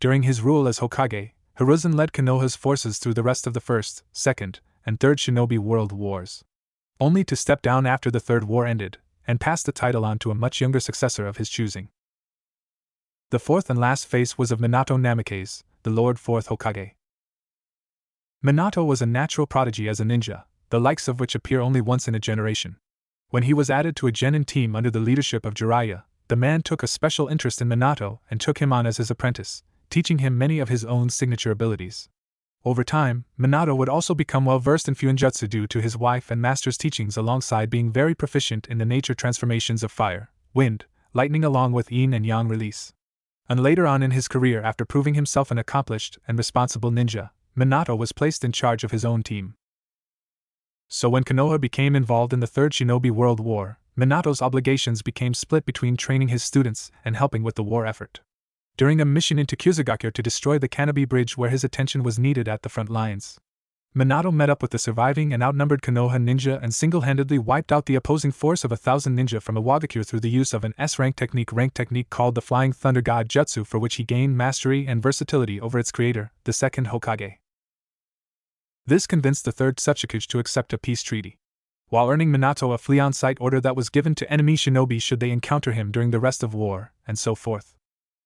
[SPEAKER 1] During his rule as Hokage, Hiruzen led Konoha's forces through the rest of the First, Second, and Third Shinobi World Wars, only to step down after the Third War ended, and pass the title on to a much younger successor of his choosing. The fourth and last face was of Minato Namikaze, the Lord Fourth Hokage. Minato was a natural prodigy as a ninja, the likes of which appear only once in a generation. When he was added to a genin team under the leadership of Jiraiya, the man took a special interest in Minato and took him on as his apprentice, teaching him many of his own signature abilities. Over time, Minato would also become well versed in Fuinjutsu due to his wife and master's teachings, alongside being very proficient in the nature transformations of fire, wind, lightning, along with yin and yang release. And later on in his career, after proving himself an accomplished and responsible ninja, Minato was placed in charge of his own team. So when Konoha became involved in the Third Shinobi World War, Minato's obligations became split between training his students and helping with the war effort. During a mission into Kusugakure to destroy the Kanobi Bridge, where his attention was needed at the front lines, Minato met up with the surviving and outnumbered Konoha ninja and single-handedly wiped out the opposing force of 1,000 ninja from Iwagakure through the use of an S-rank technique called the Flying Thunder God Jutsu, for which he gained mastery and versatility over its creator, the second Hokage. This convinced the third Tsuchikuge to accept a peace treaty, while earning Minato a flee-on-sight order that was given to enemy shinobi should they encounter him during the rest of war, and so forth.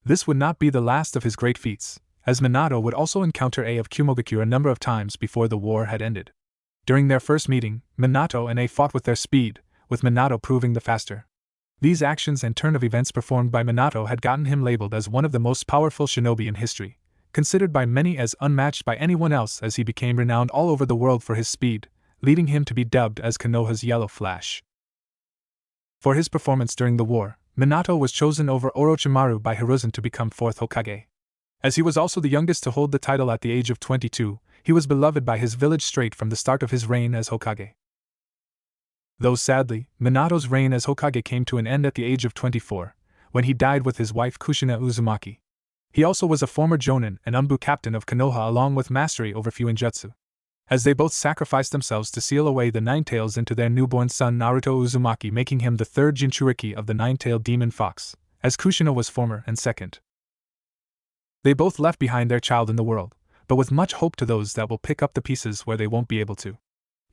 [SPEAKER 1] This would not be the last of his great feats, as Minato would also encounter A of Kumogakure a number of times before the war had ended. During their first meeting, Minato and A fought with their speed, with Minato proving the faster. These actions and turn of events performed by Minato had gotten him labeled as one of the most powerful shinobi in history, considered by many as unmatched by anyone else, as he became renowned all over the world for his speed, leading him to be dubbed as Konoha's Yellow Flash. For his performance during the war, Minato was chosen over Orochimaru by Hiruzen to become fourth Hokage. As he was also the youngest to hold the title at the age of 22, he was beloved by his village straight from the start of his reign as Hokage. Though sadly, Minato's reign as Hokage came to an end at the age of 24, when he died with his wife Kushina Uzumaki. He also was a former Jonin and Umbu captain of Konoha, along with mastery over Fuinjutsu, as they both sacrificed themselves to seal away the Nine-Tails into their newborn son Naruto Uzumaki, making him the third Jinchuriki of the Nine-Tailed Demon Fox, as Kushina was former and second. They both left behind their child in the world, but with much hope to those that will pick up the pieces where they won't be able to,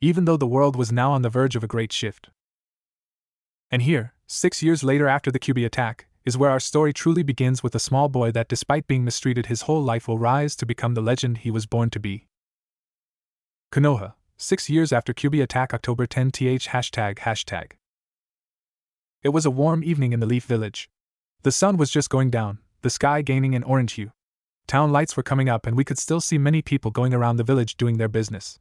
[SPEAKER 1] even though the world was now on the verge of a great shift. And here, 6 years later after the Kyuubi attack, is where our story truly begins, with a small boy that, despite being mistreated his whole life, will rise to become the legend he was born to be. Konoha, 6 years after Kyuubi attack, October 10th ##. It was a warm evening in the Leaf Village. The sun was just going down, the sky gaining an orange hue. Town lights were coming up and we could still see many people going around the village doing their business.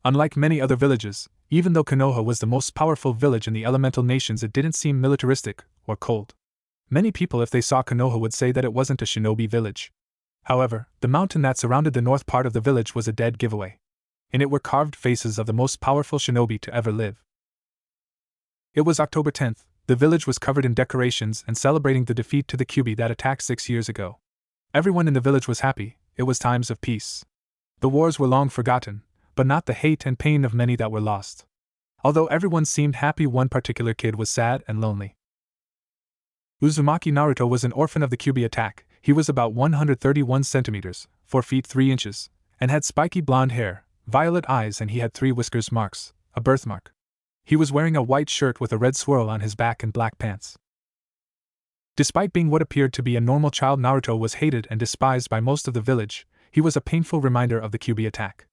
[SPEAKER 1] Unlike many other villages, even though Konoha was the most powerful village in the elemental nations, it didn't seem militaristic or cold. Many people, if they saw Konoha, would say that it wasn't a shinobi village. However, the mountain that surrounded the north part of the village was a dead giveaway. In it were carved faces of the most powerful shinobi to ever live. It was October 10th, the village was covered in decorations and celebrating the defeat to the Kyuubi that attacked 6 years ago. Everyone in the village was happy, it was times of peace. The wars were long forgotten, but not the hate and pain of many that were lost. Although everyone seemed happy, one particular kid was sad and lonely. Uzumaki Naruto was an orphan of the Kyuubi attack. He was about 131 centimeters, 4 feet 3 inches, and had spiky blonde hair, violet eyes, and he had 3 whiskers marks, a birthmark. He was wearing a white shirt with a red swirl on his back and black pants. Despite being what appeared to be a normal child, Naruto was hated and despised by most of the village. He was a painful reminder of the Kyuubi attack.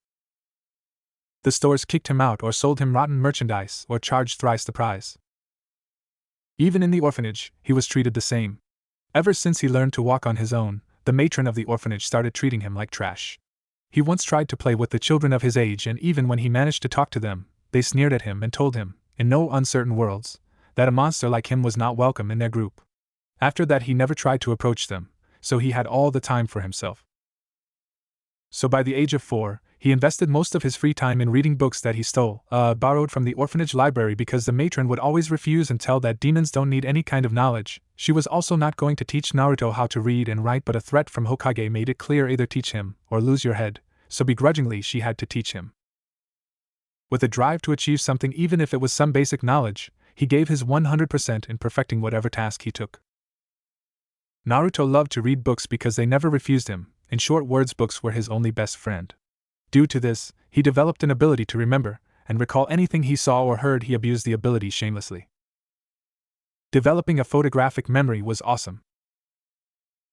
[SPEAKER 1] The stores kicked him out or sold him rotten merchandise or charged thrice the price. Even in the orphanage, he was treated the same. Ever since he learned to walk on his own, the matron of the orphanage started treating him like trash. He once tried to play with the children of his age, and even when he managed to talk to them, they sneered at him and told him, in no uncertain words, that a monster like him was not welcome in their group. After that, he never tried to approach them, so he had all the time for himself. So by the age of 4, he invested most of his free time in reading books that he borrowed from the orphanage library, because the matron would always refuse and tell that demons don't need any kind of knowledge. She was also not going to teach Naruto how to read and write, but a threat from Hokage made it clear: either teach him or lose your head, so begrudgingly she had to teach him. With a drive to achieve something, even if it was some basic knowledge, he gave his 100% in perfecting whatever task he took. Naruto loved to read books because they never refused him. In short words, books were his only best friend. Due to this, he developed an ability to remember and recall anything he saw or heard. He abused the ability shamelessly. Developing a photographic memory was awesome.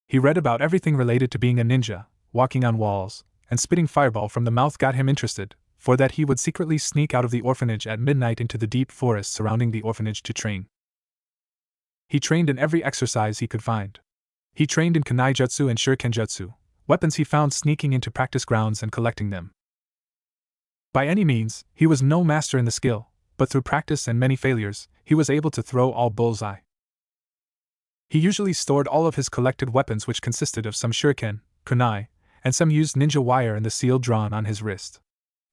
[SPEAKER 1] He read about everything related to being a ninja. Walking on walls and spitting fireball from the mouth got him interested. For that, he would secretly sneak out of the orphanage at midnight into the deep forest surrounding the orphanage to train. He trained in every exercise he could find. He trained in Kunai Jutsu and Shuriken Jutsu, weapons he found sneaking into practice grounds and collecting them. By any means, he was no master in the skill, but through practice and many failures, he was able to throw all bullseye. He usually stored all of his collected weapons, which consisted of some shuriken, kunai, and some used ninja wire in the seal drawn on his wrist.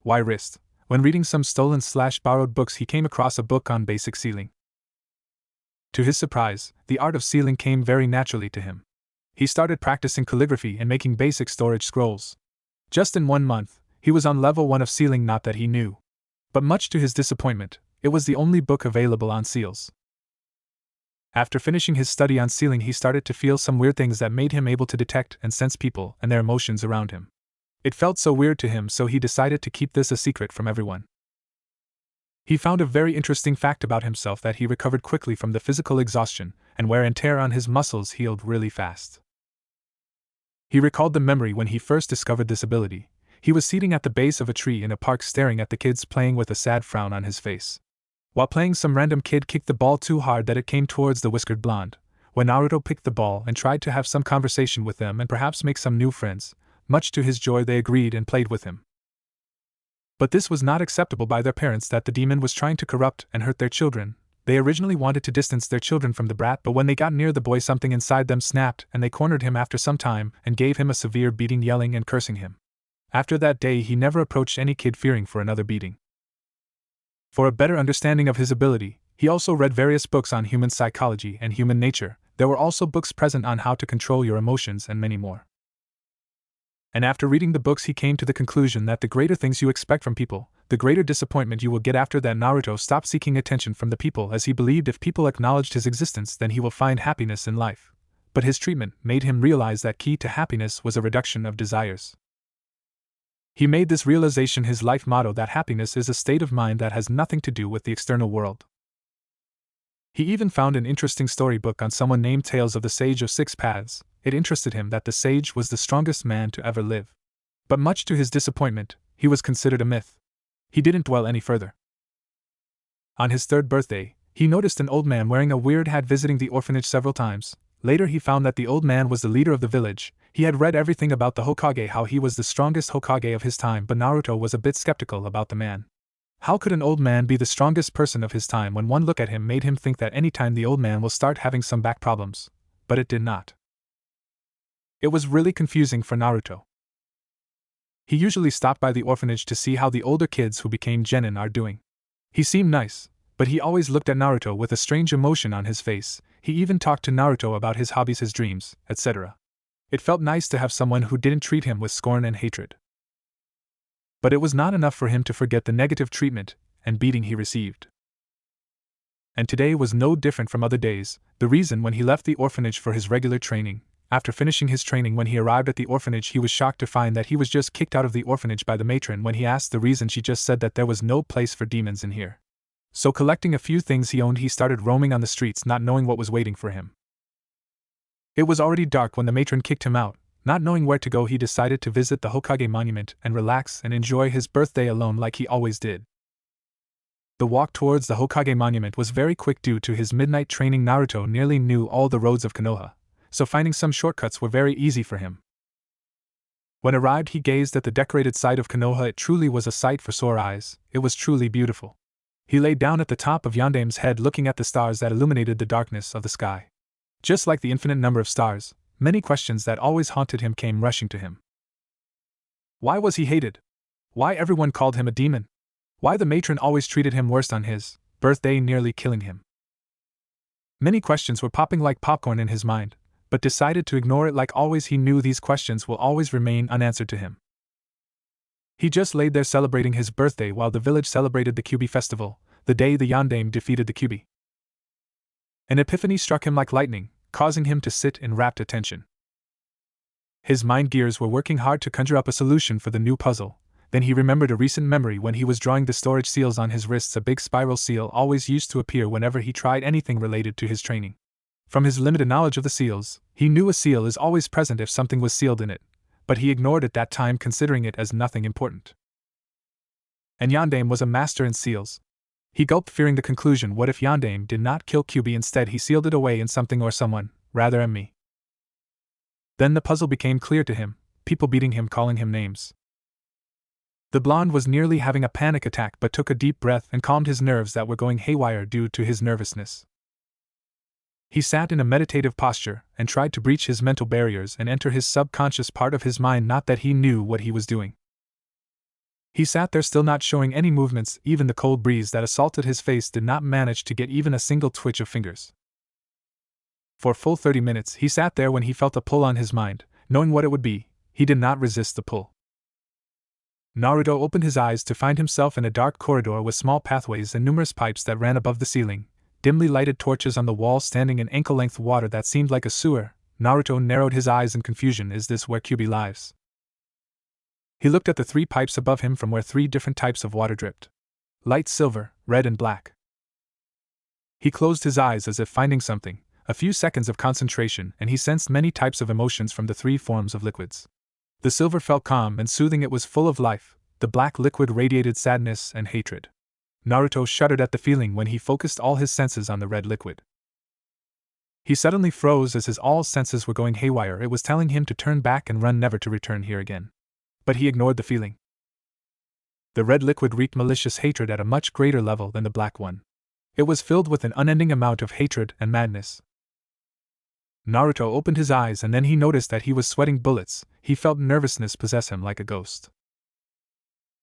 [SPEAKER 1] Why wrist? When reading some stolen/borrowed books, he came across a book on basic sealing. To his surprise, the art of sealing came very naturally to him. He started practicing calligraphy and making basic storage scrolls. Just in 1 month, he was on level 1 of sealing, not that he knew. But much to his disappointment, it was the only book available on seals. After finishing his study on sealing, he started to feel some weird things that made him able to detect and sense people and their emotions around him. It felt so weird to him, so he decided to keep this a secret from everyone. He found a very interesting fact about himself, that he recovered quickly from the physical exhaustion, and wear and tear on his muscles healed really fast. He recalled the memory when he first discovered this ability. He was sitting at the base of a tree in a park staring at the kids playing with a sad frown on his face. While playing, some random kid kicked the ball too hard that it came towards the whiskered blonde. When Naruto picked the ball and tried to have some conversation with them and perhaps make some new friends, much to his joy they agreed and played with him. But this was not acceptable by their parents, that the demon was trying to corrupt and hurt their children. They originally wanted to distance their children from the brat, but when they got near the boy, something inside them snapped and they cornered him after some time and gave him a severe beating, yelling and cursing him. After that day he never approached any kid fearing for another beating. For a better understanding of his ability, he also read various books on human psychology and human nature. There were also books present on how to control your emotions and many more. And after reading the books, he came to the conclusion that the greater things you expect from people, the greater disappointment you will get. After that, Naruto stopped seeking attention from the people, as he believed if people acknowledged his existence, then he will find happiness in life. But his treatment made him realize that key to happiness was a reduction of desires. He made this realization his life motto, that happiness is a state of mind that has nothing to do with the external world. He even found an interesting storybook on someone named Tales of the Sage of Six Paths. It interested him that the sage was the strongest man to ever live. But much to his disappointment, he was considered a myth. He didn't dwell any further. On his 3rd birthday, he noticed an old man wearing a weird hat visiting the orphanage several times. Later he found that the old man was the leader of the village. He had read everything about the Hokage, how he was the strongest Hokage of his time, but Naruto was a bit skeptical about the man. How could an old man be the strongest person of his time? When one look at him made him think that any time the old man will start having some back problems. But it did not. It was really confusing for Naruto. He usually stopped by the orphanage to see how the older kids who became genin are doing. He seemed nice, but he always looked at Naruto with a strange emotion on his face. He even talked to Naruto about his hobbies, his dreams, etc. It felt nice to have someone who didn't treat him with scorn and hatred. But it was not enough for him to forget the negative treatment and beating he received. And today was no different from other days. The reason when he left the orphanage for his regular training. After finishing his training, when he arrived at the orphanage, he was shocked to find that he was just kicked out of the orphanage by the matron. When he asked the reason, she just said that there was no place for demons in here. So collecting a few things he owned, he started roaming on the streets, not knowing what was waiting for him. It was already dark when the matron kicked him out. Not knowing where to go, he decided to visit the Hokage monument and relax and enjoy his birthday alone like he always did. The walk towards the Hokage monument was very quick due to his midnight training. Naruto nearly knew all the roads of Konoha, so finding some shortcuts were very easy for him. When arrived, he gazed at the decorated site of Konoha. It truly was a sight for sore eyes. It was truly beautiful. He lay down at the top of Yandame's head, looking at the stars that illuminated the darkness of the sky. Just like the infinite number of stars, many questions that always haunted him came rushing to him. Why was he hated? Why everyone called him a demon? Why the matron always treated him worst on his birthday, nearly killing him? Many questions were popping like popcorn in his mind, but decided to ignore it like always. He knew these questions will always remain unanswered to him. He just laid there celebrating his birthday while the village celebrated the Kyuubi festival, the day the Yandame defeated the Kyuubi. An epiphany struck him like lightning, causing him to sit in rapt attention. His mind gears were working hard to conjure up a solution for the new puzzle. Then he remembered a recent memory when he was drawing the storage seals on his wrists. A big spiral seal always used to appear whenever he tried anything related to his training. From his limited knowledge of the seals, he knew a seal is always present if something was sealed in it, but he ignored it that time, considering it as nothing important. And Yandame was a master in seals. He gulped, fearing the conclusion. What if Yandame did not kill Kyuubi? Instead he sealed it away in something or someone, rather than me. Then the puzzle became clear to him. people beating him, calling him names. The blonde was nearly having a panic attack but took a deep breath and calmed his nerves that were going haywire due to his nervousness. He sat in a meditative posture and tried to breach his mental barriers and enter his subconscious part of his mind, not that he knew what he was doing. He sat there still, not showing any movements. Even the cold breeze that assaulted his face did not manage to get even a single twitch of fingers. For a full 30 minutes he sat there. When he felt a pull on his mind, knowing what it would be, he did not resist the pull. Naruto opened his eyes to find himself in a dark corridor with small pathways and numerous pipes that ran above the ceiling, dimly lighted torches on the wall standing in ankle-length water that seemed like a sewer. Naruto narrowed his eyes in confusion. Is this where Kyuubi lives? He looked at the 3 pipes above him from where 3 different types of water dripped. Light silver, red and black. He closed his eyes as if finding something, a few seconds of concentration, and he sensed many types of emotions from the 3 forms of liquids. The silver felt calm and soothing, it was full of life. The black liquid radiated sadness and hatred. Naruto shuddered at the feeling when he focused all his senses on the red liquid. He suddenly froze as his all senses were going haywire. It was telling him to turn back and run, never to return here again. But he ignored the feeling. The red liquid reeked malicious hatred at a much greater level than the black one. It was filled with an unending amount of hatred and madness. Naruto opened his eyes and then he noticed that he was sweating bullets. He felt nervousness possess him like a ghost.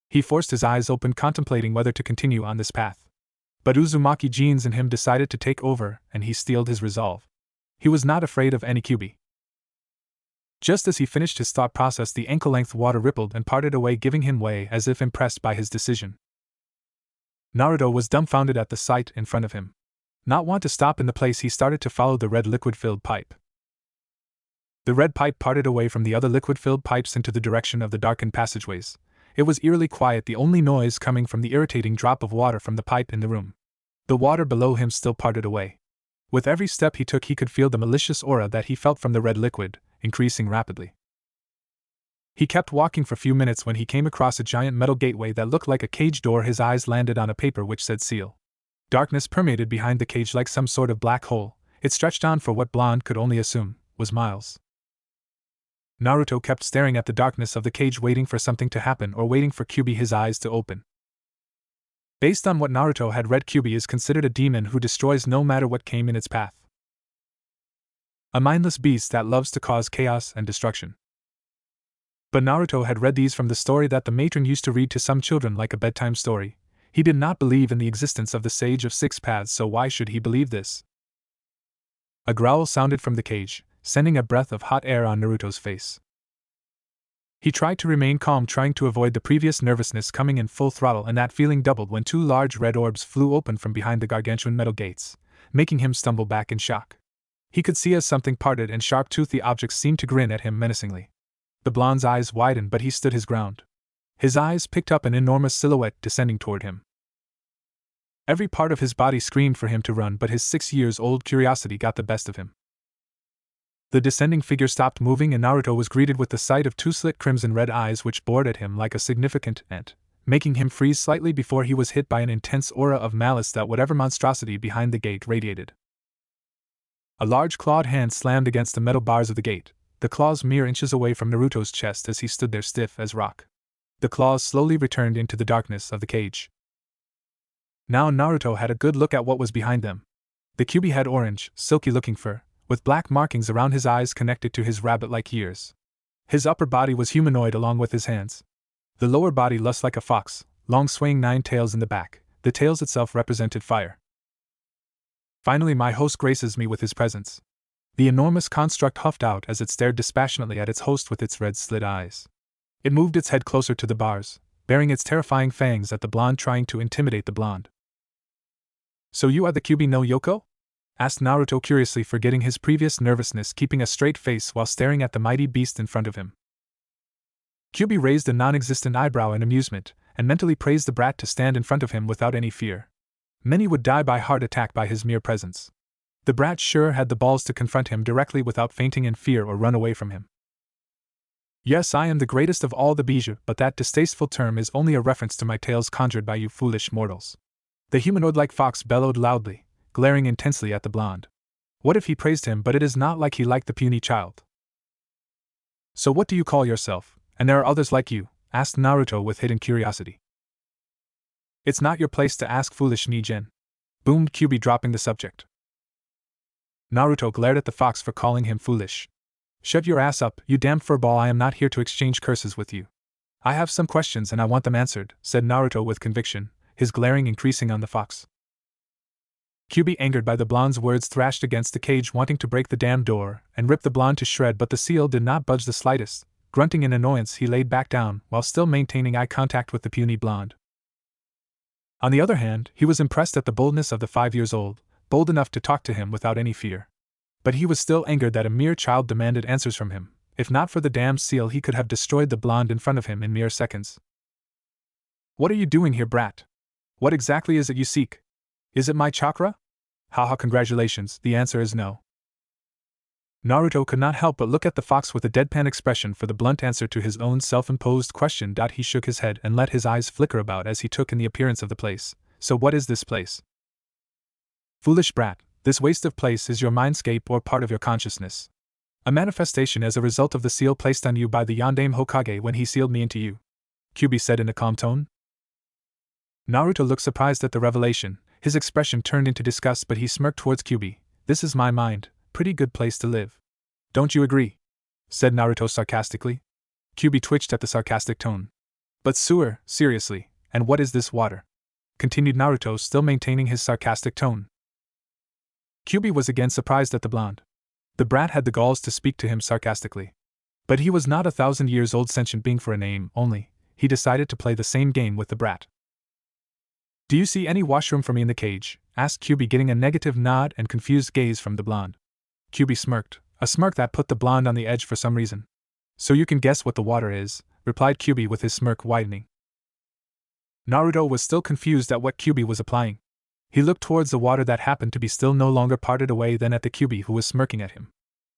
[SPEAKER 1] He forced his eyes open, contemplating whether to continue on this path. But Uzumaki genes in him decided to take over, and he steeled his resolve. He was not afraid of any Kyuubi. Just as he finished his thought process, the ankle-length water rippled and parted away, giving him way as if impressed by his decision. Naruto was dumbfounded at the sight in front of him. Not want to stop in the place, he started to follow the red liquid-filled pipe. The red pipe parted away from the other liquid-filled pipes into the direction of the darkened passageways. It was eerily quiet, the only noise coming from the irritating drop of water from the pipe in the room. The water below him still parted away. With every step he took, he could feel the malicious aura that he felt from the red liquid, increasing rapidly. He kept walking for a few minutes when he came across a giant metal gateway that looked like a cage door. His eyes landed on a paper which said seal. Darkness permeated behind the cage like some sort of black hole. It stretched on for what Blonde could only assume was miles. Naruto kept staring at the darkness of the cage, waiting for something to happen or waiting for Kyuubi his eyes to open. Based on what Naruto had read, Kyuubi is considered a demon who destroys no matter what came in its path. A mindless beast that loves to cause chaos and destruction. But Naruto had read these from the story that the matron used to read to some children like a bedtime story. He did not believe in the existence of the Sage of Six Paths, so why should he believe this? A growl sounded from the cage, sending a breath of hot air on Naruto's face. He tried to remain calm, trying to avoid the previous nervousness coming in full throttle, and that feeling doubled when 2 large red orbs flew open from behind the gargantuan metal gates, making him stumble back in shock. He could see as something parted and sharp-toothed objects seemed to grin at him menacingly. The blonde's eyes widened, but he stood his ground. His eyes picked up an enormous silhouette descending toward him. Every part of his body screamed for him to run, but his 6-year-old curiosity got the best of him. The descending figure stopped moving, and Naruto was greeted with the sight of 2 slit crimson-red eyes which bored at him like a significant ant, making him freeze slightly before he was hit by an intense aura of malice that whatever monstrosity behind the gate radiated. A large clawed hand slammed against the metal bars of the gate, the claws mere inches away from Naruto's chest as he stood there stiff as rock. The claws slowly returned into the darkness of the cage. Now Naruto had a good look at what was behind them. The Kyuubi had orange, silky-looking fur, with black markings around his eyes connected to his rabbit-like ears. His upper body was humanoid along with his hands. The lower body lusts like a fox, long swaying 9 tails in the back. The tails itself represented fire. Finally my host graces me with his presence. The enormous construct huffed out as it stared dispassionately at its host with its red slit eyes. It moved its head closer to the bars, baring its terrifying fangs at the blonde, trying to intimidate the blonde. So you are the Kyuubi no Yoko? Asked Naruto curiously, forgetting his previous nervousness, keeping a straight face while staring at the mighty beast in front of him. Kyuubi raised a non-existent eyebrow in amusement, and mentally praised the brat to stand in front of him without any fear. Many would die by heart attack by his mere presence. The brat sure had the balls to confront him directly without fainting in fear or run away from him. Yes, I am the greatest of all the Bijou, but that distasteful term is only a reference to my tales conjured by you foolish mortals. The humanoid-like fox bellowed loudly, glaring intensely at the blonde. What if he praised him, but it is not like he liked the puny child? So what do you call yourself, and there are others like you? Asked Naruto with hidden curiosity. It's not your place to ask, foolish Nijen, boomed Kyubi, dropping the subject. Naruto glared at the fox for calling him foolish. Shut your ass up, you damn furball, I am not here to exchange curses with you. I have some questions and I want them answered, said Naruto with conviction, his glaring increasing on the fox. Kyubi, angered by the blonde's words, thrashed against the cage, wanting to break the damn door and rip the blonde to shred, but the seal did not budge the slightest. Grunting in annoyance, he laid back down, while still maintaining eye contact with the puny blonde. On the other hand, he was impressed at the boldness of the 5-year-old, bold enough to talk to him without any fear. But he was still angered that a mere child demanded answers from him. If not for the damned seal, he could have destroyed the blonde in front of him in mere seconds. What are you doing here, brat? What exactly is it you seek? Is it my chakra? Haha, congratulations, the answer is no. Naruto could not help but look at the fox with a deadpan expression for the blunt answer to his own self-imposed question. He shook his head and let his eyes flicker about as he took in the appearance of the place. So what is this place? Foolish brat, this waste of place is your mindscape or part of your consciousness. A manifestation as a result of the seal placed on you by the Yondaime Hokage when he sealed me into you, Kyubi said in a calm tone. Naruto looked surprised at the revelation. His expression turned into disgust, but he smirked towards Kyubi. This is my mind. Pretty good place to live. Don't you agree? Said Naruto sarcastically. Kyubi twitched at the sarcastic tone. But sewer, seriously, and what is this water? Continued Naruto, still maintaining his sarcastic tone. Kyubi was again surprised at the blonde. The brat had the galls to speak to him sarcastically. But he was not a 1,000-year-old sentient being for a name only. He decided to play the same game with the brat. Do you see any washroom for me in the cage? Asked Kyubi, getting a negative nod and confused gaze from the blonde. Kyubi smirked, a smirk that put the blonde on the edge for some reason. So you can guess what the water is, replied Kyubi with his smirk widening. Naruto was still confused at what Kyubi was applying. He looked towards the water that happened to be still no longer parted away, then at the Kyubi who was smirking at him.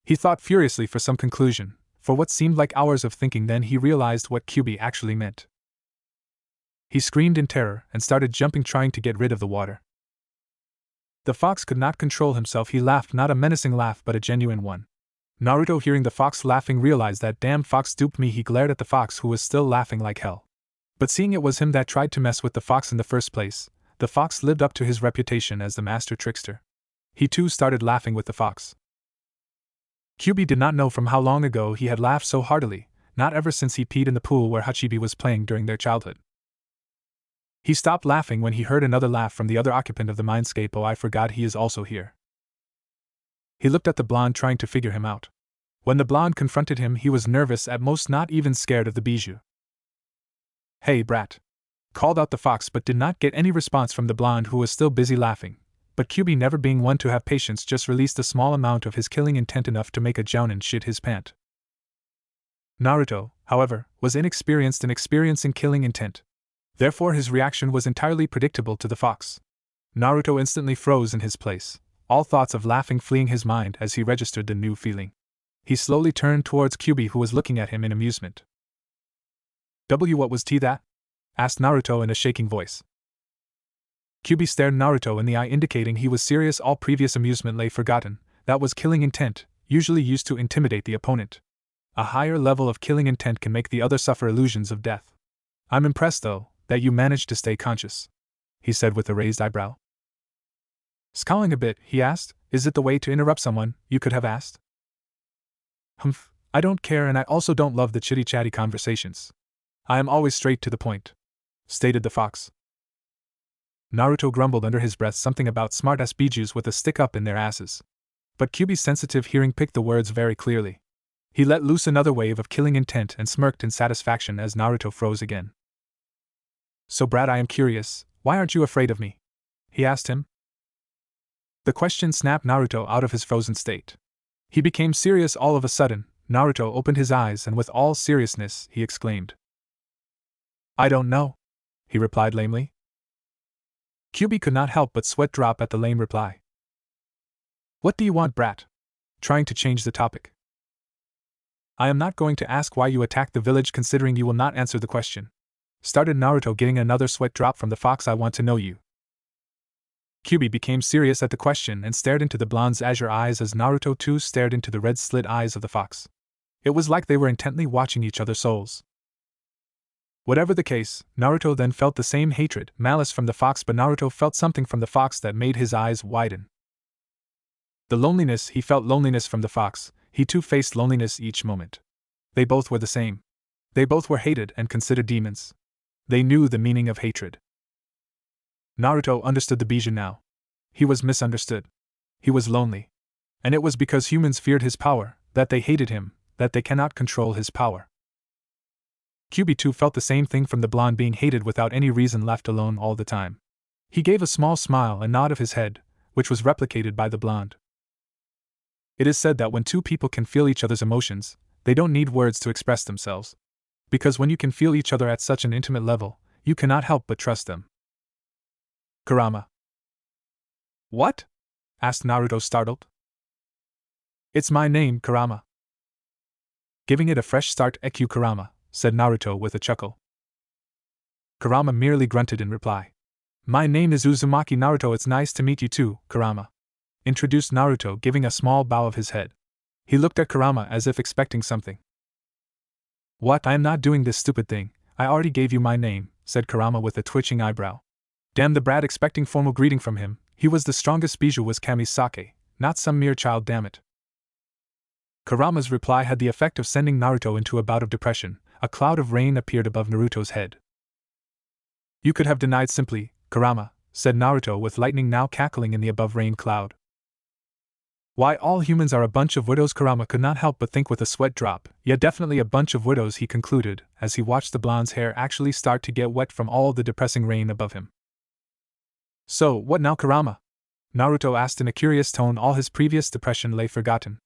[SPEAKER 1] He thought furiously for some conclusion. For what seemed like hours of thinking, then he realized what Kyubi actually meant. He screamed in terror and started jumping, trying to get rid of the water. The fox could not control himself. He laughed, not a menacing laugh but a genuine one. Naruto, hearing the fox laughing, realized that damn fox duped me. He glared at the fox who was still laughing like hell. But seeing it was him that tried to mess with the fox in the first place, the fox lived up to his reputation as the master trickster. He too started laughing with the fox. Kyubi did not know from how long ago he had laughed so heartily, not ever since he peed in the pool where Hachibi was playing during their childhood. He stopped laughing when he heard another laugh from the other occupant of the mindscape. Oh, I forgot he is also here. He looked at the blonde, trying to figure him out. When the blonde confronted him, he was nervous, at most not even scared of the bijou. Hey, brat! Called out the fox, but did not get any response from the blonde who was still busy laughing. But Kyubi, never being one to have patience, just released a small amount of his killing intent, enough to make a jounin shit his pant. Naruto, however, was inexperienced in experiencing killing intent. Therefore his reaction was entirely predictable to the fox. Naruto instantly froze in his place, all thoughts of laughing fleeing his mind as he registered the new feeling. He slowly turned towards Kyubi, who was looking at him in amusement. What was that? Asked Naruto in a shaking voice. Kyubi stared Naruto in the eye, indicating he was serious. All previous amusement lay forgotten. That was killing intent, usually used to intimidate the opponent. A higher level of killing intent can make the other suffer illusions of death. I'm impressed, though, that you managed to stay conscious, he said with a raised eyebrow. Scowling a bit, he asked, is it the way to interrupt someone? You could have asked. Humph, I don't care, and I also don't love the chitty-chatty conversations. I am always straight to the point, stated the fox. Naruto grumbled under his breath something about smart-ass bijus with a stick up in their asses. But Kyubi's sensitive hearing picked the words very clearly. He let loose another wave of killing intent and smirked in satisfaction as Naruto froze again. So brat, I am curious, why aren't you afraid of me? He asked him. The question snapped Naruto out of his frozen state. He became serious all of a sudden. Naruto opened his eyes and with all seriousness he exclaimed. I don't know, he replied lamely. Kyubi could not help but sweat drop at the lame reply. What do you want, brat? Trying to change the topic. I am not going to ask why you attacked the village, considering you will not answer the question. Started Naruto, getting another sweat drop from the fox. I want to know you. Kyubi became serious at the question and stared into the blonde's azure eyes as Naruto too stared into the red slit eyes of the fox. It was like they were intently watching each other's souls. Whatever the case, Naruto then felt the same hatred, malice from the fox, but Naruto felt something from the fox that made his eyes widen. The loneliness, he felt loneliness from the fox, he too faced loneliness each moment. They both were the same. They both were hated and considered demons. They knew the meaning of hatred. Naruto understood the Bijou now. He was misunderstood. He was lonely. And it was because humans feared his power, that they hated him, that they cannot control his power. QB too felt the same thing from the blonde being hated without any reason, left alone all the time. He gave a small smile and nod of his head, which was replicated by the blonde. It is said that when two people can feel each other's emotions, they don't need words to express themselves. Because when you can feel each other at such an intimate level, you cannot help but trust them. Kurama. What? Asked Naruto, startled. It's my name, Kurama. Giving it a fresh start, EQ Kurama, said Naruto with a chuckle. Kurama merely grunted in reply. My name is Uzumaki Naruto. It's nice to meet you too, Kurama, introduced Naruto, giving a small bow of his head. He looked at Kurama as if expecting something. What? I am not doing this stupid thing. I already gave you my name, said Kurama with a twitching eyebrow. Damn the brat, expecting formal greeting from him. He was the strongest. Bijou was Kamisake, not some mere child, damn it. Kurama's reply had the effect of sending Naruto into a bout of depression. A cloud of rain appeared above Naruto's head. You could have denied simply, Kurama, said Naruto with lightning now cackling in the above rain cloud. Why, all humans are a bunch of widows. Kurama could not help but think with a sweat drop. Yeah, definitely a bunch of widows, he concluded, as he watched the blonde's hair actually start to get wet from all the depressing rain above him. So, what now, Kurama? Naruto asked in a curious tone. All his previous depression lay forgotten.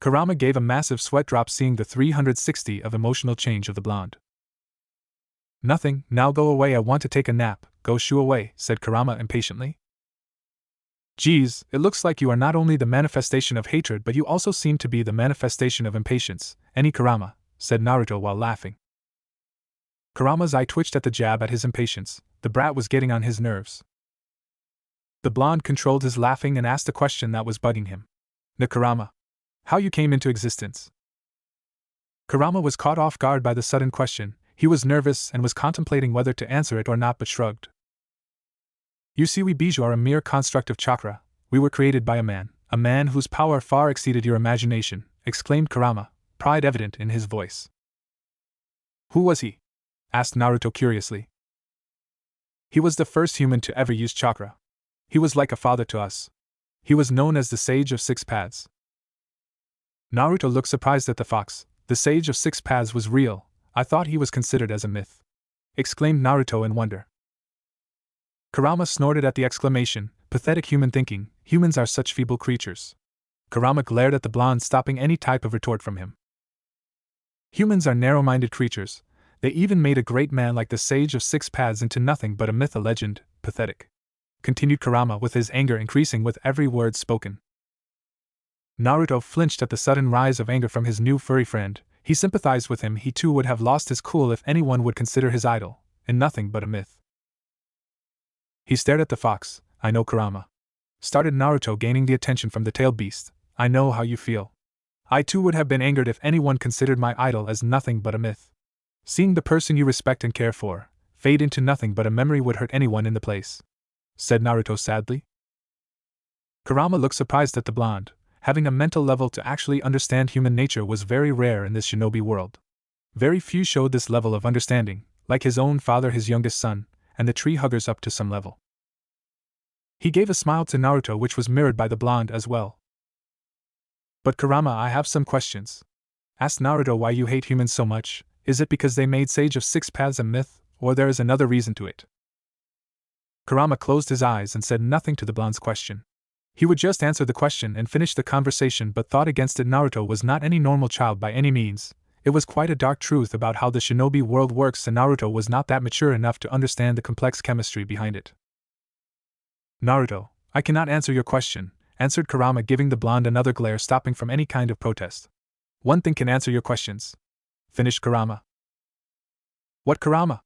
[SPEAKER 1] Kurama gave a massive sweat drop, seeing the 360 of emotional change of the blonde. Nothing, now go away, I want to take a nap. Go shoo away, said Kurama impatiently. Geez, it looks like you are not only the manifestation of hatred but you also seem to be the manifestation of impatience. Any Kurama, said Naruto while laughing. Kurama's eye twitched at the jab at his impatience. The brat was getting on his nerves. The blonde controlled his laughing and asked a question that was bugging him. Kurama, how you came into existence? Kurama was caught off guard by the sudden question. He was nervous and was contemplating whether to answer it or not, but shrugged. You see, we Bijou are a mere construct of chakra. We were created by a man whose power far exceeded your imagination, exclaimed Kurama, pride evident in his voice. Who was he? Asked Naruto curiously. He was the first human to ever use chakra. He was like a father to us. He was known as the Sage of Six Paths. Naruto looked surprised at the fox. The Sage of Six Paths was real. I thought he was considered as a myth, exclaimed Naruto in wonder. Kurama snorted at the exclamation. Pathetic human thinking. Humans are such feeble creatures. Kurama glared at the blonde, stopping any type of retort from him. Humans are narrow-minded creatures. They even made a great man like the Sage of Six Paths into nothing but a myth, a legend. Pathetic, continued Kurama, with his anger increasing with every word spoken. Naruto flinched at the sudden rise of anger from his new furry friend. He sympathized with him. He too would have lost his cool if anyone would consider his idol and nothing but a myth. He stared at the fox. I know, Kurama, started Naruto, gaining the attention from the tailed beast. I know how you feel. I too would have been angered if anyone considered my idol as nothing but a myth. Seeing the person you respect and care for fade into nothing but a memory would hurt anyone in the place, said Naruto sadly. Kurama looked surprised at the blonde. Having a mental level to actually understand human nature was very rare in this shinobi world. Very few showed this level of understanding, like his own father, his youngest son, and the tree huggers up to some level. He gave a smile to Naruto which was mirrored by the blonde as well. But Kurama, I have some questions. Asked Naruto, why you hate humans so much. Is it because they made Sage of Six Paths a myth, or there is another reason to it? Kurama closed his eyes and said nothing to the blonde's question. He would just answer the question and finish the conversation, but thought against it. Naruto was not any normal child by any means. It was quite a dark truth about how the shinobi world works, and Naruto was not that mature enough to understand the complex chemistry behind it. Naruto, I cannot answer your question, answered Kurama, giving the blonde another glare, stopping from any kind of protest. One thing can answer your questions, finished Kurama. What, Kurama?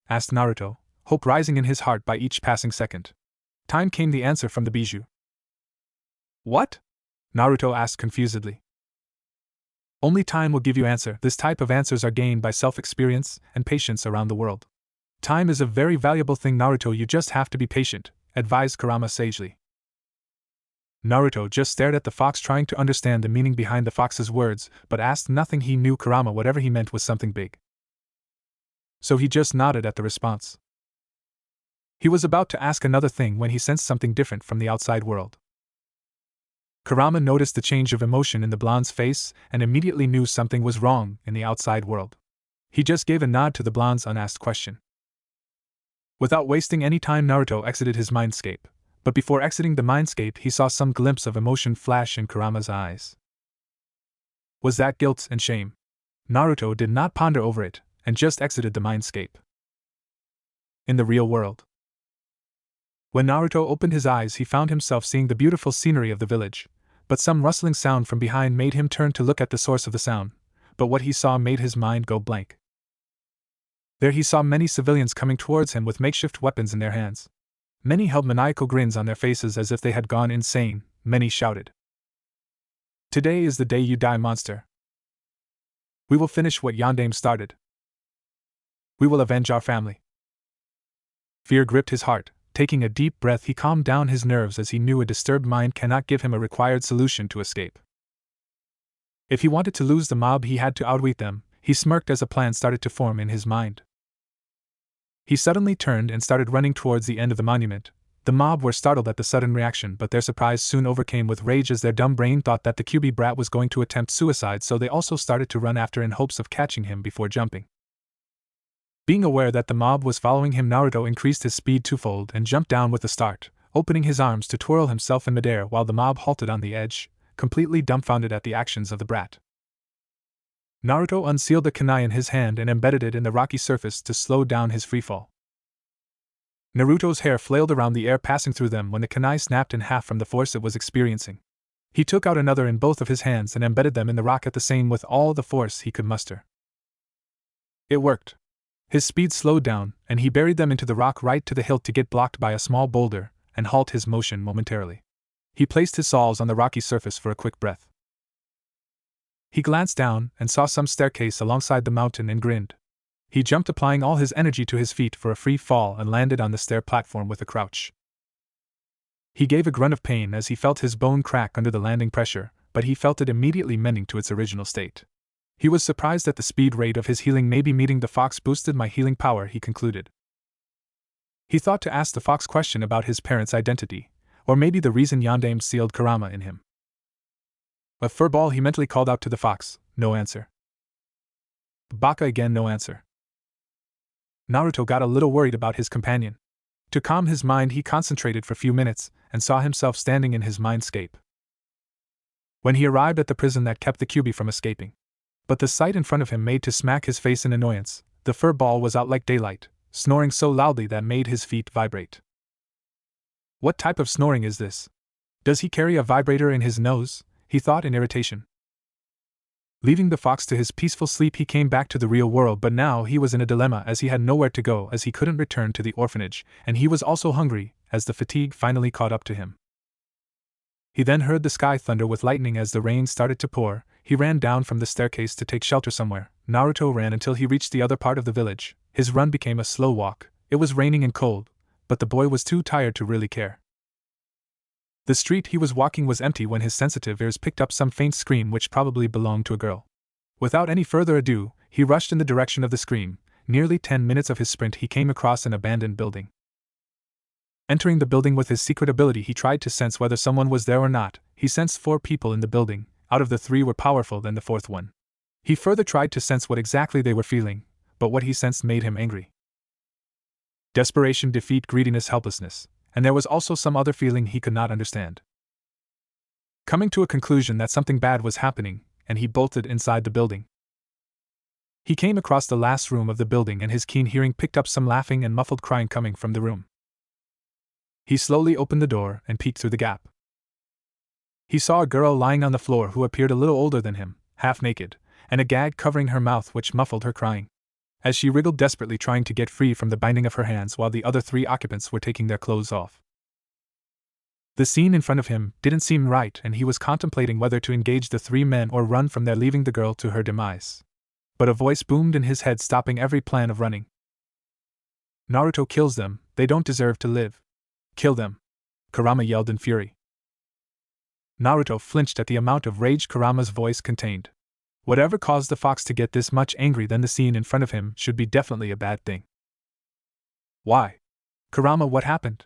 [SPEAKER 1] Asked Naruto, hope rising in his heart by each passing second. Time came the answer from the Bijou. What? Naruto asked confusedly. Only time will give you answer. This type of answers are gained by self-experience and patience around the world. Time is a very valuable thing, Naruto. You just have to be patient, advised Kurama sagely. Naruto just stared at the fox, trying to understand the meaning behind the fox's words, but asked nothing. He knew Kurama, whatever he meant, was something big. So he just nodded at the response. He was about to ask another thing when he sensed something different from the outside world. Kurama noticed the change of emotion in the blonde's face and immediately knew something was wrong in the outside world. He just gave a nod to the blonde's unasked question. Without wasting any time, Naruto exited his mindscape, but before exiting the mindscape he saw some glimpse of emotion flash in Kurama's eyes. Was that guilt and shame? Naruto did not ponder over it, and just exited the mindscape. In the real world. When Naruto opened his eyes, he found himself seeing the beautiful scenery of the village, but some rustling sound from behind made him turn to look at the source of the sound, but what he saw made his mind go blank. There he saw many civilians coming towards him with makeshift weapons in their hands. Many held maniacal grins on their faces as if they had gone insane. Many shouted, "Today is the day you die, monster. We will finish what Yondaime started. We will avenge our family." Fear gripped his heart. Taking a deep breath, he calmed down his nerves as he knew a disturbed mind cannot give him a required solution to escape. If he wanted to lose the mob, he had to outwit them. He smirked as a plan started to form in his mind. He suddenly turned and started running towards the end of the monument. The mob were startled at the sudden reaction, but their surprise soon overcame with rage as their dumb brain thought that the QB brat was going to attempt suicide, so they also started to run after in hopes of catching him before jumping. Being aware that the mob was following him, Naruto increased his speed twofold and jumped down with a start, opening his arms to twirl himself in midair while the mob halted on the edge, completely dumbfounded at the actions of the brat. Naruto unsealed the kunai in his hand and embedded it in the rocky surface to slow down his freefall. Naruto's hair flailed around the air, passing through them when the kunai snapped in half from the force it was experiencing. He took out another in both of his hands and embedded them in the rock at the same with all the force he could muster. It worked. His speed slowed down, and he buried them into the rock right to the hilt to get blocked by a small boulder and halt his motion momentarily. He placed his saws on the rocky surface for a quick breath. He glanced down and saw some staircase alongside the mountain and grinned. He jumped, applying all his energy to his feet for a free fall, and landed on the stair platform with a crouch. He gave a grunt of pain as he felt his bone crack under the landing pressure, but he felt it immediately mending to its original state. He was surprised at the speed rate of his healing. Maybe meeting the fox boosted my healing power, he concluded. He thought to ask the fox question about his parents' identity, or maybe the reason Yondaime sealed Kurama in him. A furball, he mentally called out to the fox. No answer. Baka again, no answer. Naruto got a little worried about his companion. To calm his mind, he concentrated for a few minutes and saw himself standing in his mindscape. When he arrived at the prison that kept the QB from escaping. But the sight in front of him made to smack his face in annoyance. The fur ball was out like daylight, snoring so loudly that made his feet vibrate. What type of snoring is this? Does he carry a vibrator in his nose? He thought in irritation. Leaving the fox to his peaceful sleep, he came back to the real world, but now he was in a dilemma as he had nowhere to go, as he couldn't return to the orphanage, and he was also hungry, as the fatigue finally caught up to him. He then heard the sky thunder with lightning as the rain started to pour. He ran down from the staircase to take shelter somewhere. Naruto ran until he reached the other part of the village. His run became a slow walk. It was raining and cold, but the boy was too tired to really care. The street he was walking was empty when his sensitive ears picked up some faint scream which probably belonged to a girl. Without any further ado, he rushed in the direction of the scream. Nearly 10 minutes of his sprint, he came across an abandoned building. Entering the building with his secret ability, he tried to sense whether someone was there or not. He sensed 4 people in the building. Out of the 3 were powerful than the 4th one. He further tried to sense what exactly they were feeling, but what he sensed made him angry. Desperation, defeat, greediness, helplessness, and there was also some other feeling he could not understand. Coming to a conclusion that something bad was happening, and he bolted inside the building. He came across the last room of the building, and his keen hearing picked up some laughing and muffled crying coming from the room. He slowly opened the door and peeked through the gap. He saw a girl lying on the floor who appeared a little older than him, half naked, and a gag covering her mouth which muffled her crying, as she wriggled desperately trying to get free from the binding of her hands while the other 3 occupants were taking their clothes off. The scene in front of him didn't seem right, and he was contemplating whether to engage the three men or run from there, leaving the girl to her demise. But a voice boomed in his head, stopping every plan of running. Naruto kills them, they don't deserve to live. Kill them! Kurama yelled in fury. Naruto flinched at the amount of rage Kurama's voice contained. Whatever caused the fox to get this much angry, then the scene in front of him should be definitely a bad thing. Why? Kurama, what happened?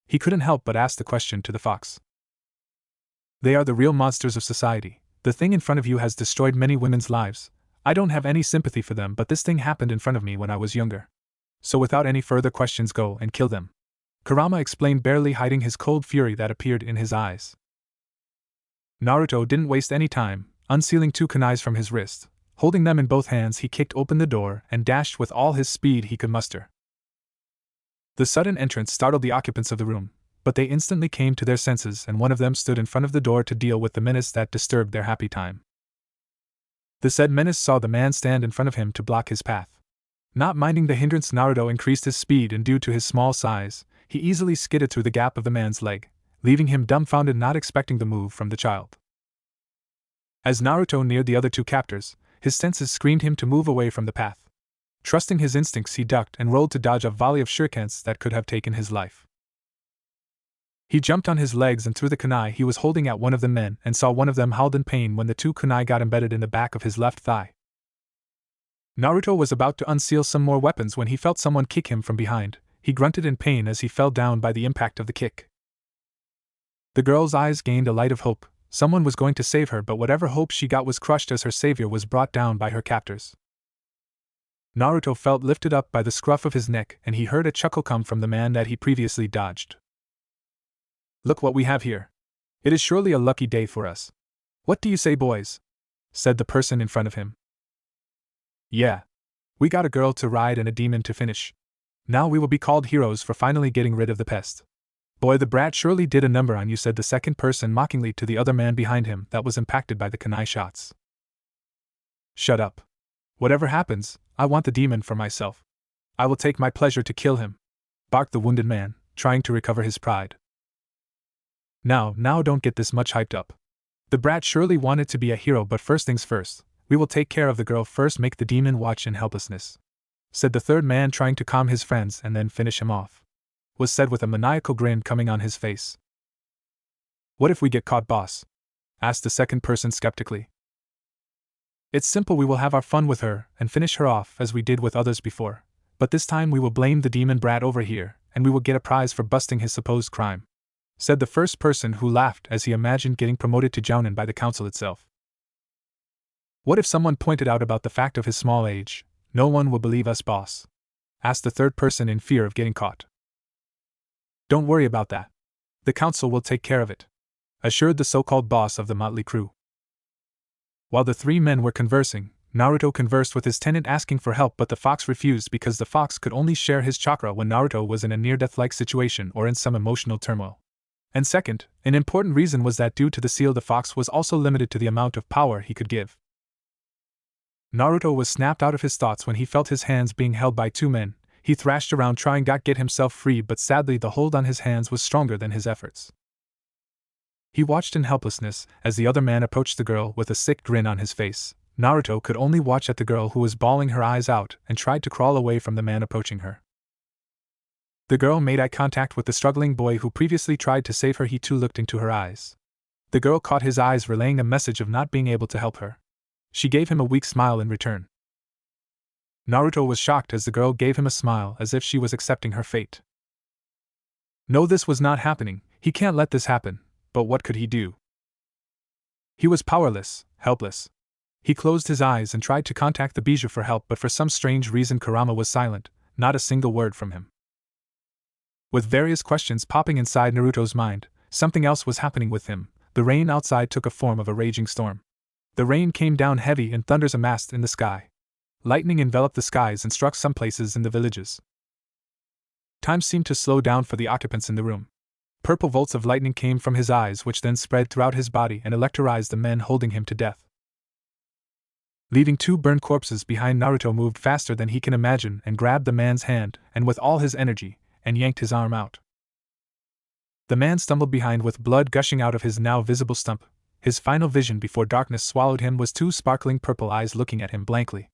[SPEAKER 1] He couldn't help but ask the question to the fox. They are the real monsters of society. The thing in front of you has destroyed many women's lives. I don't have any sympathy for them, but this thing happened in front of me when I was younger. So without any further questions, go and kill them. Kurama explained, barely hiding his cold fury that appeared in his eyes. Naruto didn't waste any time. Unsealing two kunais from his wrist, holding them in both hands, he kicked open the door and dashed with all his speed he could muster. The sudden entrance startled the occupants of the room, but they instantly came to their senses, and one of them stood in front of the door to deal with the menace that disturbed their happy time. The said menace saw the man stand in front of him to block his path. Not minding the hindrance, Naruto increased his speed, and due to his small size, he easily skidded through the gap of the man's leg, leaving him dumbfounded, not expecting the move from the child. As Naruto neared the other two captors, his senses screamed him to move away from the path. Trusting his instincts, he ducked and rolled to dodge a volley of shurikens that could have taken his life. He jumped on his legs and threw the kunai he was holding at one of the men, and saw one of them howled in pain when the two kunai got embedded in the back of his left thigh. Naruto was about to unseal some more weapons when he felt someone kick him from behind. He grunted in pain as he fell down by the impact of the kick. The girl's eyes gained a light of hope. Someone was going to save her, but whatever hope she got was crushed as her savior was brought down by her captors. Naruto felt lifted up by the scruff of his neck, and he heard a chuckle come from the man that he previously dodged. Look what we have here. It is surely a lucky day for us. What do you say, boys? Said the person in front of him. Yeah. We got a girl to ride and a demon to finish. Now we will be called heroes for finally getting rid of the pest. Boy, the brat surely did a number on you, said the second person mockingly to the other man behind him that was impacted by the kunai shots. Shut up. Whatever happens, I want the demon for myself. I will take my pleasure to kill him, barked the wounded man, trying to recover his pride. Now don't get this much hyped up. The brat surely wanted to be a hero, but first things first, we will take care of the girl first, make the demon watch in helplessness, said the third man, trying to calm his friends and then finish him off. Was said with a maniacal grin coming on his face. What if we get caught, boss? Asked the second person skeptically. It's simple, we will have our fun with her and finish her off as we did with others before, but this time we will blame the demon brat over here, and we will get a prize for busting his supposed crime, said the first person, who laughed as he imagined getting promoted to jounin by the council itself. What if someone pointed out about the fact of his small age? No one will believe us, boss, asked the third person in fear of getting caught. Don't worry about that. The council will take care of it, assured the so-called boss of the motley crew. While the three men were conversing, Naruto conversed with his tenant asking for help, but the fox refused because the fox could only share his chakra when Naruto was in a near-death-like situation or in some emotional turmoil. And second, an important reason was that due to the seal, the fox was also limited to the amount of power he could give. Naruto was snapped out of his thoughts when he felt his hands being held by two men. He thrashed around trying to get himself free, but sadly the hold on his hands was stronger than his efforts. He watched in helplessness as the other man approached the girl with a sick grin on his face. Naruto could only watch at the girl, who was bawling her eyes out and tried to crawl away from the man approaching her. The girl made eye contact with the struggling boy who previously tried to save her. He too looked into her eyes. The girl caught his eyes, relaying a message of not being able to help her. She gave him a weak smile in return. Naruto was shocked as the girl gave him a smile as if she was accepting her fate. No, this was not happening. He can't let this happen. But what could he do? He was powerless, helpless. He closed his eyes and tried to contact the Bijou for help, but for some strange reason Kurama was silent, not a single word from him. With various questions popping inside Naruto's mind, something else was happening with him. The rain outside took a form of a raging storm. The rain came down heavy and thunders amassed in the sky. Lightning enveloped the skies and struck some places in the villages. Time seemed to slow down for the occupants in the room. Purple bolts of lightning came from his eyes, which then spread throughout his body and electroized the men holding him to death. Leaving two burned corpses behind, Naruto moved faster than he can imagine and grabbed the man's hand, and with all his energy, and yanked his arm out. The man stumbled behind with blood gushing out of his now visible stump. His final vision before darkness swallowed him was two sparkling purple eyes looking at him blankly.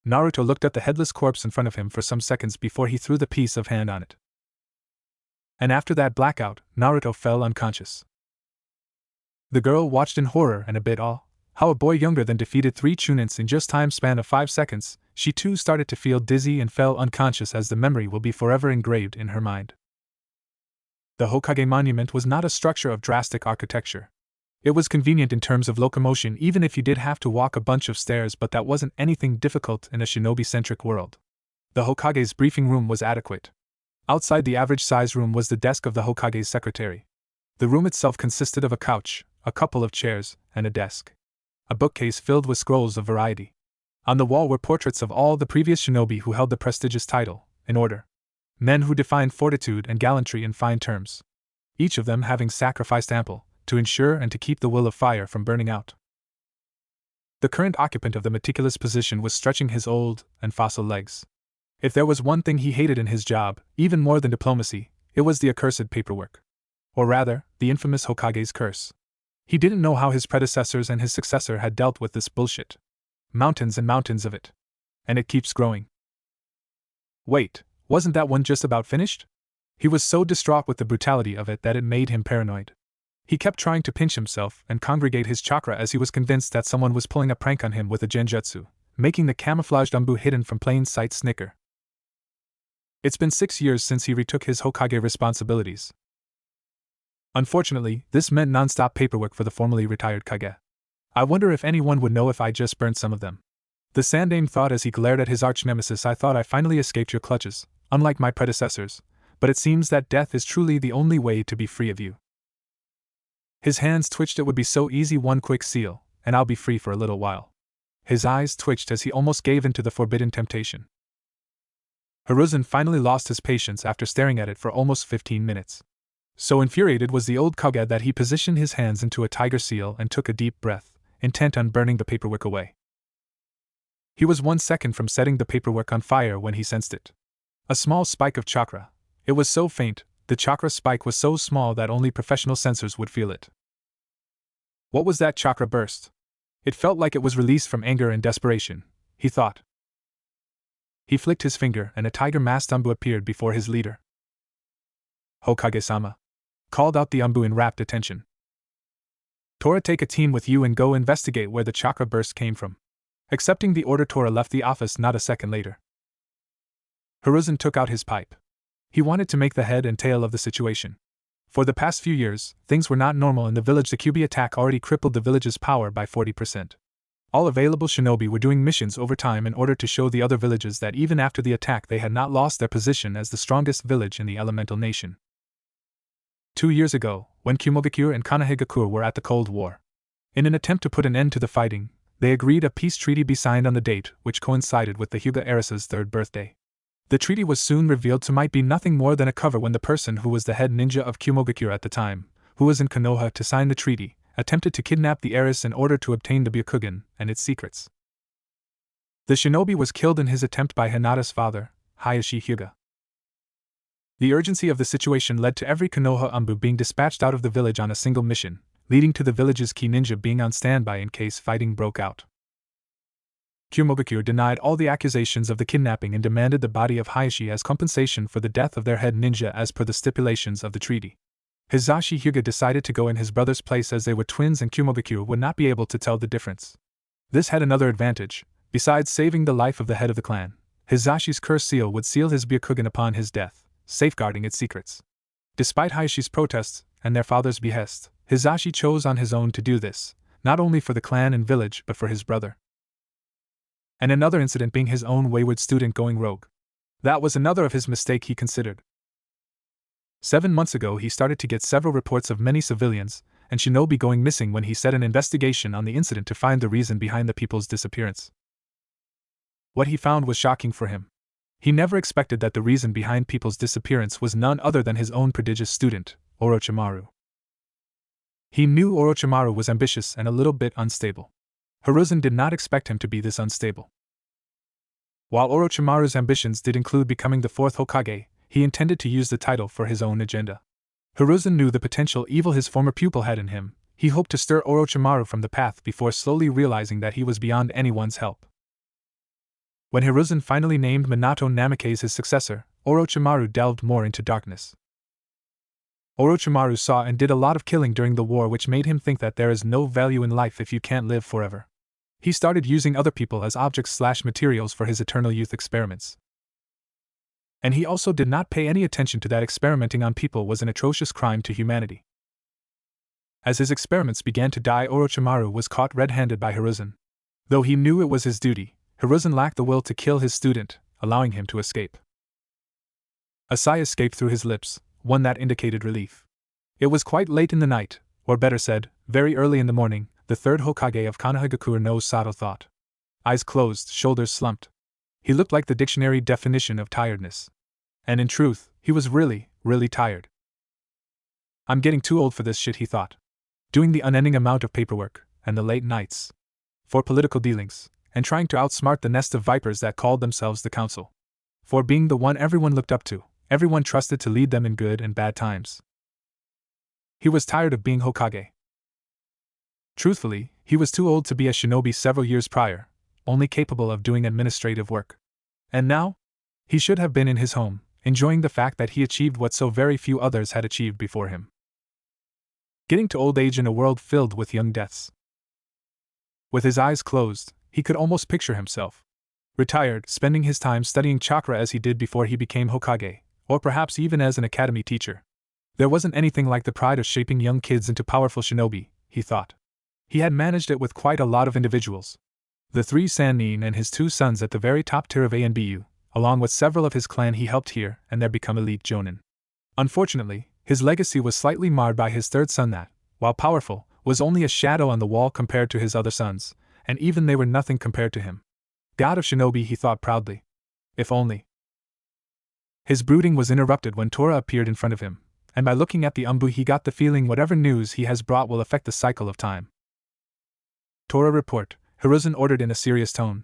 [SPEAKER 1] Naruto looked at the headless corpse in front of him for some seconds before he threw the piece of hand on it. And after that blackout, Naruto fell unconscious. The girl watched in horror and a bit awe. How a boy younger than defeated 3 Chunins in just time span of 5 seconds, she too started to feel dizzy and fell unconscious as the memory will be forever engraved in her mind. The Hokage monument was not a structure of drastic architecture. It was convenient in terms of locomotion even if you did have to walk a bunch of stairs, but that wasn't anything difficult in a shinobi-centric world. The Hokage's briefing room was adequate. Outside the average-size room was the desk of the Hokage's secretary. The room itself consisted of a couch, a couple of chairs, and a desk. A bookcase filled with scrolls of variety. On the wall were portraits of all the previous shinobi who held the prestigious title, in order. Men who defined fortitude and gallantry in fine terms. Each of them having sacrificed ample, to ensure and to keep the will of fire from burning out. The current occupant of the meticulous position was stretching his old and fossil legs. If there was one thing he hated in his job, even more than diplomacy, it was the accursed paperwork. Or rather, the infamous Hokage's curse. He didn't know how his predecessors and his successor had dealt with this bullshit. Mountains and mountains of it. And it keeps growing. Wait, wasn't that one just about finished? He was so distraught with the brutality of it that it made him paranoid. He kept trying to pinch himself and congregate his chakra as he was convinced that someone was pulling a prank on him with a genjutsu, making the camouflaged Umbu hidden from plain sight snicker. It's been 6 years since he retook his Hokage responsibilities. Unfortunately, this meant non-stop paperwork for the formerly retired Kage. I wonder if anyone would know if I just burnt some of them. The Sandaime thought as he glared at his arch-nemesis. I thought I finally escaped your clutches, unlike my predecessors, but it seems that death is truly the only way to be free of you. His hands twitched. It would be so easy, one quick seal, and I'll be free for a little while. His eyes twitched as he almost gave in to the forbidden temptation. Hiruzen finally lost his patience after staring at it for almost 15 minutes. So infuriated was the old Kage that he positioned his hands into a tiger seal and took a deep breath, intent on burning the paperwork away. He was 1 second from setting the paperwork on fire when he sensed it. A small spike of chakra. It was so faint, the chakra spike was so small that only professional sensors would feel it. What was that chakra burst? It felt like it was released from anger and desperation, he thought. He flicked his finger and a tiger-masked Umbu appeared before his leader. Hokage-sama, called out the Umbu in rapt attention. Tora, take a team with you and go investigate where the chakra burst came from. Accepting the order, Tora left the office not a second later. Hiruzen took out his pipe. He wanted to make the head and tail of the situation. For the past few years, things were not normal in the village. The Kyuubi attack already crippled the village's power by 40%. All available shinobi were doing missions overtime in order to show the other villages that even after the attack they had not lost their position as the strongest village in the elemental nation. 2 years ago, when Kumogakure and Konohagakure were at the Cold War. In an attempt to put an end to the fighting, they agreed a peace treaty be signed on the date which coincided with the Hyuga heiress's 3rd birthday. The treaty was soon revealed to might be nothing more than a cover when the person who was the head ninja of Kumogakure at the time, who was in Konoha to sign the treaty, attempted to kidnap the heiress in order to obtain the Byakugan and its secrets. The shinobi was killed in his attempt by Hinata's father, Hayashi Hyuga. The urgency of the situation led to every Konoha Umbu being dispatched out of the village on a single mission, leading to the village's key ninja being on standby in case fighting broke out. Kumogakure denied all the accusations of the kidnapping and demanded the body of Hayashi as compensation for the death of their head ninja as per the stipulations of the treaty. Hizashi Hyuga decided to go in his brother's place as they were twins and Kumogakure would not be able to tell the difference. This had another advantage. Besides saving the life of the head of the clan, Hizashi's curse seal would seal his Byakugan upon his death, safeguarding its secrets. Despite Hayashi's protests and their father's behest, Hizashi chose on his own to do this, not only for the clan and village but for his brother. And another incident being his own wayward student going rogue. That was another of his mistakes he considered. 7 months ago he started to get several reports of many civilians and shinobi going missing when he set an investigation on the incident to find the reason behind the people's disappearance. What he found was shocking for him. He never expected that the reason behind people's disappearance was none other than his own prodigious student, Orochimaru. He knew Orochimaru was ambitious and a little bit unstable. Hiruzen did not expect him to be this unstable. While Orochimaru's ambitions did include becoming the 4th Hokage, he intended to use the title for his own agenda. Hiruzen knew the potential evil his former pupil had in him. He hoped to stir Orochimaru from the path before slowly realizing that he was beyond anyone's help. When Hiruzen finally named Minato Namikaze as his successor, Orochimaru delved more into darkness. Orochimaru saw and did a lot of killing during the war, which made him think that there is no value in life if you can't live forever. He started using other people as objects/materials for his eternal youth experiments. And he also did not pay any attention to that experimenting on people was an atrocious crime to humanity. As his experiments began to die, Orochimaru was caught red-handed by Hiruzen. Though he knew it was his duty, Hiruzen lacked the will to kill his student, allowing him to escape. A sigh escaped through his lips, one that indicated relief. It was quite late in the night, or better said, very early in the morning, the third Hokage of Konohagakure no Sato thought. Eyes closed, shoulders slumped. He looked like the dictionary definition of tiredness. And in truth, he was really, really tired. I'm getting too old for this shit, he thought. Doing the unending amount of paperwork, and the late nights. For political dealings, and trying to outsmart the nest of vipers that called themselves the council. For being the one everyone looked up to, everyone trusted to lead them in good and bad times. He was tired of being Hokage. Truthfully, he was too old to be a shinobi several years prior, only capable of doing administrative work. And now? He should have been in his home, enjoying the fact that he achieved what so very few others had achieved before him. Getting to old age in a world filled with young deaths. With his eyes closed, he could almost picture himself. Retired, spending his time studying chakra as he did before he became Hokage, or perhaps even as an academy teacher. There wasn't anything like the pride of shaping young kids into powerful shinobi, he thought. He had managed it with quite a lot of individuals. The 3 Sannin and his 2 sons at the very top tier of ANBU, along with several of his clan he helped here and there become elite jonin. Unfortunately, his legacy was slightly marred by his 3rd son that, while powerful, was only a shadow on the wall compared to his other sons, and even they were nothing compared to him. God of shinobi, he thought proudly. If only. His brooding was interrupted when Tora appeared in front of him, and by looking at the Umbu he got the feeling whatever news he has brought will affect the cycle of time. Tora, report, Hiruzen ordered in a serious tone.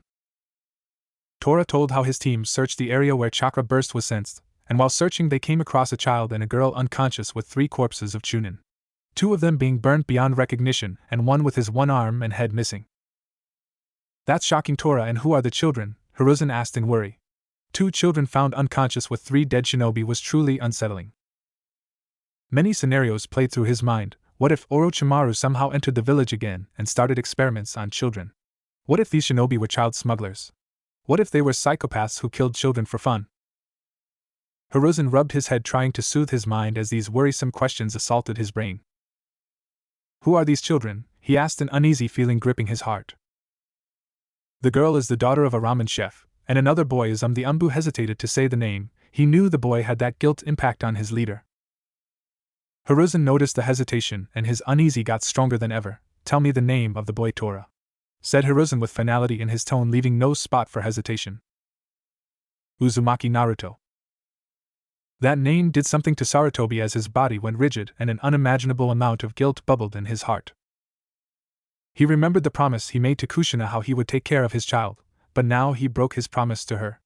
[SPEAKER 1] Tora told how his team searched the area where chakra burst was sensed, and while searching they came across a child and a girl unconscious with 3 corpses of Chunin. 2 of them being burnt beyond recognition and one with his 1 arm and head missing. That's shocking, Tora, and who are the children? Hiruzen asked in worry. 2 children found unconscious with 3 dead shinobi was truly unsettling. Many scenarios played through his mind. What if Orochimaru somehow entered the village again and started experiments on children? What if these shinobi were child smugglers? What if they were psychopaths who killed children for fun? Hiruzen rubbed his head trying to soothe his mind as these worrisome questions assaulted his brain. Who are these children? He asked, an uneasy feeling gripping his heart. The girl is the daughter of a ramen chef, and another boy is the Umbu hesitated to say the name. He knew the boy had that guilt impact on his leader. Hiruzen noticed the hesitation and his uneasy got stronger than ever. Tell me the name of the boy, Tora, said Hiruzen with finality in his tone, leaving no spot for hesitation. Uzumaki Naruto. That name did something to Sarutobi as his body went rigid and an unimaginable amount of guilt bubbled in his heart. He remembered the promise he made to Kushina how he would take care of his child, but now he broke his promise to her.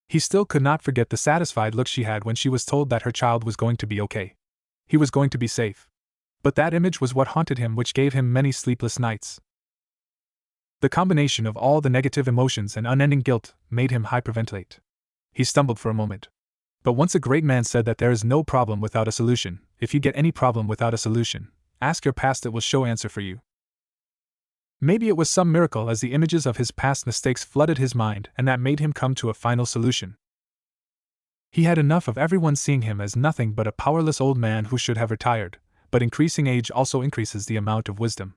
[SPEAKER 1] He still could not forget the satisfied look she had when she was told that her child was going to be okay. He was going to be safe. But that image was what haunted him, which gave him many sleepless nights. The combination of all the negative emotions and unending guilt made him hyperventilate. He stumbled for a moment. But once a great man said that there is no problem without a solution. If you get any problem without a solution, ask your past, it will show answer for you. Maybe it was some miracle as the images of his past mistakes flooded his mind and that made him come to a final solution. He had enough of everyone seeing him as nothing but a powerless old man who should have retired, but increasing age also increases the amount of wisdom.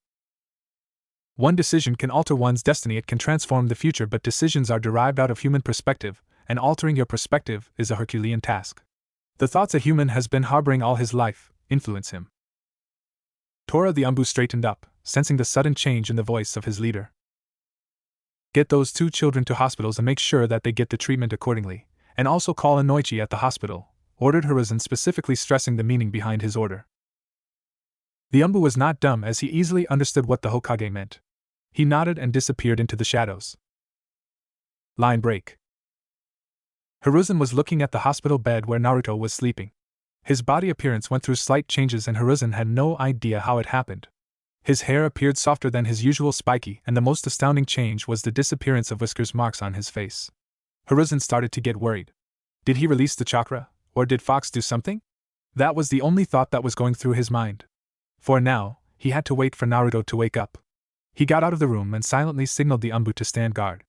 [SPEAKER 1] One decision can alter one's destiny, it can transform the future, but decisions are derived out of human perspective, and altering your perspective is a Herculean task. The thoughts a human has been harboring all his life influence him. Tora the Umbu straightened up, sensing the sudden change in the voice of his leader. Get those 2 children to hospitals and make sure that they get the treatment accordingly, and also call Inoichi at the hospital, ordered Hiruzen, specifically stressing the meaning behind his order. The Umbu was not dumb as he easily understood what the Hokage meant. He nodded and disappeared into the shadows. Line break. Hiruzen was looking at the hospital bed where Naruto was sleeping. His body appearance went through slight changes and Hiruzen had no idea how it happened. His hair appeared softer than his usual spiky, and the most astounding change was the disappearance of whiskers marks on his face. Hiruzen started to get worried. Did he release the chakra, or did Fox do something? That was the only thought that was going through his mind. For now, he had to wait for Naruto to wake up. He got out of the room and silently signaled the Anbu to stand guard.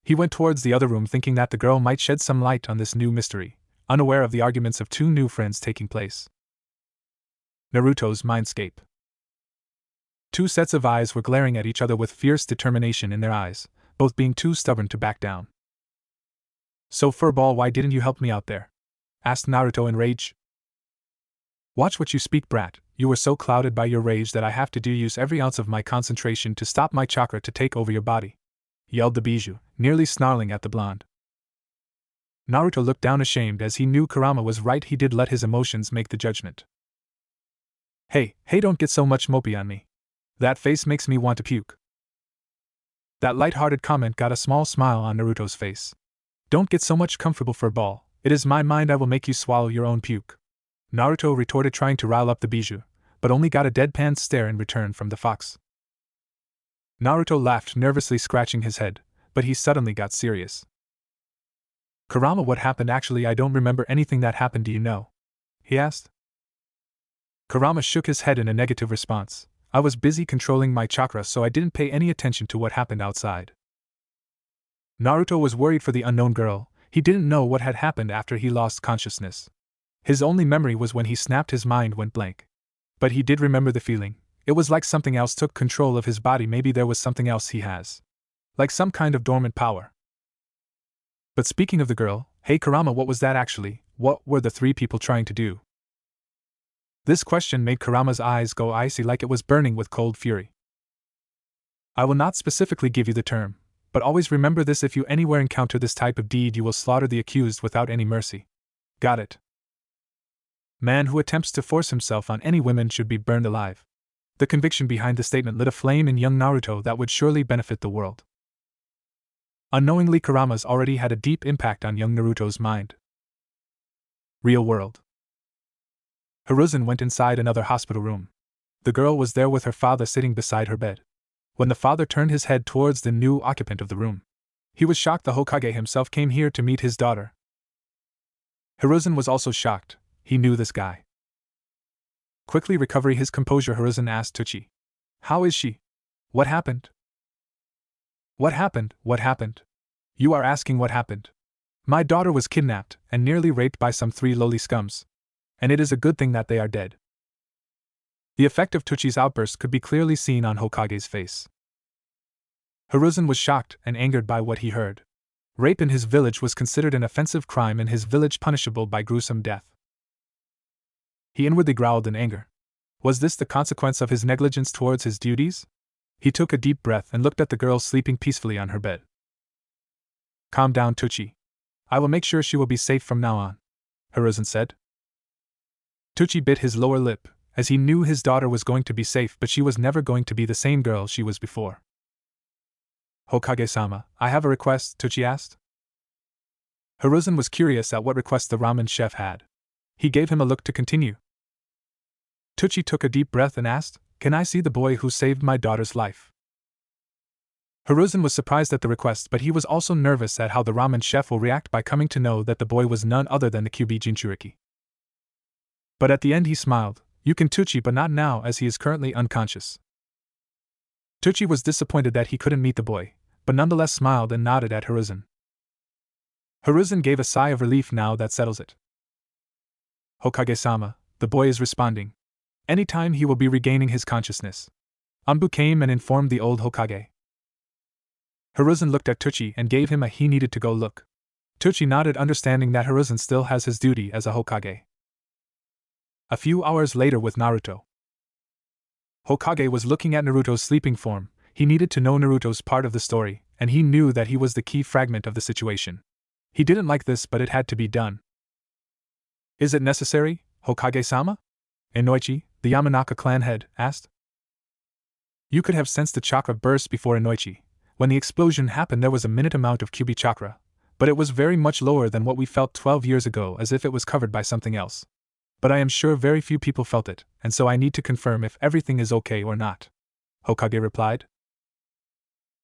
[SPEAKER 1] He went towards the other room thinking that the girl might shed some light on this new mystery, unaware of the arguments of two new friends taking place. Naruto's mindscape. Two sets of eyes were glaring at each other with fierce determination in their eyes, both being too stubborn to back down. "So Furball, why didn't you help me out there?" asked Naruto in rage. "Watch what you speak, brat. You were so clouded by your rage that I have to use every ounce of my concentration to stop my chakra to take over your body," yelled the Bijou, nearly snarling at the blonde. Naruto looked down ashamed as he knew Kurama was right. He did let his emotions make the judgment. Hey, don't get so much mopey on me. That face makes me want to puke." That light-hearted comment got a small smile on Naruto's face. "Don't get so much comfortable, Furball. It is my mind I will make you swallow your own puke," Naruto retorted, trying to rile up the Bijou, but only got a deadpan stare in return from the fox. Naruto laughed, nervously scratching his head, but he suddenly got serious. "Kurama, what happened actually? I don't remember anything that happened, do you know?" he asked. Kurama shook his head in a negative response. "I was busy controlling my chakra, so I didn't pay any attention to what happened outside." Naruto was worried for the unknown girl. He didn't know what had happened after he lost consciousness. His only memory was when he snapped, his mind went blank. But he did remember the feeling. It was like something else took control of his body. Maybe there was something else he has. Like some kind of dormant power. But speaking of the girl, hey Kurama, what was that actually? What were the three people trying to do? This question made Kurama's eyes go icy, like it was burning with cold fury. "I will not specifically give you the term, but always remember this: if you anywhere encounter this type of deed, you will slaughter the accused without any mercy. Got it? Man who attempts to force himself on any women should be burned alive." The conviction behind the statement lit a flame in young Naruto that would surely benefit the world. Unknowingly, Kurama's already had a deep impact on young Naruto's mind. Real world. Hiruzen went inside another hospital room. The girl was there with her father sitting beside her bed. When the father turned his head towards the new occupant of the room, he was shocked. The Hokage himself came here to meet his daughter. Hiruzen was also shocked. He knew this guy. Quickly recovering his composure, Hiruzen asked Tuchi, "How is she? What happened?" What happened? You are asking what happened? My daughter was kidnapped and nearly raped by some 3 lowly scums. And it is a good thing that they are dead." The effect of Tuchi's outburst could be clearly seen on Hokage's face. Hiruzen was shocked and angered by what he heard. Rape in his village was considered an offensive crime in his village, punishable by gruesome death. He inwardly growled in anger. Was this the consequence of his negligence towards his duties? He took a deep breath and looked at the girl sleeping peacefully on her bed. "Calm down, Tuchi. I will make sure she will be safe from now on," Hiruzen said. Tuchi bit his lower lip, as he knew his daughter was going to be safe, but she was never going to be the same girl she was before. "Hokage-sama, I have a request," Tuchi asked. Hiruzen was curious at what request the ramen chef had. He gave him a look to continue. Tuchi took a deep breath and asked, "Can I see the boy who saved my daughter's life?" Hiruzen was surprised at the request, but he was also nervous at how the ramen chef will react by coming to know that the boy was none other than the QB Jinchuriki. But at the end he smiled. "You can, Tuchi, but not now, as he is currently unconscious." Tuchi was disappointed that he couldn't meet the boy, but nonetheless smiled and nodded at Hiruzen. Hiruzen gave a sigh of relief. "Now that settles it. Hokage-sama, the boy is responding. Anytime he will be regaining his consciousness." Anbu came and informed the old Hokage. Hiruzen looked at Tuchi and gave him a he needed to go look. Tuchi nodded, understanding that Hiruzen still has his duty as a Hokage. A few hours later with Naruto. Hokage was looking at Naruto's sleeping form. He needed to know Naruto's part of the story, and he knew that he was the key fragment of the situation. He didn't like this, but it had to be done. "Is it necessary, Hokage-sama?" Inoichi, the Yamanaka clan head, asked. You could have sensed the chakra burst before Inoichi. When the explosion happened, there was a minute amount of QB chakra, but it was very much lower than what we felt 12 years ago, as if it was covered by something else. But I am sure very few people felt it, and so I need to confirm if everything is okay or not," Hokage replied.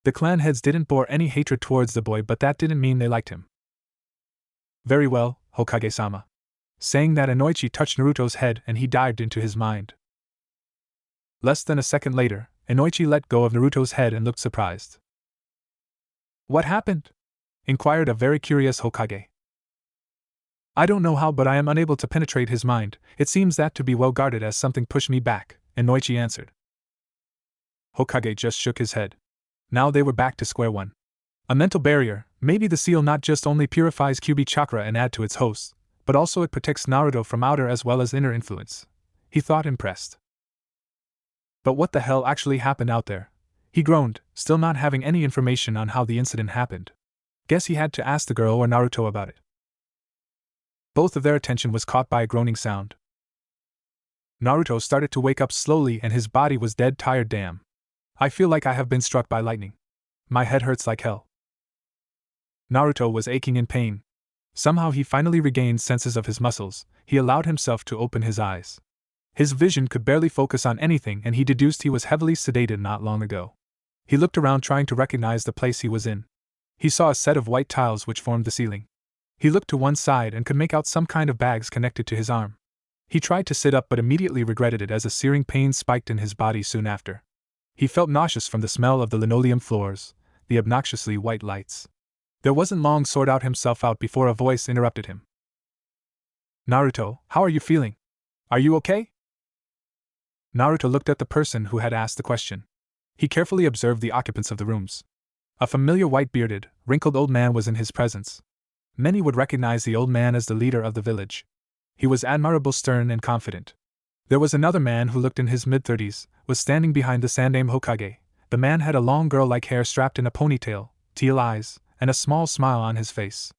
[SPEAKER 1] The clan heads didn't bore any hatred towards the boy, but that didn't mean they liked him. "Very well, Hokage-sama." Saying that, Inoichi touched Naruto's head and he dived into his mind. Less than a second later, Inoichi let go of Naruto's head and looked surprised. "What happened?" inquired a very curious Hokage. "I don't know how, but I am unable to penetrate his mind. It seems that to be well guarded as something pushed me back," Inoichi answered. Hokage just shook his head. Now they were back to square one. A mental barrier. Maybe the seal not just only purifies QB chakra and add to its host, but also it protects Naruto from outer as well as inner influence, he thought, impressed. But what the hell actually happened out there? He groaned, still not having any information on how the incident happened. Guess he had to ask the girl or Naruto about it. Both of their attention was caught by a groaning sound. Naruto started to wake up slowly and his body was dead tired. "Damn. I feel like I have been struck by lightning. My head hurts like hell." Naruto was aching in pain. Somehow he finally regained senses of his muscles. He allowed himself to open his eyes. His vision could barely focus on anything and he deduced he was heavily sedated not long ago. He looked around trying to recognize the place he was in. He saw a set of white tiles which formed the ceiling. He looked to one side and could make out some kind of bags connected to his arm. He tried to sit up but immediately regretted it as a searing pain spiked in his body soon after. He felt nauseous from the smell of the linoleum floors, the obnoxiously white lights. There wasn't long sort out himself out before a voice interrupted him. "Naruto, how are you feeling? Are you okay?" Naruto looked at the person who had asked the question. He carefully observed the occupants of the rooms. A familiar white-bearded, wrinkled old man was in his presence. Many would recognize the old man as the leader of the village. He was admirable, stern, and confident. There was another man who looked in his mid-30s, was standing behind the Sandaime Hokage. The man had a long girl-like hair strapped in a ponytail, teal eyes, and a small smile on his face.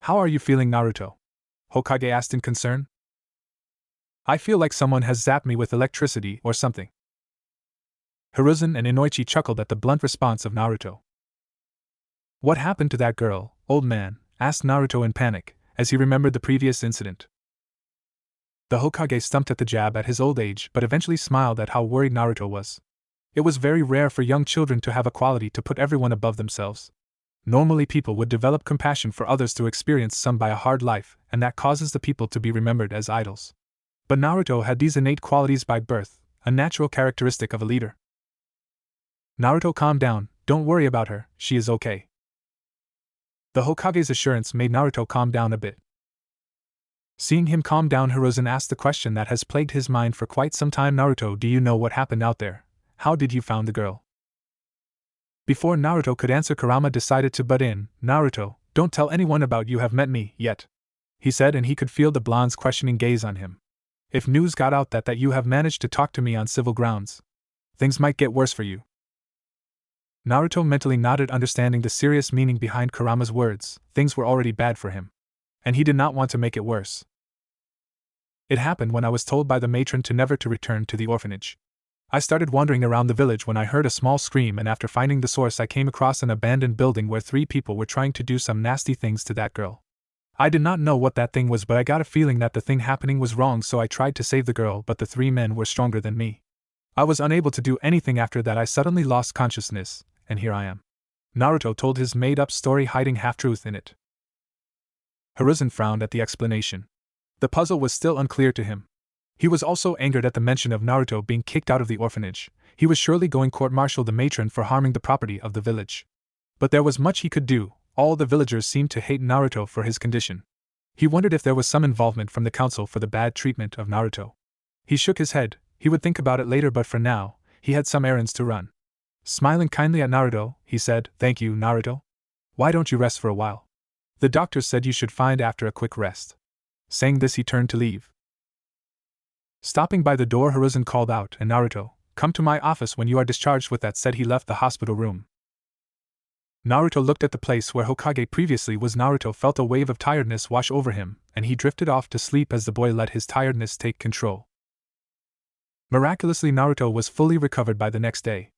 [SPEAKER 1] "How are you feeling, Naruto?" Hokage asked in concern. "I feel like someone has zapped me with electricity or something." Hiruzen and Inoichi chuckled at the blunt response of Naruto. "What happened to that girl, old man?" asked Naruto in panic, as he remembered the previous incident. The Hokage stumped at the jab at his old age but eventually smiled at how worried Naruto was. It was very rare for young children to have a quality to put everyone above themselves. Normally people would develop compassion for others through experience some by a hard life, and that causes the people to be remembered as idols. But Naruto had these innate qualities by birth, a natural characteristic of a leader. "Naruto, calm down, don't worry about her, she is okay." The Hokage's assurance made Naruto calm down a bit. Seeing him calm down, Hiruzen asked the question that has plagued his mind for quite some time. "Naruto, do you know what happened out there? How did you find the girl?" Before Naruto could answer, Kurama decided to butt in. "Naruto, don't tell anyone about you have met me, yet," he said, and he could feel the blonde's questioning gaze on him. "If news got out that you have managed to talk to me on civil grounds, things might get worse for you." Naruto mentally nodded, understanding the serious meaning behind Kurama's words. Things were already bad for him, and he did not want to make it worse. "It happened when I was told by the matron to never to return to the orphanage. I started wandering around the village when I heard a small scream, and after finding the source I came across an abandoned building where 3 people were trying to do some nasty things to that girl. I did not know what that thing was, but I got a feeling that the thing happening was wrong, so I tried to save the girl, but the 3 men were stronger than me. I was unable to do anything after that. I suddenly lost consciousness, and here I am." Naruto told his made-up story, hiding half-truth in it. Hiruzen frowned at the explanation. The puzzle was still unclear to him. He was also angered at the mention of Naruto being kicked out of the orphanage. He was surely going to court-martial the matron for harming the property of the village. But there was much he could do. All the villagers seemed to hate Naruto for his condition. He wondered if there was some involvement from the council for the bad treatment of Naruto. He shook his head. He would think about it later, but for now, he had some errands to run. Smiling kindly at Naruto, he said, "Thank you, Naruto. Why don't you rest for a while? The doctor said you should find after a quick rest." Saying this, he turned to leave. Stopping by the door, Hiruzen called out, and Naruto, "Come to my office when you are discharged." With that said, he left the hospital room. Naruto looked at the place where Hokage previously was. Naruto felt a wave of tiredness wash over him, and he drifted off to sleep as the boy let his tiredness take control. Miraculously, Naruto was fully recovered by the next day.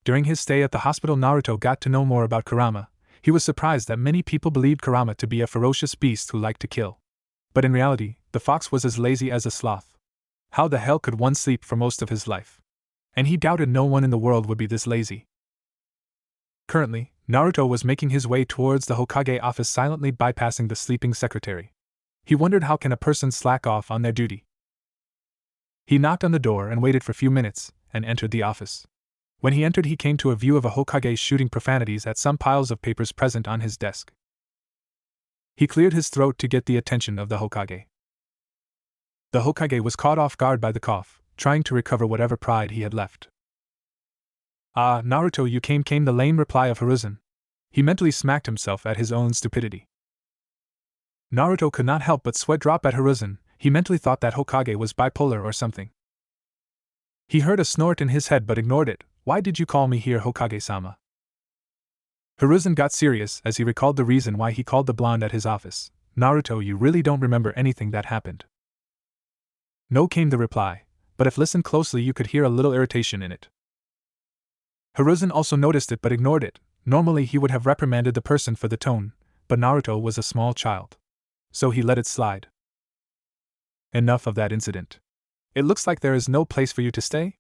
[SPEAKER 1] During his stay at the hospital, Naruto got to know more about Kurama. He was surprised that many people believed Kurama to be a ferocious beast who liked to kill. But in reality, The fox was as lazy as a sloth. How the hell could one sleep for most of his life? And he doubted no one in the world would be this lazy. Currently, Naruto was making his way towards the Hokage office, silently bypassing the sleeping secretary. He wondered, how can a person slack off on their duty? He knocked on the door and waited for a few minutes, and entered the office. When he entered, he came to a view of a Hokage shooting profanities at some piles of papers present on his desk. He cleared his throat to get the attention of the Hokage. The Hokage was caught off guard by the cough, trying to recover whatever pride he had left. "Ah, Naruto, you came," the lame reply of Hiruzen. He mentally smacked himself at his own stupidity. Naruto could not help but sweat drop at Hiruzen. He mentally thought that Hokage was bipolar or something. He heard a snort in his head but ignored it. "Why did you call me here, Hokage-sama?" Hiruzen got serious as he recalled the reason why he called the blonde at his office. "Naruto, you really don't remember anything that happened?" "No," came the reply, "but if listened closely you could hear a little irritation in it." Hiruzen also noticed it but ignored it. Normally he would have reprimanded the person for the tone, but Naruto was a small child. So he let it slide. "Enough of that incident. It looks like there is no place for you to stay?"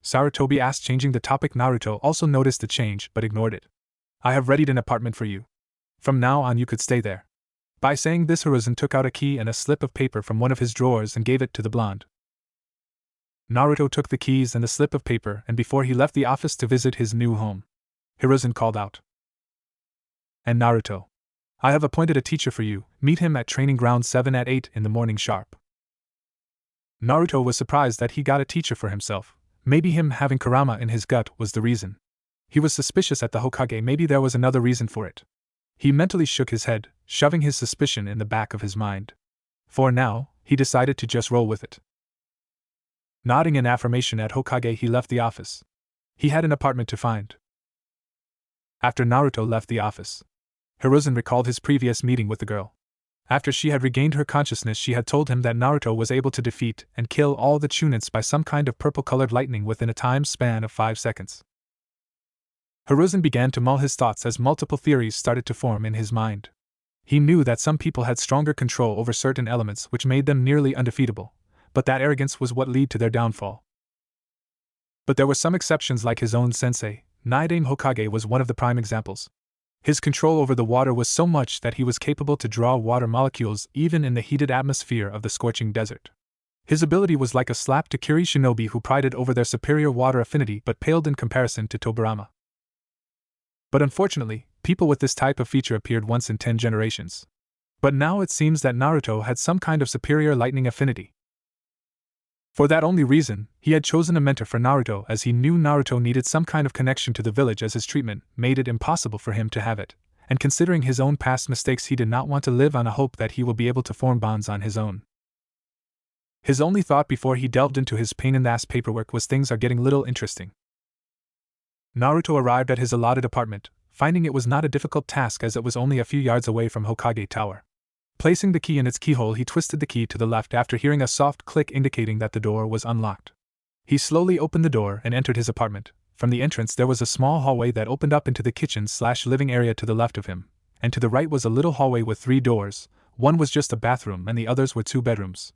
[SPEAKER 1] Sarutobi asked, changing the topic. Naruto also noticed the change but ignored it. "I have readied an apartment for you. From now on you could stay there." By saying this, Hiruzen took out a key and a slip of paper from one of his drawers and gave it to the blonde. Naruto took the keys and the slip of paper, and before he left the office to visit his new home, Hiruzen called out, "And Naruto, I have appointed a teacher for you. Meet him at training ground 7 at 8 in the morning sharp." Naruto was surprised that he got a teacher for himself. Maybe him having Kurama in his gut was the reason. He was suspicious at the Hokage. Maybe there was another reason for it. He mentally shook his head, shoving his suspicion in the back of his mind. For now, he decided to just roll with it. Nodding in affirmation at Hokage, he left the office. He had an apartment to find. After Naruto left the office, Hiruzen recalled his previous meeting with the girl. After she had regained her consciousness, she had told him that Naruto was able to defeat and kill all the Chunins by some kind of purple-colored lightning within a time span of 5 seconds. Hiruzen began to mull his thoughts as multiple theories started to form in his mind. He knew that some people had stronger control over certain elements which made them nearly undefeatable, but that arrogance was what led to their downfall. But there were some exceptions, like his own sensei. Naidame Hokage was one of the prime examples. His control over the water was so much that he was capable to draw water molecules even in the heated atmosphere of the scorching desert. His ability was like a slap to Kiri shinobi who prided over their superior water affinity but paled in comparison to Tobirama. But unfortunately, people with this type of feature appeared once in 10 generations. But now it seems that Naruto had some kind of superior lightning affinity. For that only reason, he had chosen a mentor for Naruto, as he knew Naruto needed some kind of connection to the village, as his treatment made it impossible for him to have it, and considering his own past mistakes, he did not want to live on a hope that he will be able to form bonds on his own. His only thought before he delved into his pain-in-the-ass paperwork was, things are getting a little interesting. Naruto arrived at his allotted apartment, finding it was not a difficult task as it was only a few yards away from Hokage Tower. Placing the key in its keyhole, he twisted the key to the left after hearing a soft click indicating that the door was unlocked. He slowly opened the door and entered his apartment. From the entrance there was a small hallway that opened up into the kitchen/living area to the left of him, and to the right was a little hallway with 3 doors. One was just a bathroom and the others were 2 bedrooms.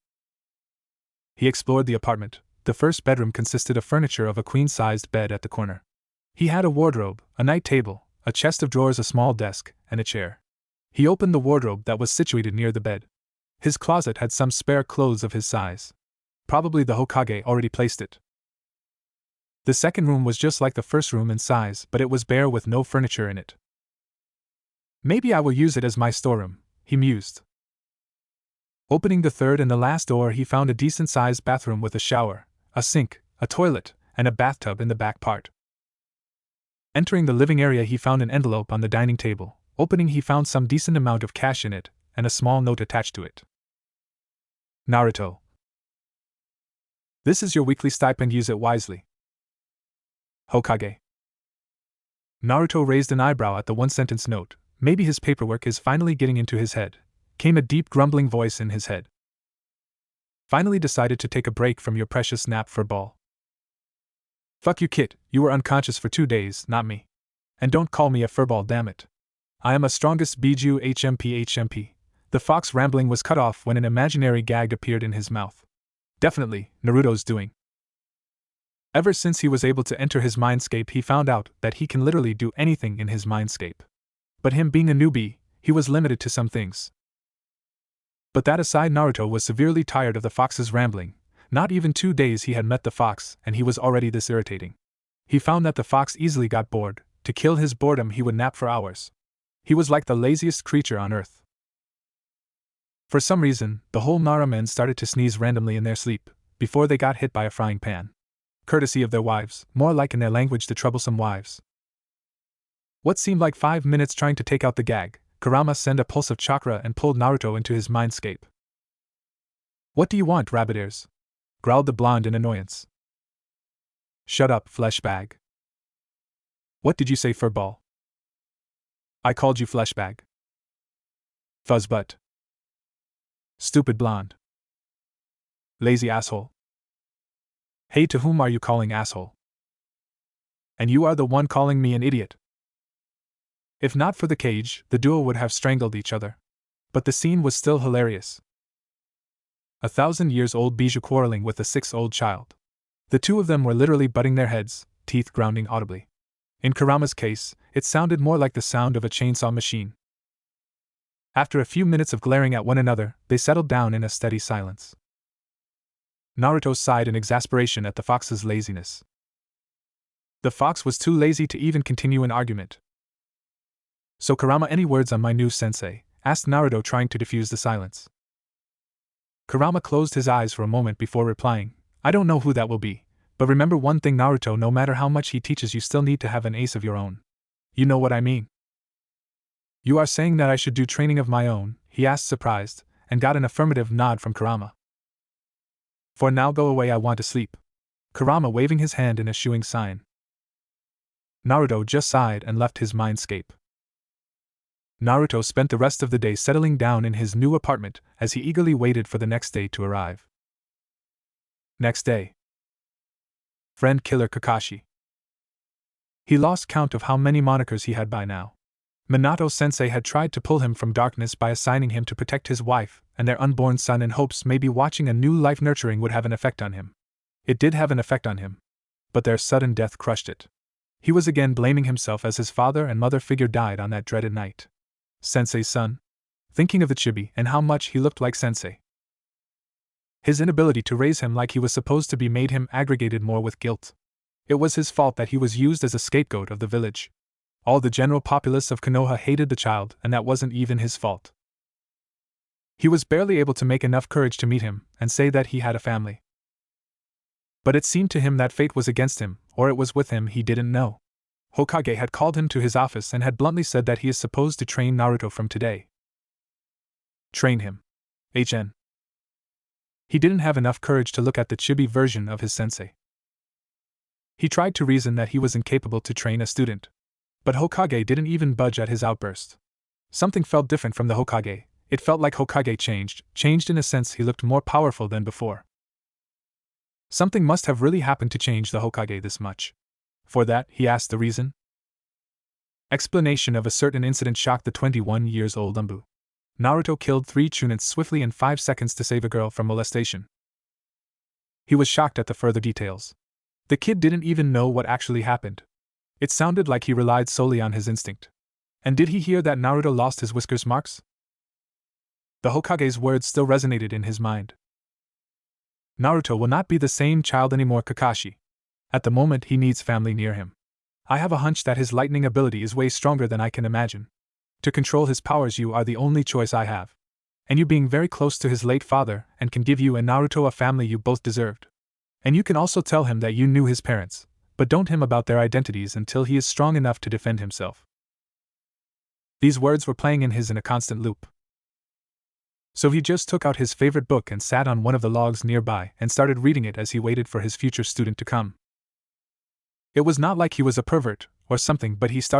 [SPEAKER 1] He explored the apartment. The first bedroom consisted of furniture of a queen-sized bed at the corner. He had a wardrobe, a night table, a chest of drawers, a small desk, and a chair. He opened the wardrobe that was situated near the bed. His closet had some spare clothes of his size. Probably the Hokage already placed it. The second room was just like the first room in size, but it was bare with no furniture in it. "Maybe I will use it as my storeroom," he mused. Opening the third and the last door, he found a decent-sized bathroom with a shower, a sink, a toilet, and a bathtub in the back part. Entering the living area, he found an envelope on the dining table. Opening, he found some decent amount of cash in it, and a small note attached to it. "Naruto, this is your weekly stipend, use it wisely." "Hokage." Naruto raised an eyebrow at the one-sentence note. Maybe his paperwork is finally getting into his head. Came a deep grumbling voice in his head. "Finally decided to take a break from your precious nap for ball." "Fuck you, kid, you were unconscious for 2 days, not me. And don't call me a furball, damn it. I am a strongest Biju HMP. The fox rambling was cut off when an imaginary gag appeared in his mouth. Definitely, Naruto's doing. Ever since he was able to enter his mindscape, he found out that he can literally do anything in his mindscape. But him being a newbie, he was limited to some things. But that aside, Naruto was severely tired of the fox's rambling. Not even 2 days he had met the fox, and he was already this irritating. He found that the fox easily got bored. To kill his boredom, he would nap for hours. He was like the laziest creature on earth. For some reason, the whole Nara men started to sneeze randomly in their sleep, before they got hit by a frying pan. Courtesy of their wives, more like in their language the troublesome wives. What seemed like 5 minutes trying to take out the gag, Kurama sent a pulse of chakra and pulled Naruto into his mindscape. "What do you want, rabbit ears?" growled the blonde in annoyance. "Shut up, flesh bag." "What did you say, furball?" "I called you flesh bag." "Fuzzbutt." "Stupid blonde." "Lazy asshole." "Hey, to whom are you calling asshole?" "And you are the one calling me an idiot." If not for the cage, the duo would have strangled each other. But the scene was still hilarious. 1,000-years-old Bijou quarreling with a 6-old child. The two of them were literally butting their heads, teeth grounding audibly. In Kurama's case, it sounded more like the sound of a chainsaw machine. After a few minutes of glaring at one another, they settled down in a steady silence. Naruto sighed in exasperation at the fox's laziness. The fox was too lazy to even continue an argument. "So Kurama, any words on my new sensei?" asked Naruto, trying to diffuse the silence. Kurama closed his eyes for a moment before replying, "I don't know who that will be, but remember one thing, Naruto, no matter how much he teaches you still need to have an ace of your own. You know what I mean?" "You are saying that I should do training of my own?" he asked, surprised, and got an affirmative nod from Kurama. "For now, go away, I want to sleep." Kurama waving his hand in a shooing sign. Naruto just sighed and left his mindscape. Naruto spent the rest of the day settling down in his new apartment as he eagerly waited for the next day to arrive. Next day. Friend killer Kakashi. He lost count of how many monikers he had by now. Minato-sensei had tried to pull him from darkness by assigning him to protect his wife and their unborn son in hopes maybe watching a new life nurturing would have an effect on him. It did have an effect on him. But their sudden death crushed it. He was again blaming himself as his father and mother figure died on that dreaded night. Sensei's son? Thinking of the chibi and how much he looked like Sensei. His inability to raise him like he was supposed to be made him aggregated more with guilt. It was his fault that he was used as a scapegoat of the village. All the general populace of Konoha hated the child, and that wasn't even his fault. He was barely able to make enough courage to meet him and say that he had a family. But it seemed to him that fate was against him, or it was with him, he didn't know. Hokage had called him to his office and had bluntly said that he is supposed to train Naruto from today. Train him. HN. He didn't have enough courage to look at the chibi version of his sensei. He tried to reason that he was incapable to train a student. But Hokage didn't even budge at his outburst. Something felt different from the Hokage. It felt like Hokage changed in a sense. He looked more powerful than before. Something must have really happened to change the Hokage this much. For that, he asked the reason. Explanation of a certain incident shocked the 21-years-old Umbu. Naruto killed 3 chunins swiftly in 5 seconds to save a girl from molestation. He was shocked at the further details. The kid didn't even know what actually happened. It sounded like he relied solely on his instinct. And did he hear that Naruto lost his whiskers marks? The Hokage's words still resonated in his mind. Naruto will not be the same child anymore, Kakashi. At the moment, he needs family near him. I have a hunch that his lightning ability is way stronger than I can imagine. To control his powers, you are the only choice I have. And you being very close to his late father and can give you and Naruto a family you both deserved. And you can also tell him that you knew his parents, but don't him about their identities until he is strong enough to defend himself. These words were playing in a constant loop. So he just took out his favorite book and sat on one of the logs nearby and started reading it as he waited for his future student to come. It was not like he was a pervert or something, but he started